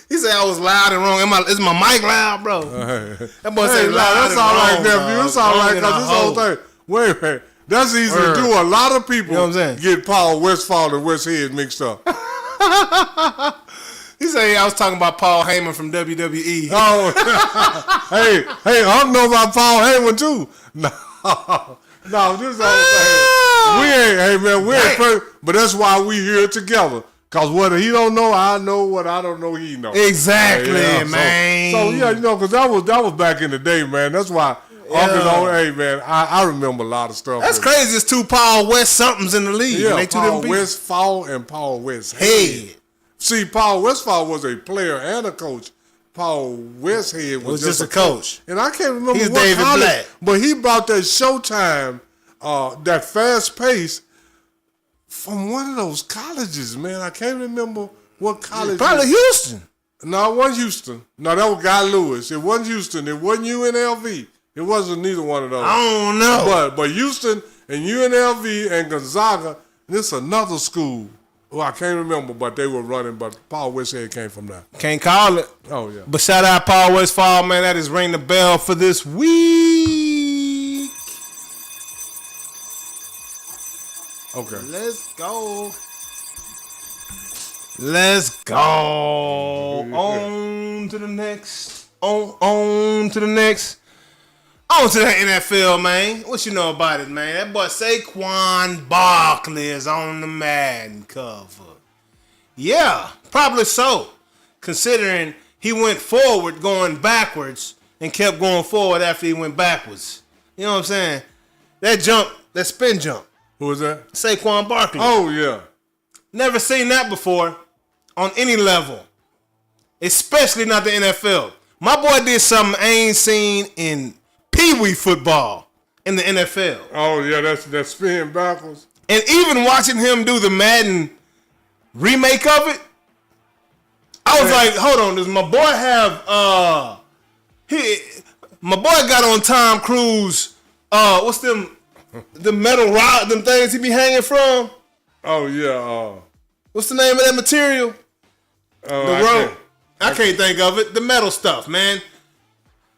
He said I was loud and wrong. Is my mic loud, bro? That boy say loud. That's all right, nephew. That's all right, because this whole thing. Wait. That's easy to do. A lot of people get Paul Westfall and Westhead mixed up. He said I was talking about Paul Heyman from WWE. Oh, hey, I don't know about Paul Heyman too. No, this whole thing. We ain't perfect, but that's why we here together. Cause what he don't know, I know. What I don't know, he know. Exactly, man. So yeah, cause that was back in the day, man. That's why. Hey, man, I remember a lot of stuff. That's crazy. It's 2 Paul West somethings in the league. Yeah, they Paul Westfall and Paul Westhead. See, Paul Westfall was a player and a coach. Paul Westhead was just a coach. And I can't remember what David college, Black. But he brought that Showtime, that fast pace. From one of those colleges, man. I can't remember what college. Probably Houston. No, it wasn't Houston. No, that was Guy Lewis. It wasn't Houston. It wasn't UNLV. It wasn't neither one of those. I don't know. But Houston and UNLV and Gonzaga, this another school. Well, I can't remember, but they were running. But Paul Westhead came from that. Can't call it. Oh, yeah. But shout out Paul Westfall, man. That is ring the bell for this week. Okay. Let's go. On to the next. On to the next. On to the NFL, man. What you know about it, man? That boy Saquon Barkley is on the Madden cover. Yeah, probably so. Considering he went forward going backwards and kept going forward after he went backwards. You know what I'm saying? That spin jump. Who was that? Saquon Barkley. Oh, yeah. Never seen that before on any level. Especially not the NFL. My boy did something I ain't seen in Pee-wee football in the NFL. Oh, yeah, that's spin backwards. And even watching him do the Madden remake of it, I was like, hold on, does my boy have, my boy got on Tom Cruise, what's them, the metal rod, them things he be hanging from? Oh, yeah. What's the name of that material? The rope. I can't think of it. The metal stuff, man.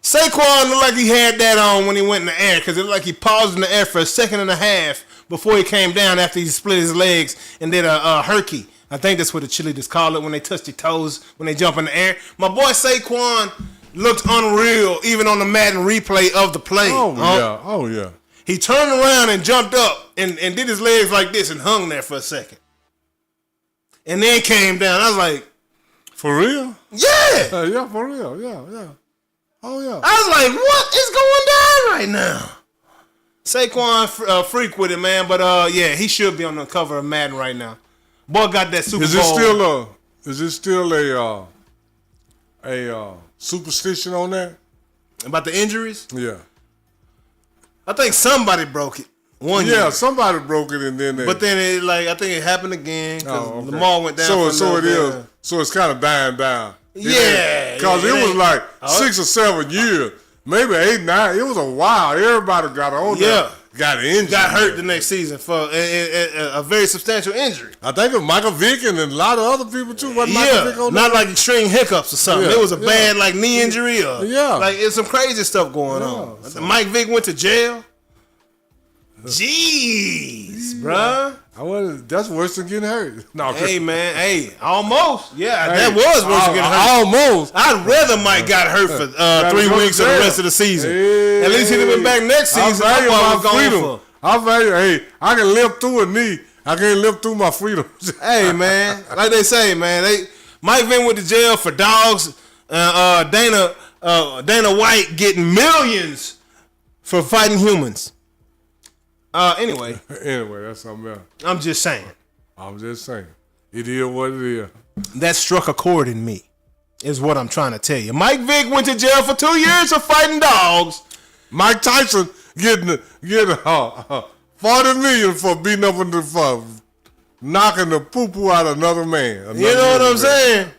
Saquon looked like he had that on when he went in the air because it looked like he paused in the air for a second and a half before he came down after he split his legs and did a herky. I think that's what the cheerleaders call it when they touch their toes when they jump in the air. My boy Saquon looked unreal even on the Madden replay of the play. Oh, yeah. He turned around and jumped up and did his legs like this and hung there for a second. And then came down. I was like, for real? Yeah. Yeah, for real. Yeah. Oh, yeah. I was like, what is going down right now? Saquon freak with it, man. But, yeah, he should be on the cover of Madden right now. Boy got that Super Bowl. Is it still a superstition on that? About the injuries? Yeah. I think somebody broke it. Year. Somebody broke it and then but then I think it happened again because Lamar went down. So it is. So it's kind of dying down. Yeah. Because it was like 6 or 7 years, maybe 8, 9. It was a while. Everybody got on there. Got injured. Got hurt the next season for a very substantial injury. I think it was Michael Vick and a lot of other people too. Wasn't Michael Vick on not there? like extreme hiccups or something. It was a bad knee injury or like it's some crazy stuff going on. So. Mike Vick went to jail. Jeez, bruh. That's worse than getting hurt. No, hey man, almost. Yeah, hey, that was worse than getting hurt. Almost. I'd rather Mike got hurt for 3 weeks of the rest of the season. Hey, at least he'd have been back next season. I value my freedom. For. I can live through a knee. I can't live through my freedom. Hey man, like they say, man, Mike Vin went to jail for dogs. Dana White getting millions for fighting humans. Anyway, that's something else. I'm just saying. It is what it is. That struck a chord in me, is what I'm trying to tell you. Mike Vick went to jail for 2 years for fighting dogs. Mike Tyson getting 40 million for beating up for knocking the poo-poo out of another man. You know what I'm saying?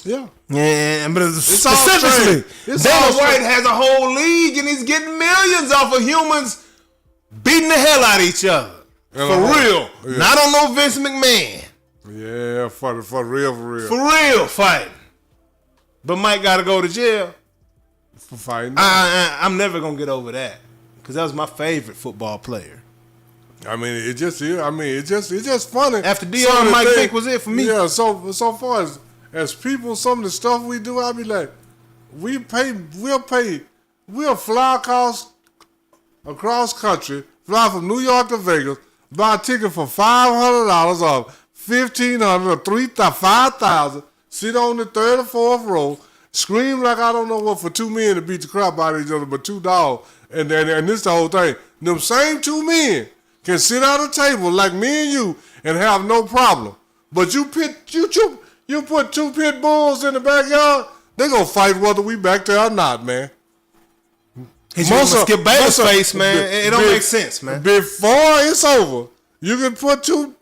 Yeah. Yeah, but specifically, Dana White has a whole league and he's getting millions off of humans beating the hell out of each other. For real. Yeah. Not on no Vince McMahon. Yeah, for real. For real fighting. But Mike got to go to jail. For fighting. I'm never going to get over that. Because that was my favorite football player. I mean, it just is. I mean, it's just funny. After Dion, Mike Vick was it for me. Yeah, so far as people, some of the stuff we do, I'll be like, we'll fly across country, fly from New York to Vegas, buy a ticket for $500 or $1,500 or $3,000, $5,000, sit on the third or fourth row, scream like I don't know what for 2 men to beat the crap out of each other, but 2 dogs, and this the whole thing. Them same 2 men can sit at a table like me and you and have no problem, but you put 2 pit bulls in the backyard, they gonna fight whether we back there or not, man. Skip Bayless face, man. It don't make sense, man. Before it's over, you can put some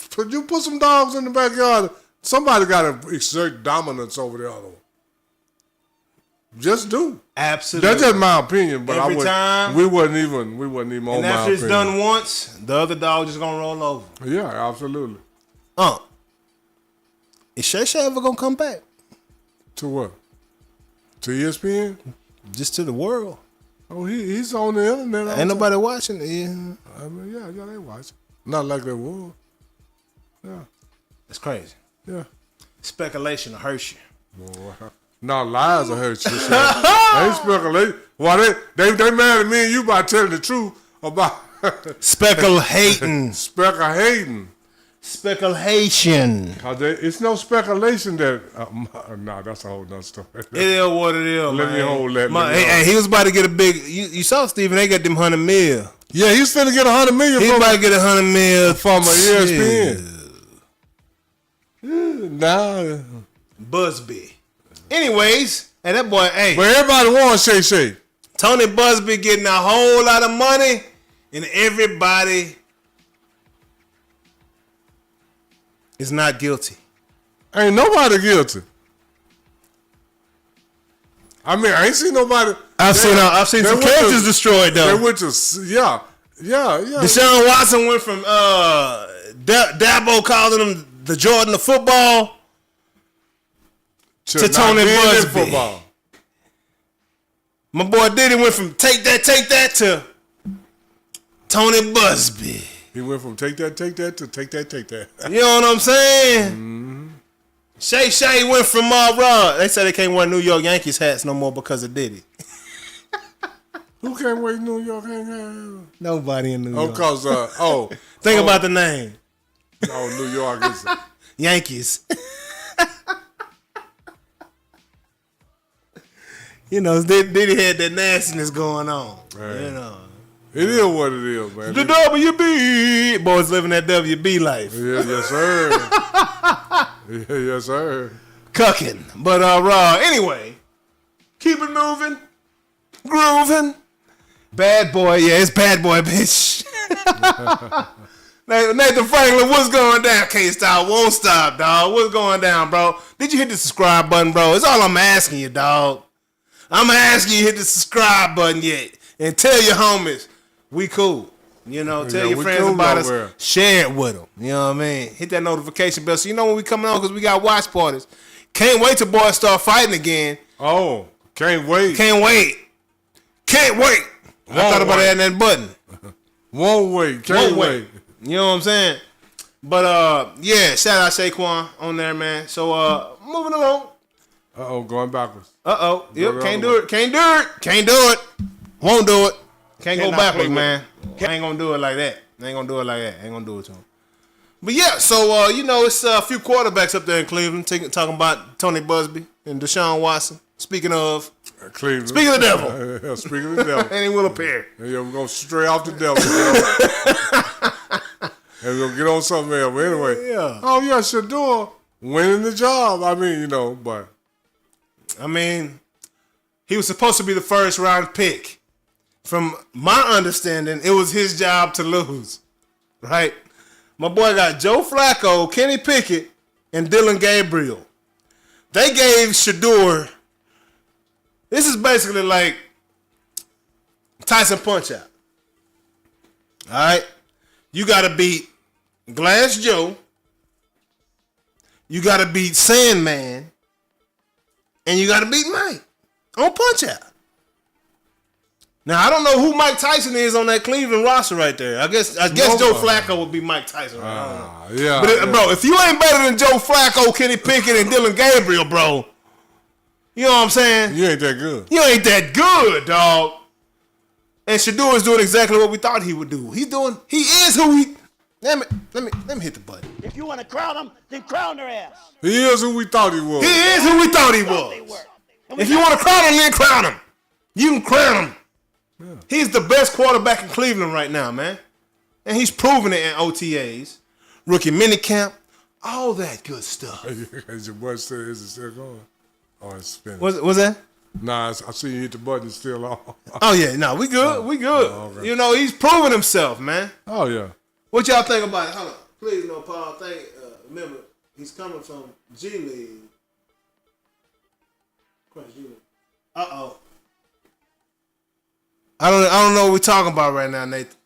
dogs in the backyard. Somebody got to exert dominance over the other one. Just do. Absolutely. That's just my opinion, but every time we wasn't even on my opinion. And after it's done once, the other dog just gonna roll over. Yeah, absolutely. Is Shay ever gonna come back? To what? To ESPN? Just to the world. Oh, he's on the internet. Ain't nobody watching it. Yeah. I mean, yeah, they watching. Not like they would. Yeah. That's crazy. Yeah. Speculation will hurt you. Boy. No, lies will hurt you. They speculate. Well, they mad at me and you about telling the truth about speculating. Speculation. It's no speculation that. That's a whole nother story. It is what it is. Let me hold that. Hey, he was about to get a big. You saw Steven? They got them $100 million. Yeah, he's finna get $100 million. He's about to get $100 million from ESPN. Nah, Busby. Anyways, and that boy, hey. But everybody wants Shay. Tony Busby getting a whole lot of money, and everybody is not guilty. Ain't nobody guilty. I mean, I ain't seen nobody. I've seen some characters destroyed though. They went to yeah. Deshaun Watson went from Dabo calling him the Jordan of football to Tony Busby. Football. My boy Diddy went from take that to Tony Busby. He went from take that to take that. You know what I'm saying? Mm-hmm. Shay went from Raw. They say they can't wear New York Yankees hats no more because of Diddy. Who can't wear New York hats? Nobody in New York. Because think about the name. Oh, New York is Yankees. You know, Diddy had that nastiness going on. Right. You know. It is what it is, man. The WB. Boys living that WB life. Yeah, yes, sir. Yes, sir. Cucking. But, Raw. Anyway. Keep it moving. Grooving. Bad boy. Yeah, it's bad boy, bitch. Nathan Franklin, what's going down? Can't stop, won't stop, dog. What's going down, bro? Did you hit the subscribe button, bro? It's all I'm asking you, dog. I'm asking you hit the subscribe button yet. And tell your homies, we cool. You know, tell your friends cool about us. Share it with them. You know what I mean? Hit that notification bell so you know when we coming on because we got watch parties. Can't wait till boys start fighting again. Oh, can't wait. I thought about adding that button. Won't wait. Can't wait. You know what I'm saying? But yeah, shout out Saquon on there, man. So moving along. Going backwards. Yep, can't do it. Won't do it. Can't go backwards, man. Ain't gonna do it like that. Ain't gonna do it to him. But yeah, so it's a few quarterbacks up there in Cleveland talking about Tony Busby and Deshaun Watson. Speaking of Cleveland. Speaking of the devil. Yeah, speaking of the devil. And he will appear. Yeah, we're going to stray off the devil. And we're going to get on something else. But anyway. Yeah. Oh, yeah, Shedeur winning the job. I mean, but. I mean, he was supposed to be the first round pick. From my understanding, it was his job to lose. Right? My boy got Joe Flacco, Kenny Pickett, and Dylan Gabriel. They gave Shedeur. This is basically like Tyson Punch-Out. All right? You got to beat Glass Joe. You got to beat Sandman. And you got to beat Mike on Punch-Out. Now, I don't know who Mike Tyson is on that Cleveland roster right there. I guess Joe Flacco would be Mike Tyson. Right? I don't know. Yeah. But, bro, if you ain't better than Joe Flacco, Kenny Pickett, and Dylan Gabriel, bro, you know what I'm saying? You ain't that good. You ain't that good, dog. And Shedeur is doing exactly what we thought he would do. He is who he. Let me hit the button. If you want to crown them, then crown their ass. He is who we thought he was. He is who we thought he was. If you want to crown him, then crown him. You can crown him. Yeah. He's the best quarterback in Cleveland right now, man. And he's proven it in OTAs, rookie minicamp, all that good stuff. Is your butt still, is it still going? Oh, it's spinning. What's that? Nah, I see you hit the button, it's still on. Oh, yeah, no, we good. We good. Oh, okay. He's proven himself, man. Oh, yeah. What y'all think about it? Hold on. Please, Paul. Remember, he's coming from G League. Uh-oh. I don't know what we're talking about right now, Nathan.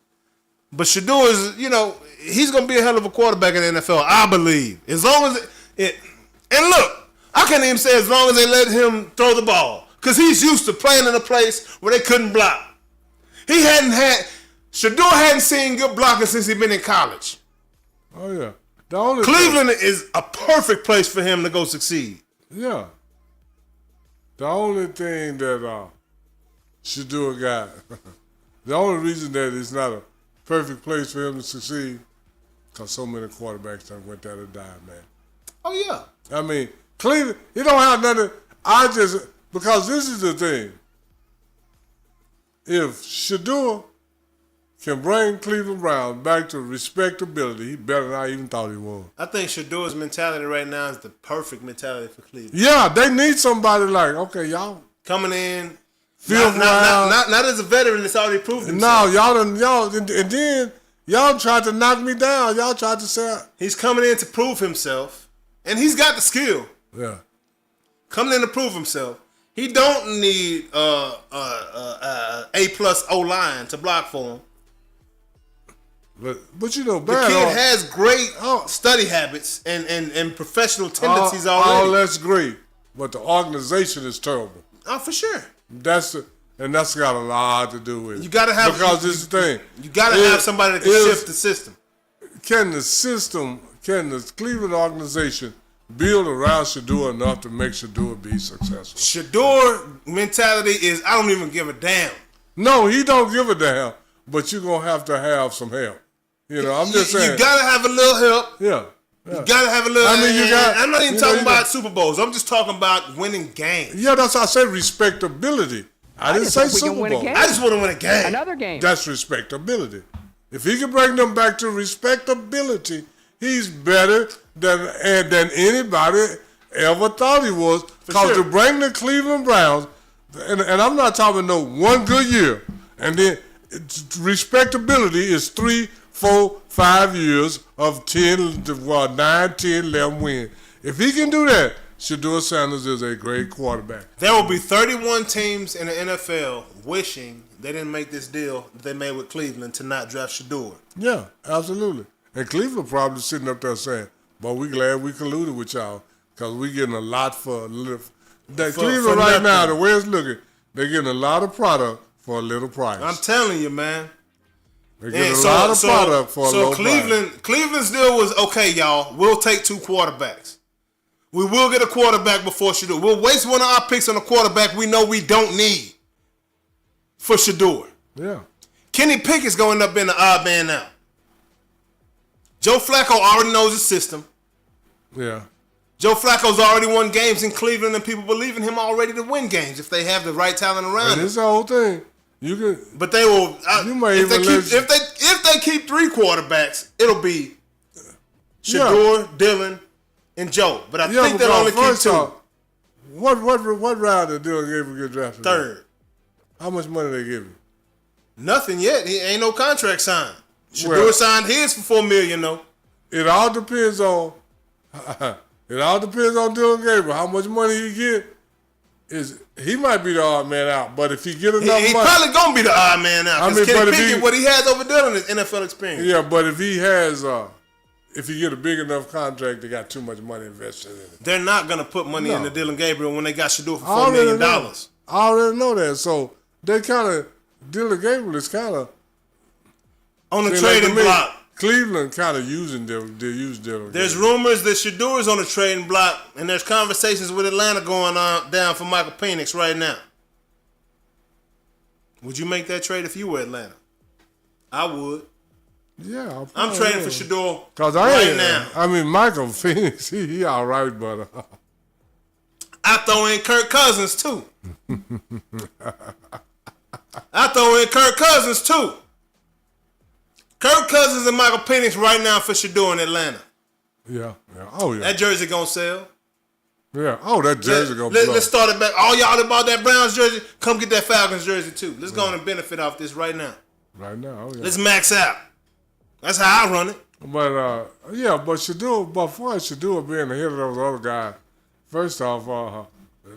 But Shedeur is, he's going to be a hell of a quarterback in the NFL, I believe. As long as it. And look, I can't even say as long as they let him throw the ball. Because he's used to playing in a place where they couldn't block. Shedeur hadn't seen good blocking since he'd been in college. Oh, yeah. Cleveland is a perfect place for him to go succeed. Yeah. The only thing that Shedeur got, the only reason that it's not a perfect place for him to succeed, because so many quarterbacks done went there to die, man. Oh, yeah. I mean, Cleveland, he don't have nothing. Because this is the thing. If Shedeur can bring Cleveland Browns back to respectability, he better than I even thought he was. I think Shedeur's mentality right now is the perfect mentality for Cleveland. Yeah, they need somebody like, okay, y'all. Coming in. Not as a veteran that's already proved himself. No, and then y'all tried to knock me down. Y'all tried to say. He's coming in to prove himself, and he's got the skill. Yeah. Coming in to prove himself. He don't need A+ O-line to block for him. But the kid has great study habits and professional tendencies already. All that's great, but the organization is terrible. Oh, for sure. That's got a lot to do with it. You gotta have this is the thing. You gotta have somebody that can shift the system. Can the Cleveland organization build around Shedeur enough to make Shedeur be successful? Shedeur mentality is I don't even give a damn. No, he don't give a damn, but you're gonna have to have some help. I'm just saying. You gotta have a little help. Yeah. You gotta have a little. I'm not even talking about Super Bowls. I'm just talking about winning games. Yeah, that's how I say respectability. I didn't say Super Bowl. I just want to win a game. Another game. That's respectability. If he can bring them back to respectability, he's better than anybody ever thought he was. Because to bring the Cleveland Browns, and I'm not talking no one good year, and then respectability is 3, 4, 5 years of 9, 10, 11 wins. If he can do that, Shedeur Sanders is a great quarterback. There will be 31 teams in the NFL wishing they didn't make this deal that they made with Cleveland to not draft Shedeur. Yeah, absolutely. And Cleveland probably sitting up there saying, "But we glad we colluded with y'all because we getting a lot for Cleveland right now. The way it's looking, they're getting a lot of product for a little price." I'm telling you, man. They get a lot of product for a low price. Cleveland's deal was, okay, y'all, we'll take 2 quarterbacks. We will get a quarterback before Shedeur. We'll waste one of our picks on a quarterback we know we don't need for Shedeur. Yeah. Kenny Pickett's going up in the odd man out. Joe Flacco already knows the system. Yeah. Joe Flacco's already won games in Cleveland, and people believe in him already to win games if they have the right talent around him. This the whole thing. You can, but they will. You may if they keep 3 quarterbacks, it'll be Shedeur, Dylan, and Joe. But I think they'll only keep 2. What round did Dylan Gabriel get drafted? 3rd. How much money they give you? Nothing yet. He ain't no contract signed. Shedeur signed his for $4 million though. It all depends on. It all depends on Dylan Gabriel. How much money he get he might be the odd man out, but if he get enough money, he's probably gonna be the odd man out. Because Kenny Pickett, what he has over Dylan is NFL experience. Yeah, but if he has, if he get a big enough contract, they got too much money invested in it. They're not gonna put money into Dylan Gabriel when they got Shedeur for $4 million. I already know that. So they Dylan Gabriel is kind of on the trading block. Cleveland kind of using Dylan. They use Dylan. There's rumors that Shedeur is on the trading block, and there's conversations with Atlanta going on down for Michael Penix right now. Would you make that trade if you were Atlanta? I would. Yeah, I'm trading for Shedeur now. I mean, Michael Penix, he all right, but I throw in Kirk Cousins too. Kirk Cousins and Michael Penix right now for Shedeur in Atlanta. Yeah. Oh, yeah. That jersey gonna sell. Yeah. Oh, that jersey gonna blow. Let's start it back. All y'all that bought that Browns jersey, come get that Falcons jersey too. Let's go on and benefit off this right now. Right now, oh, yeah. Let's max out. That's how I run it. But, but Shedeur being ahead of those other guys, first off,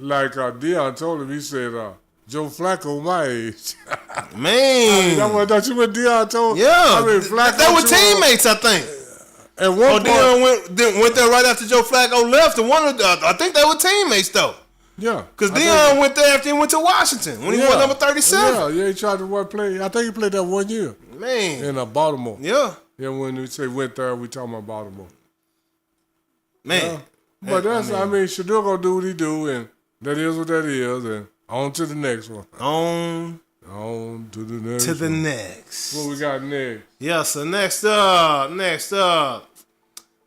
like Deion told him, he said, Joe Flacco my age. Man. Don't you what Deion told? Yeah. I mean, Flacco. They were teammates, I think. At one point, Deion went there right after Joe Flacco left. And I think they were teammates, though. Yeah. Because Deion went there after he went to Washington when he won number 37. Yeah, he tried to play. I think he played that 1 year. Man. In Baltimore. Yeah. Yeah, when we say went there, we talking about Baltimore. Man. But Shedeur gonna do what he do, and that is what that is, and on to the next one. On to the next. To the next. What we got next? Yeah, so next up.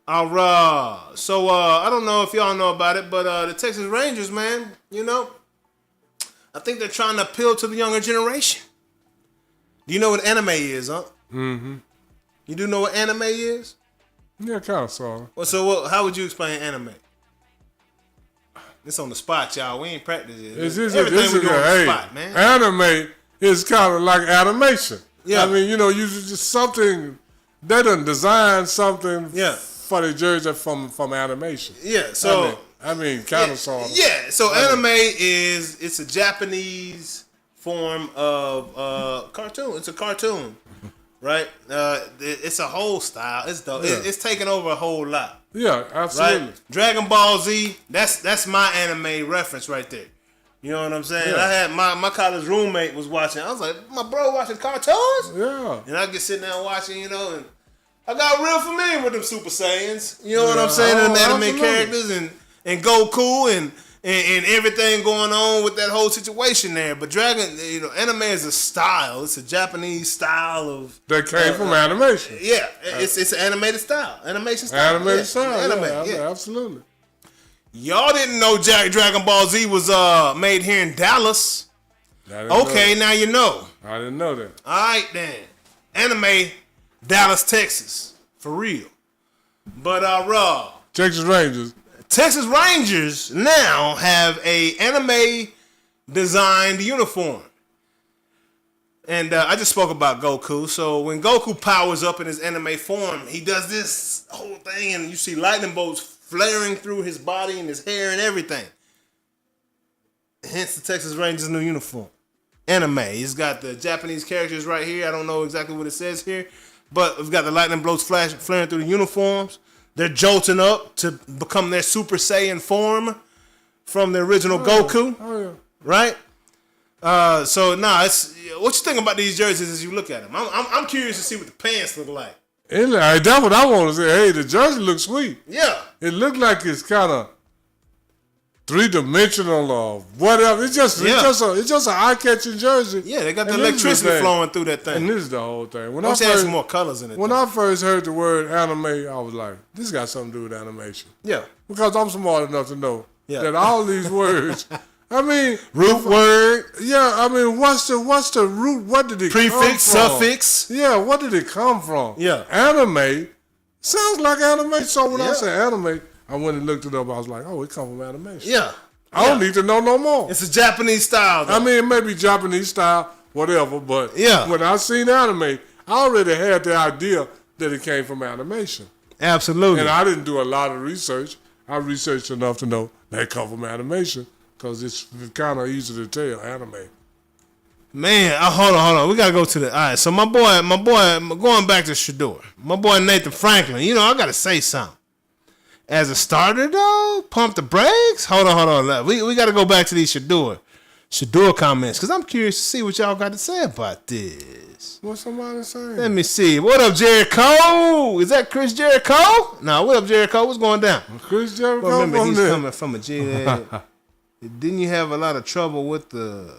All right. So I don't know if y'all know about it, but the Texas Rangers, man, I think they're trying to appeal to the younger generation. Do you know what anime is, huh? Mm-hmm. You do know what anime is? Yeah, kind of saw. Well, so how would you explain anime? It's on the spot, y'all. We ain't practiced it. Everything we do on the spot, man. Anime is kind of like animation. Yeah. I mean, you just something, they done design something for the jersey from animation. Yeah, so. Kind of sort of. Yeah, so anime it's a Japanese form of cartoon. It's a cartoon, right? It's a whole style. It's dope. Yeah. It's taken over a whole lot. Yeah, absolutely. Right? Dragon Ball Z, that's my anime reference right there. You know what I'm saying? Yeah. I had my college roommate was watching. I was like, my bro watching cartoons? Yeah. And I get sitting down watching, and I got real familiar with them Super Saiyans. You know what I'm saying? And the anime characters and Goku and everything going on with that whole situation there. But anime is a style. It's a Japanese style of that came from animation. Yeah, it's an animated style, animation style. Animated style. Anime, yeah, absolutely. Y'all didn't know Dragon Ball Z was made here in Dallas. Okay, now you know. I didn't know that. All right then, anime, Dallas, Texas, for real. But Texas Rangers. Texas Rangers now have a anime designed uniform. And I just spoke about Goku. So when Goku powers up in his anime form, he does this whole thing and you see lightning bolts flaring through his body and his hair and everything. Hence the Texas Rangers new uniform. Anime. It's got the Japanese characters right here. I don't know exactly what it says here. But it's got the lightning bolts flaring through the uniforms. They're jolting up to become their Super Saiyan form from the original Goku. Oh, yeah. Right? So it's what you think about these jerseys as you look at them? I'm curious to see what the pants look like. That's what I want to say. Hey, the jersey looks sweet. Yeah. It looked like it's kind of 3-dimensional or whatever. It's just an eye-catching jersey. Yeah, they got the electricity flowing through that thing. And this is the whole thing. When I had some more colors in it. When I first heard the word anime, I was like, this got something to do with animation. Yeah. Because I'm smart enough to know that all these words, I mean, root word. Yeah, I mean, what's the root? What did it prefix, come from? suffix? Yeah, what did it come from? Yeah. Anime sounds like anime. So when I say anime, I went and looked it up. I was like, oh, it comes from animation. Yeah. I don't need to know no more. It's a Japanese style, though. I mean, it may be Japanese style, whatever, but when I seen anime, I already had the idea that it came from animation. Absolutely. And I didn't do a lot of research. I researched enough to know they come from animation because it's kind of easy to tell, anime. Man, hold on. We got to go to the... All right, so my boy, going back to Shedeur, my boy Nathan Franklin, I got to say something. As a starter, though, pump the brakes? Hold on. We got to go back to these Shedeur comments, because I'm curious to see what y'all got to say about this. What's somebody saying? Let me see. What up, Jericho? Is that Chris Jericho? No, what up, Jericho? What's going down? Chris Jericho? Well, remember, he's coming from a G. Didn't you have a lot of trouble with the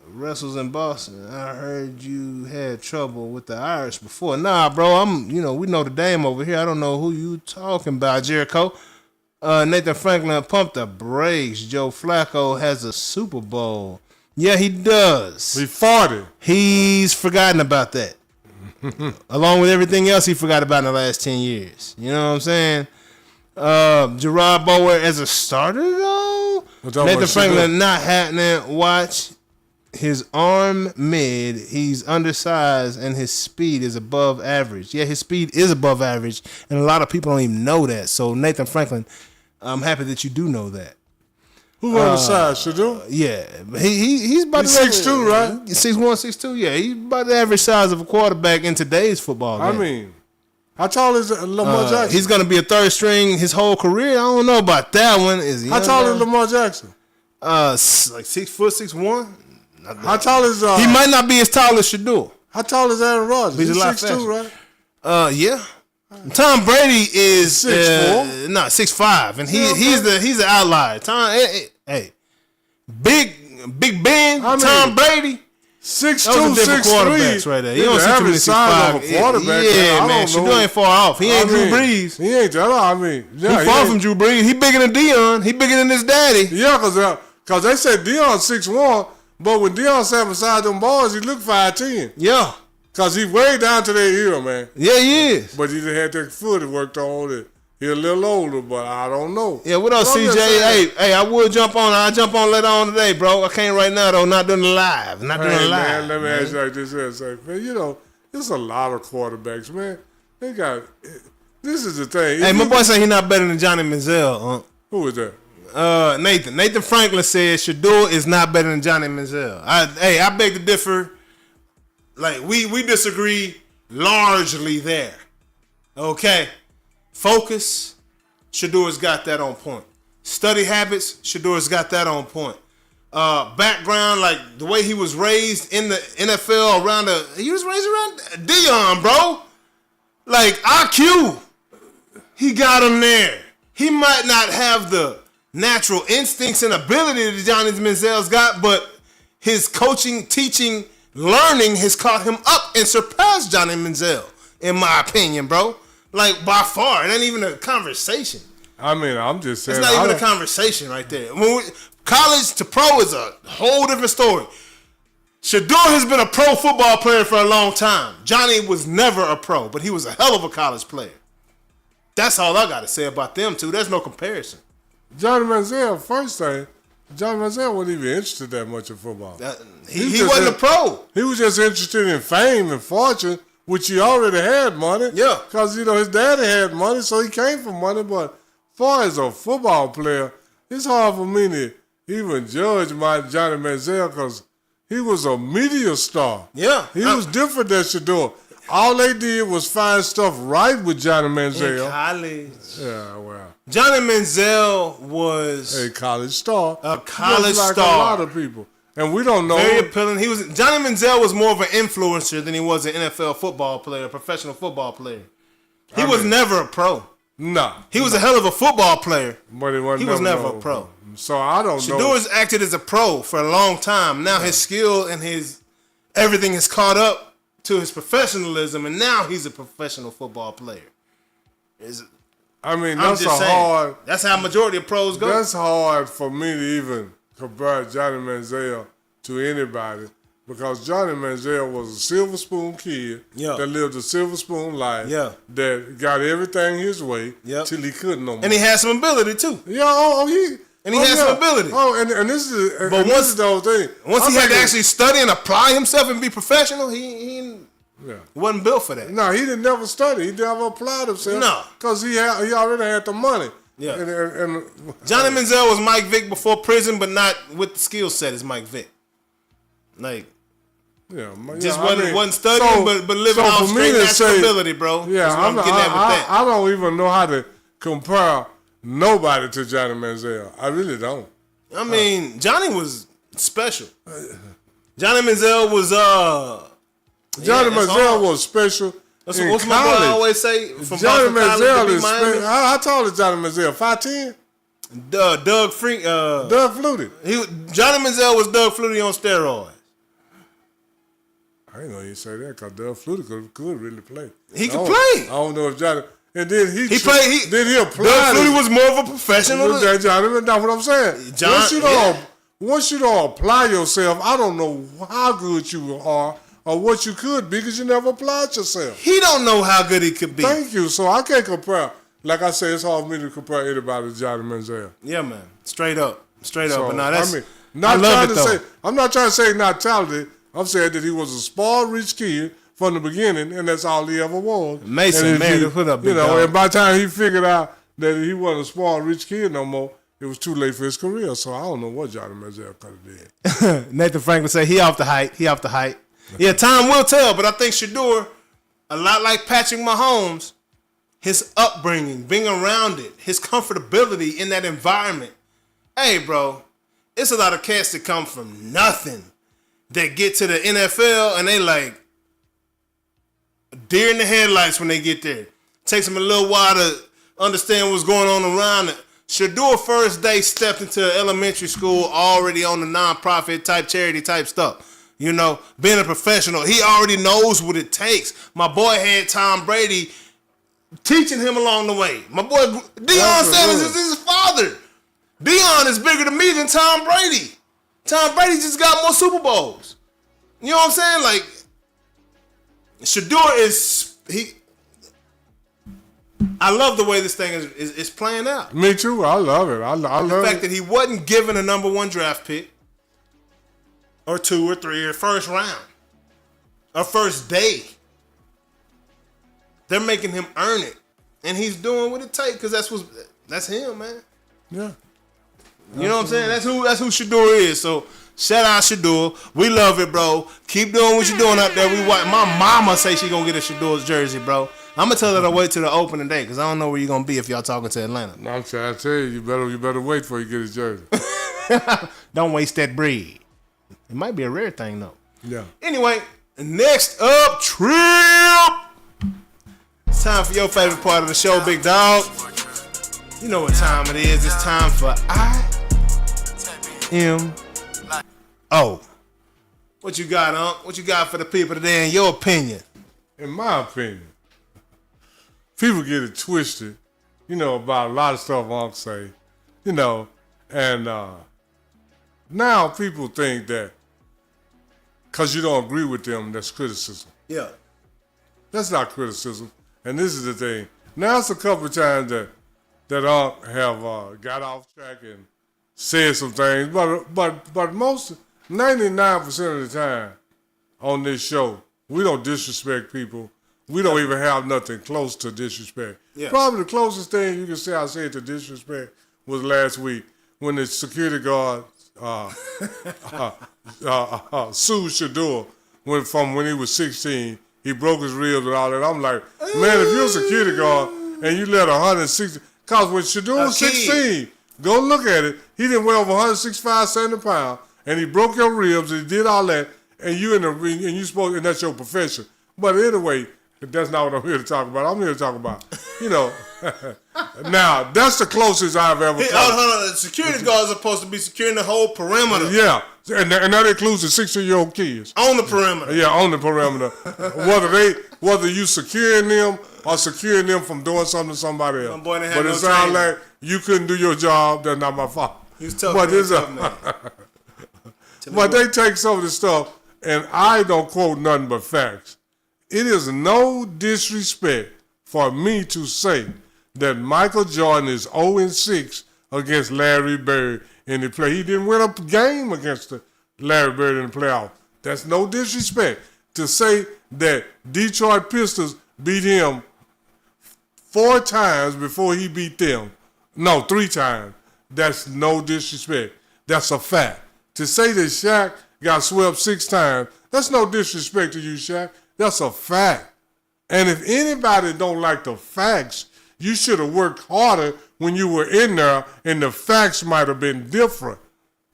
wrestles in Boston? I heard you had trouble with the Irish before. Nah, bro, we know the dame over here. I don't know who you talking about, Jericho. Nathan Franklin, pump the brakes. Joe Flacco has a Super Bowl. Yeah, he does. He 40. He's forgotten about that. Along with everything else he forgot about in the last 10 years. You know what I'm saying? Gerard Bower as a starter, though? Nathan Franklin not happening. Watch his arm mid. He's undersized and his speed is above average. Yeah, his speed is above average, and a lot of people don't even know that. So, Nathan Franklin, I'm happy that you do know that. Who undersized? Shedeur? Yeah. He's about he's 6'2", right? 6'1", 6'2", yeah. He's about the average size of a quarterback in today's football game. I mean, how tall is Lamar Jackson? He's going to be a third string his whole career. I don't know about that one. How tall is Lamar Jackson? Like 6 foot, 6'1". How tall is... he might not be as tall as Shedeur. How tall is Aaron Rodgers? He's a lot 6'2", right? Yeah. Tom Brady is 6'4". No, 6'5", and he's the outlier. Big Ben, Tom Brady. 6'2", 6'3", right there. You don't see too many 6'5" of a quarterback. Yeah, man. Shedeur ain't far off. He ain't Drew Brees. He ain't that. I mean, yeah, he far from Drew Brees. He bigger than Deion. He bigger than his daddy. Yeah, because they said Deion 6'1", but when Deion sat beside them boys, he looked 5'10". Yeah. Because he way down to their heel, man. Yeah, he is. But he just had that foot he worked on it. He a little older, but I don't know. Yeah, what up, CJ? Hey, I would jump on. I'll jump on later on today, bro. I can't right now, though. Not doing the live. Not doing the live. Man, let me ask you like this here. Say, man, there's a lot of quarterbacks, man. They got... This is the thing. Hey, my boy say he not better than Johnny Manziel. Who is that? Nathan Franklin said Shedeur is not better than Johnny Manziel. I beg to differ. Like, we disagree largely there. Okay? Focus, Shedeur's got that on point. Study habits, Shedeur's got that on point. Background, like the way he was raised in the NFL he was raised around Deion, bro. Like IQ, he got him there. He might not have the natural instincts and ability that Johnny Manziel's got, but his coaching, teaching, learning has caught him up and surpassed Johnny Manziel, in my opinion, bro. Like, by far. It ain't even a conversation. I mean, I'm just saying. It's not even a conversation right there. College to pro is a whole different story. Shedeur has been a pro football player for a long time. Johnny was never a pro, but he was a hell of a college player. That's all I got to say about them two. There's no comparison. Johnny Manziel, first thing, Johnny Manziel wasn't even interested that much in football. He wasn't a pro. He was just interested in fame and fortune, which he already had money. Yeah. Because, his daddy had money, so he came from money. But as far as a football player, it's hard for me to even judge my Johnny Manziel because he was a media star. Yeah. He was different than Shedeur. All they did was find stuff right with Johnny Manziel. In college. Yeah, well. Johnny Manziel was a college star. A college like star. A lot of people. And we don't know. Very appealing. Johnny Manziel was more of an influencer than he was an NFL football player, a professional football player. He was never a pro. No. He was a hell of a football player. But he was never a pro. So I don't know. Shedeur's acted as a pro for a long time. Now his skill and his everything is caught up to his professionalism, and now he's a professional football player. That's how majority of pros go. That's hard for me to even compare Johnny Manziel to anybody, because Johnny Manziel was a silver spoon kid that lived a silver spoon life that got everything his way till he couldn't no more. And he had some ability too. He had some ability. And this is the whole thing. Once he had to actually study and apply himself and be professional, he wasn't built for that. No, he didn't never study. He never applied himself. No, because he already had the money. Yeah. And Johnny Manziel was Mike Vick before prison, but not with the skill set as Mike Vick. Like, wasn't studying, but living off straight natural ability, bro. Yeah, I don't even know how to compare nobody to Johnny Manziel. I really don't. I mean, Johnny was special. Johnny Manziel was was special. That's what's my boy always say. From Johnny Manziel is special. How tall is Johnny Manziel? 5'10"? Doug Flutie. Johnny Manziel was Doug Flutie on steroids. I didn't know you say that, because Doug Flutie could really play. He could play. I don't know if Johnny. And then he played. Then he applied. Doug Flutie was more of a professional. That's what I'm saying. Once you don't apply yourself, I don't know how good you are or what you could be, because you never applied yourself. He don't know how good he could be. Thank you. So I can't compare. Like I said, it's hard for me to compare anybody to Johnny Manziel. Yeah, man. Straight up. So, but now that's. I'm not trying to say not talented. I'm saying that he was a spoiled rich kid from the beginning, and that's all he ever was. Mason, man, put up big dog. And by the time he figured out that he wasn't a spoiled rich kid no more, it was too late for his career. So I don't know what Johnny Manziel could have did. Nathan Franklin said he off the height. Yeah, time will tell, but I think Shedeur, a lot like Patrick Mahomes, his upbringing, being around it, his comfortability in that environment. Hey, bro, it's a lot of cats that come from nothing that get to the NFL and they like deer in the headlights when they get there. Takes them a little while to understand what's going on around it. Shedeur first day stepped into elementary school already on the nonprofit type, charity type stuff. You know, being a professional, he already knows what it takes. My boy had Tom Brady teaching him along the way. My boy Deion Sanders is his father. Deion is bigger than me than Tom Brady. Tom Brady just got more Super Bowls. You know what I'm saying? Like, Shedeur is I love the way this thing is playing out. Me too. I love it. I love the fact that he wasn't given a number 1 draft pick, or 2 or 3 or first round, or first day. They're making him earn it, and he's doing what it takes, because that's him, man. Yeah. You know what I'm saying? That's who Shedeur is. So shout out Shedeur. We love it, bro. Keep doing what you're doing out there. My mama say she gonna get a Shedeur's jersey, bro. I'm gonna tell her to wait till the opening day, because I don't know where you're gonna be if y'all talking to Atlanta. No, I'm trying to tell you better wait before you get his jersey. Don't waste that bread. It might be a rare thing though. Yeah. Anyway, next up, Trip. It's time for your favorite part of the show, big dog. You know what time it is. It's time for IMO. What you got, Unc? What you got for the people today in your opinion? In my opinion, people get it twisted, about a lot of stuff Unc say, and now people think that because you don't agree with them, that's criticism. Yeah. That's not criticism. And this is the thing. Now it's a couple of times that Unc have got off track and said some things, but most 99% of the time on this show, we don't disrespect people. We don't even have nothing close to disrespect. Yeah. Probably the closest thing you can say I said to disrespect was last week when the security guard sued Shedeur when he was 16. He broke his ribs and all that. I'm like, man, if you're a security guard and you let 160, because when Shedeur was 16, go look at it, he didn't weigh over 165, 70 pounds, and he broke your ribs, and he did all that, and you in the ring, and you supposed, and that's your profession. But anyway, that's not what I'm here to talk about. I'm here to talk about, now, that's the closest I've ever come. Hold on. Security guards are supposed to be securing the whole perimeter. Yeah, and that includes the 16-year-old kids. On the perimeter. Yeah, on the perimeter. whether you securing them or securing them from doing something to somebody else. Boy, but it sounds like you couldn't do your job. That's not my fault. He's tough. But they take some of the stuff, and I don't quote nothing but facts. It is no disrespect for me to say that Michael Jordan is 0-6 against Larry Bird in the play. He didn't win a game against Larry Bird in the playoff. That's no disrespect to say that Detroit Pistons beat him 4 times before he beat them. No, 3 times. That's no disrespect. That's a fact. To say that Shaq got swept 6 times, that's no disrespect to you, Shaq. That's a fact. And if anybody don't like the facts, you should have worked harder when you were in there, and the facts might have been different.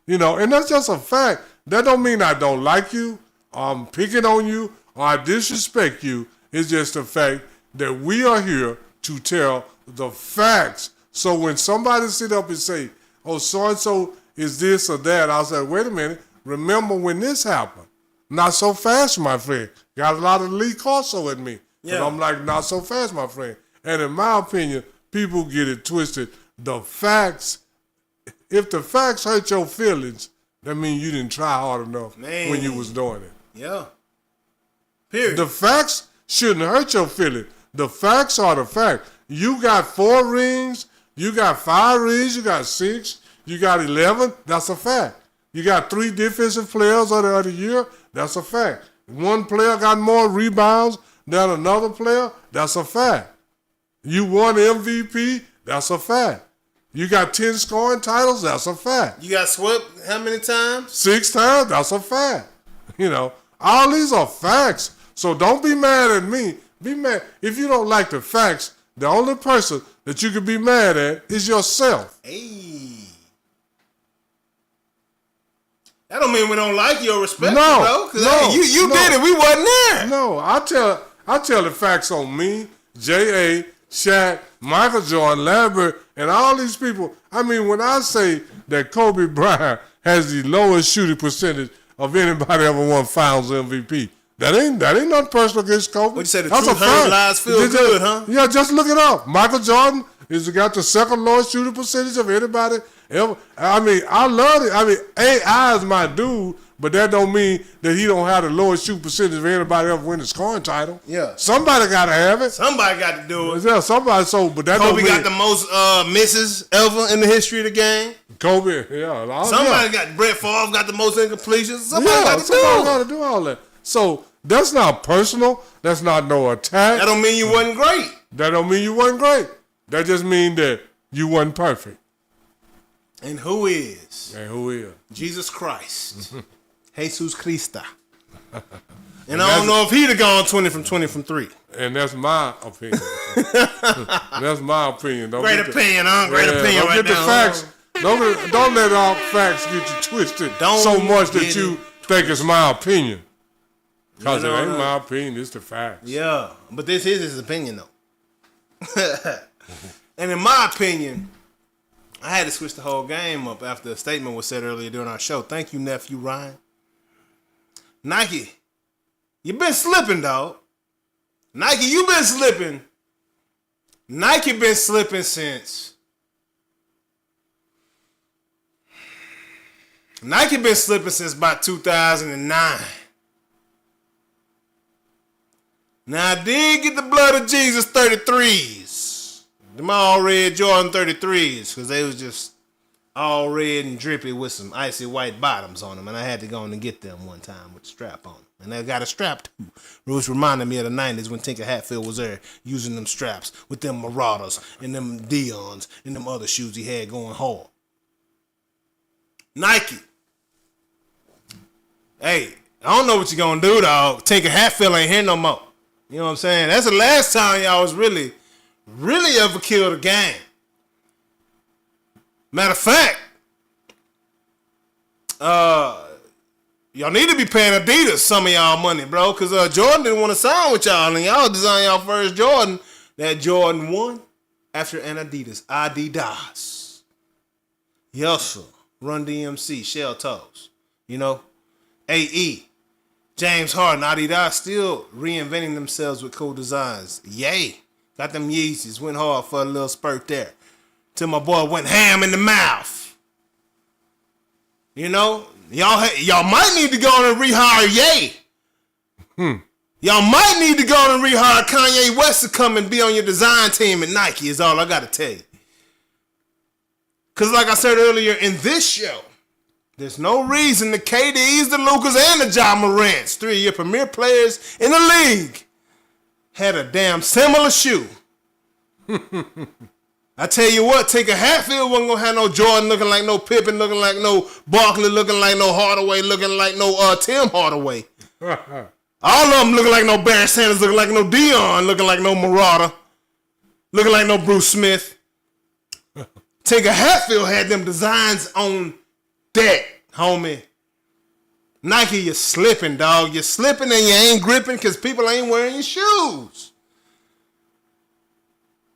And that's just a fact. That don't mean I don't like you, or I'm picking on you, or I disrespect you. It's just the fact that we are here to tell the facts. So when somebody sit up and say, oh, so-and-so is this or that, I'll say, wait a minute, remember when this happened? Not so fast, my friend. Got a lot of Lee Corso at me. Yeah. But I'm like, not so fast, my friend. And in my opinion, people get it twisted. The facts, if the facts hurt your feelings, that means you didn't try hard enough when you was doing it. Yeah. Period. The facts shouldn't hurt your feelings. The facts are the fact. You got 4 rings, you got 5 rings, you got 6, you got 11, that's a fact. You got 3 defensive players of the other year, that's a fact. One player got more rebounds than another player, that's a fact. You won MVP, that's a fact. You got 10 scoring titles, that's a fact. You got swept how many times? 6 times, that's a fact. All these are facts. So don't be mad at me. Be mad. If you don't like the facts, the only person that you can be mad at is yourself. Hey. That don't mean we don't like you or respect you, though. No, you did it. We wasn't there. No, I tell the facts on me, J.A., Shaq, Michael Jordan, Larry, and all these people. I mean, when I say that Kobe Bryant has the lowest shooting percentage of anybody ever won Finals MVP, that ain't nothing personal against Kobe. What you say, the truth hurt, lies feel good, huh? Yeah, just look it up. Michael Jordan has got the 2nd lowest shooting percentage of anybody ever. I mean, I love it. I mean, AI is my dude, but that don't mean that he don't have the lowest shooting percentage of anybody ever win the scoring title. Yeah. Somebody got to have it. Somebody got to do it. Yeah, somebody. But that Kobe don't mean got the most misses ever in the history of the game. Kobe, yeah. Somebody got Brett Favre got the most incompletions. Somebody got to do all that. So that's not personal. That's not no attack. That don't mean you wasn't great. That don't mean you wasn't great. That just mean that you wasn't perfect. And who is? Jesus Christ. Jesus Christa. And I don't know if he'd have gone 20 from 3. And that's my opinion. That's my opinion. Great opinion right don't now. Get the facts. Don't let all facts get you twisted so much that you think it's my opinion. Because it ain't my opinion, it's the facts. Yeah, but this is his opinion, though. And in my opinion, I had to switch the whole game up after a statement was said earlier during our show. Thank you, nephew Ryan. Nike, you been slipping, dog. Nike, you been slipping. Nike been slipping since. Nike been slipping since about 2009. Now, I did get the blood of Jesus 33s. Them all red Jordan 33s, because they was just all red and drippy with some icy white bottoms on them. And I had to go in and get them one time with the strap on them. And I got a strap too, which reminded me of the 90s when Tinker Hatfield was there using them straps with them Marauders and them Dions and them other shoes he had going hard. Nike. Hey, I don't know what you're going to do, dog. Tinker Hatfield ain't here no more. You know what I'm saying? That's the last time y'all was really ever killed a game. Matter of fact, y'all need to be paying Adidas some of y'all money, bro, because Jordan didn't want to sign with y'all, and y'all designed y'all first Jordan. That Jordan 1 after an Adidas. Adidas. Yes, sir. Run DMC, Shell Toes. You know? AE. James Harden, Adidas still reinventing themselves with cool designs. Yay. Got them Yeezys. Went hard for a little spurt there. Till my boy went ham in the mouth. You know? Y'all might need to go on and rehire Ye. Y'all might need to go on and rehire Kanye West to come and be on your design team at Nike is all I got to tell you. Because like I said earlier in this show, there's no reason the KDs, the Lucas, and the Ja Morants, 3 of your premier players in the league, had a damn similar shoe. I tell you what, take a Hatfield wasn't gonna have no Jordan looking like no Pippen, looking like no Barkley, looking like no Hardaway, looking like no Tim Hardaway. All of them looking like no Barry Sanders, looking like no Dion, looking like no Marauder, looking like no Bruce Smith. Take a Hatfield had them designs on deck, homie. Nike, you're slipping, dog. You're slipping and you ain't gripping because people ain't wearing your shoes.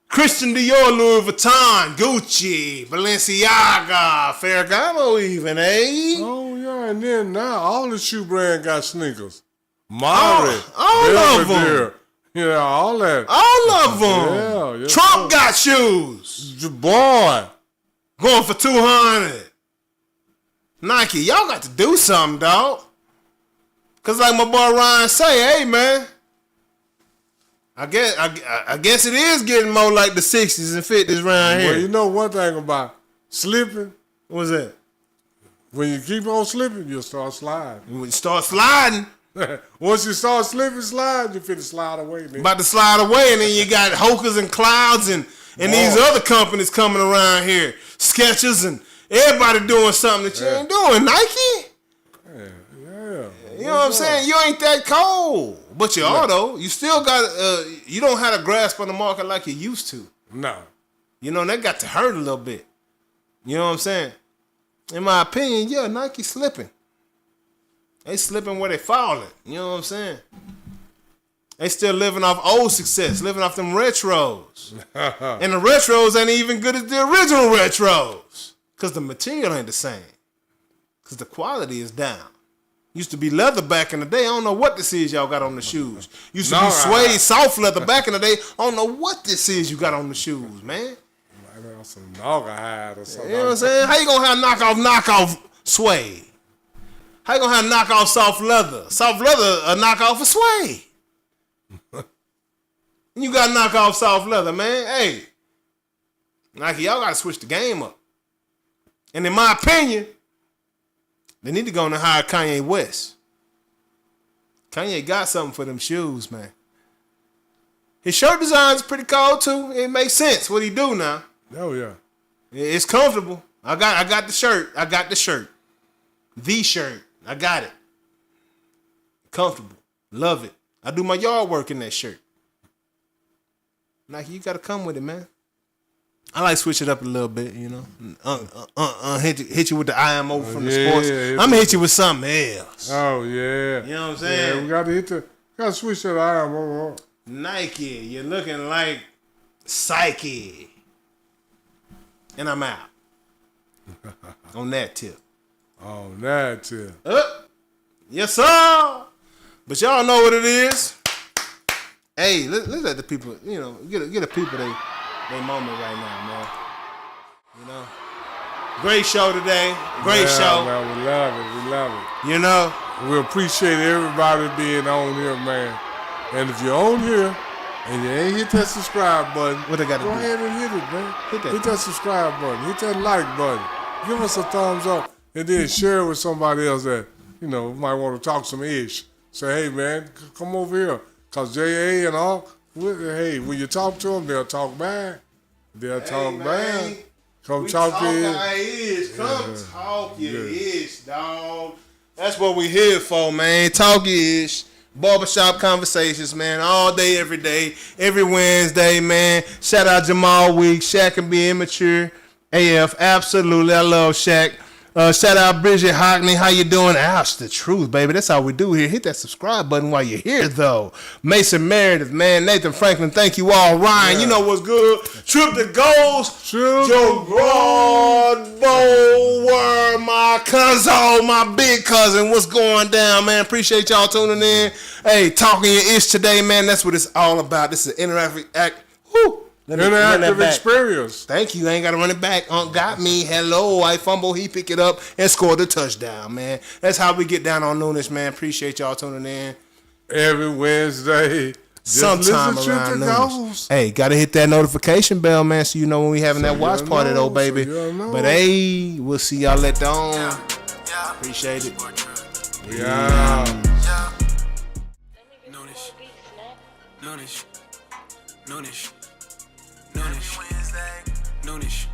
Christian Dior, Louis Vuitton, Gucci, Balenciaga, Ferragamo even, eh? Oh, yeah, and then now all the shoe brand got sneakers. Mari, all of them. Yeah, all that. All of them. Yeah, Trump got shoes. Boy. Going for $200. Nike, y'all got to do something, dog. Because like my boy Ryan say, hey, man, I guess it is getting more like the 60s and 50s around here. Well, you know one thing about slipping. What's that? When you keep on slipping, you'll start sliding. When you start sliding. Once you start slipping, slide, you finna slide away. Man. About to slide away, and then you got Hokers and Clouds and these other companies coming around here. Skechers and everybody doing something that you ain't doing. Nike? Yeah. You know what I'm saying? You ain't that cold. But you are, though. You still got, you don't have a grasp on the market like you used to. No. You know, that got to hurt a little bit. You know what I'm saying? In my opinion, yeah, Nike slipping. They slipping where they falling. You know what I'm saying? They still living off old success, living off them retros. And the retros ain't even good as the original retros. Because the material ain't the same. Because the quality is down. Used to be leather back in the day. I don't know what this is y'all got on the shoes. Used to be suede, soft leather back in the day. I don't know what this is you got on the shoes, man. Some Naugahyde or something. You know what I'm saying? How you gonna have knockoff suede? How you gonna have knockoff soft leather? Soft leather a knockoff of suede. You got knockoff soft leather, man. Hey, Nike, y'all gotta switch the game up. And in my opinion, they need to go and hire Kanye West. Kanye got something for them shoes, man. His shirt design's pretty cool too. It makes sense what he do now. Oh yeah. It's comfortable. I got the shirt. I got the shirt. The shirt. I got it. Comfortable. Love it. I do my yard work in that shirt. Nike, you gotta come with it, man. I like switch it up a little bit, you know. Hit you with the IMO from the sports. I'm gonna hit you with something else. Oh yeah. You know what I'm saying? Yeah, we gotta switch that IMO. Nike, you're looking like Psyche. And I'm out. On that tip. On that tip. Yes, sir. But y'all know what it is. Hey, let's let the people, you know, get the people they moment right now, man. You know, great show today. Great show. Man, we love it. You know, we appreciate everybody being on here, man. And if you're on here and you ain't hit that subscribe button, what they got to do? Go ahead and hit it, man. Hit that subscribe button. Hit that like button. Give us a thumbs up, and then share it with somebody else that you know might want to talk some ish. Say, hey, man, come over here, cause JA and all. Hey, when you talk to them, they'll talk back. They'll talk back. Come talk to you. Come talk your ish, dog. That's what we here for, man. Talk your ish. Barbershop conversations, man. All day, every day. Every Wednesday, man. Shout out Jamal Weeks. Shaq can be immature. AF, absolutely. I love Shaq. Shout out Bridget Hockney. How you doing? Ouch, the truth, baby. That's how we do here. Hit that subscribe button while you're here, though. Mason Meredith, man. Nathan Franklin, thank you all. Ryan, you know what's good. Trip the goals. Joe Broadbow, word, my cousin, my big cousin. What's going down, man? Appreciate y'all tuning in. Hey, talking your ish today, man. That's what it's all about. This is an interactive act. Woo. Interactive experience. Thank you. I ain't got to run it back. Got me. Hello. I fumble. He pick it up and scored the touchdown, man. That's how we get down on Noonish, man. Appreciate y'all tuning in. Every Wednesday. Sometime around Noonish. Hey, got to hit that notification bell, man, so you know when we having that watch party, though, baby. But, hey, we'll see y'all later on. Appreciate it. Yeah. Noonish. Noonish. Noonish. Noonish Wednesday. Noonish.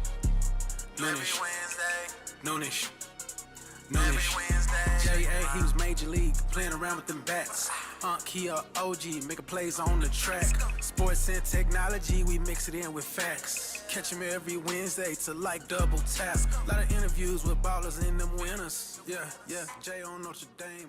Noonish Wednesday. Noonish. Noonish Wednesday. J.A. he was major league playing around with them bats. Kia OG making plays on the track. Sports and technology we mix it in with facts. Catch him every Wednesday to like double tap. A lot of interviews with ballers and them winners. Yeah. Jay on Notre Dame.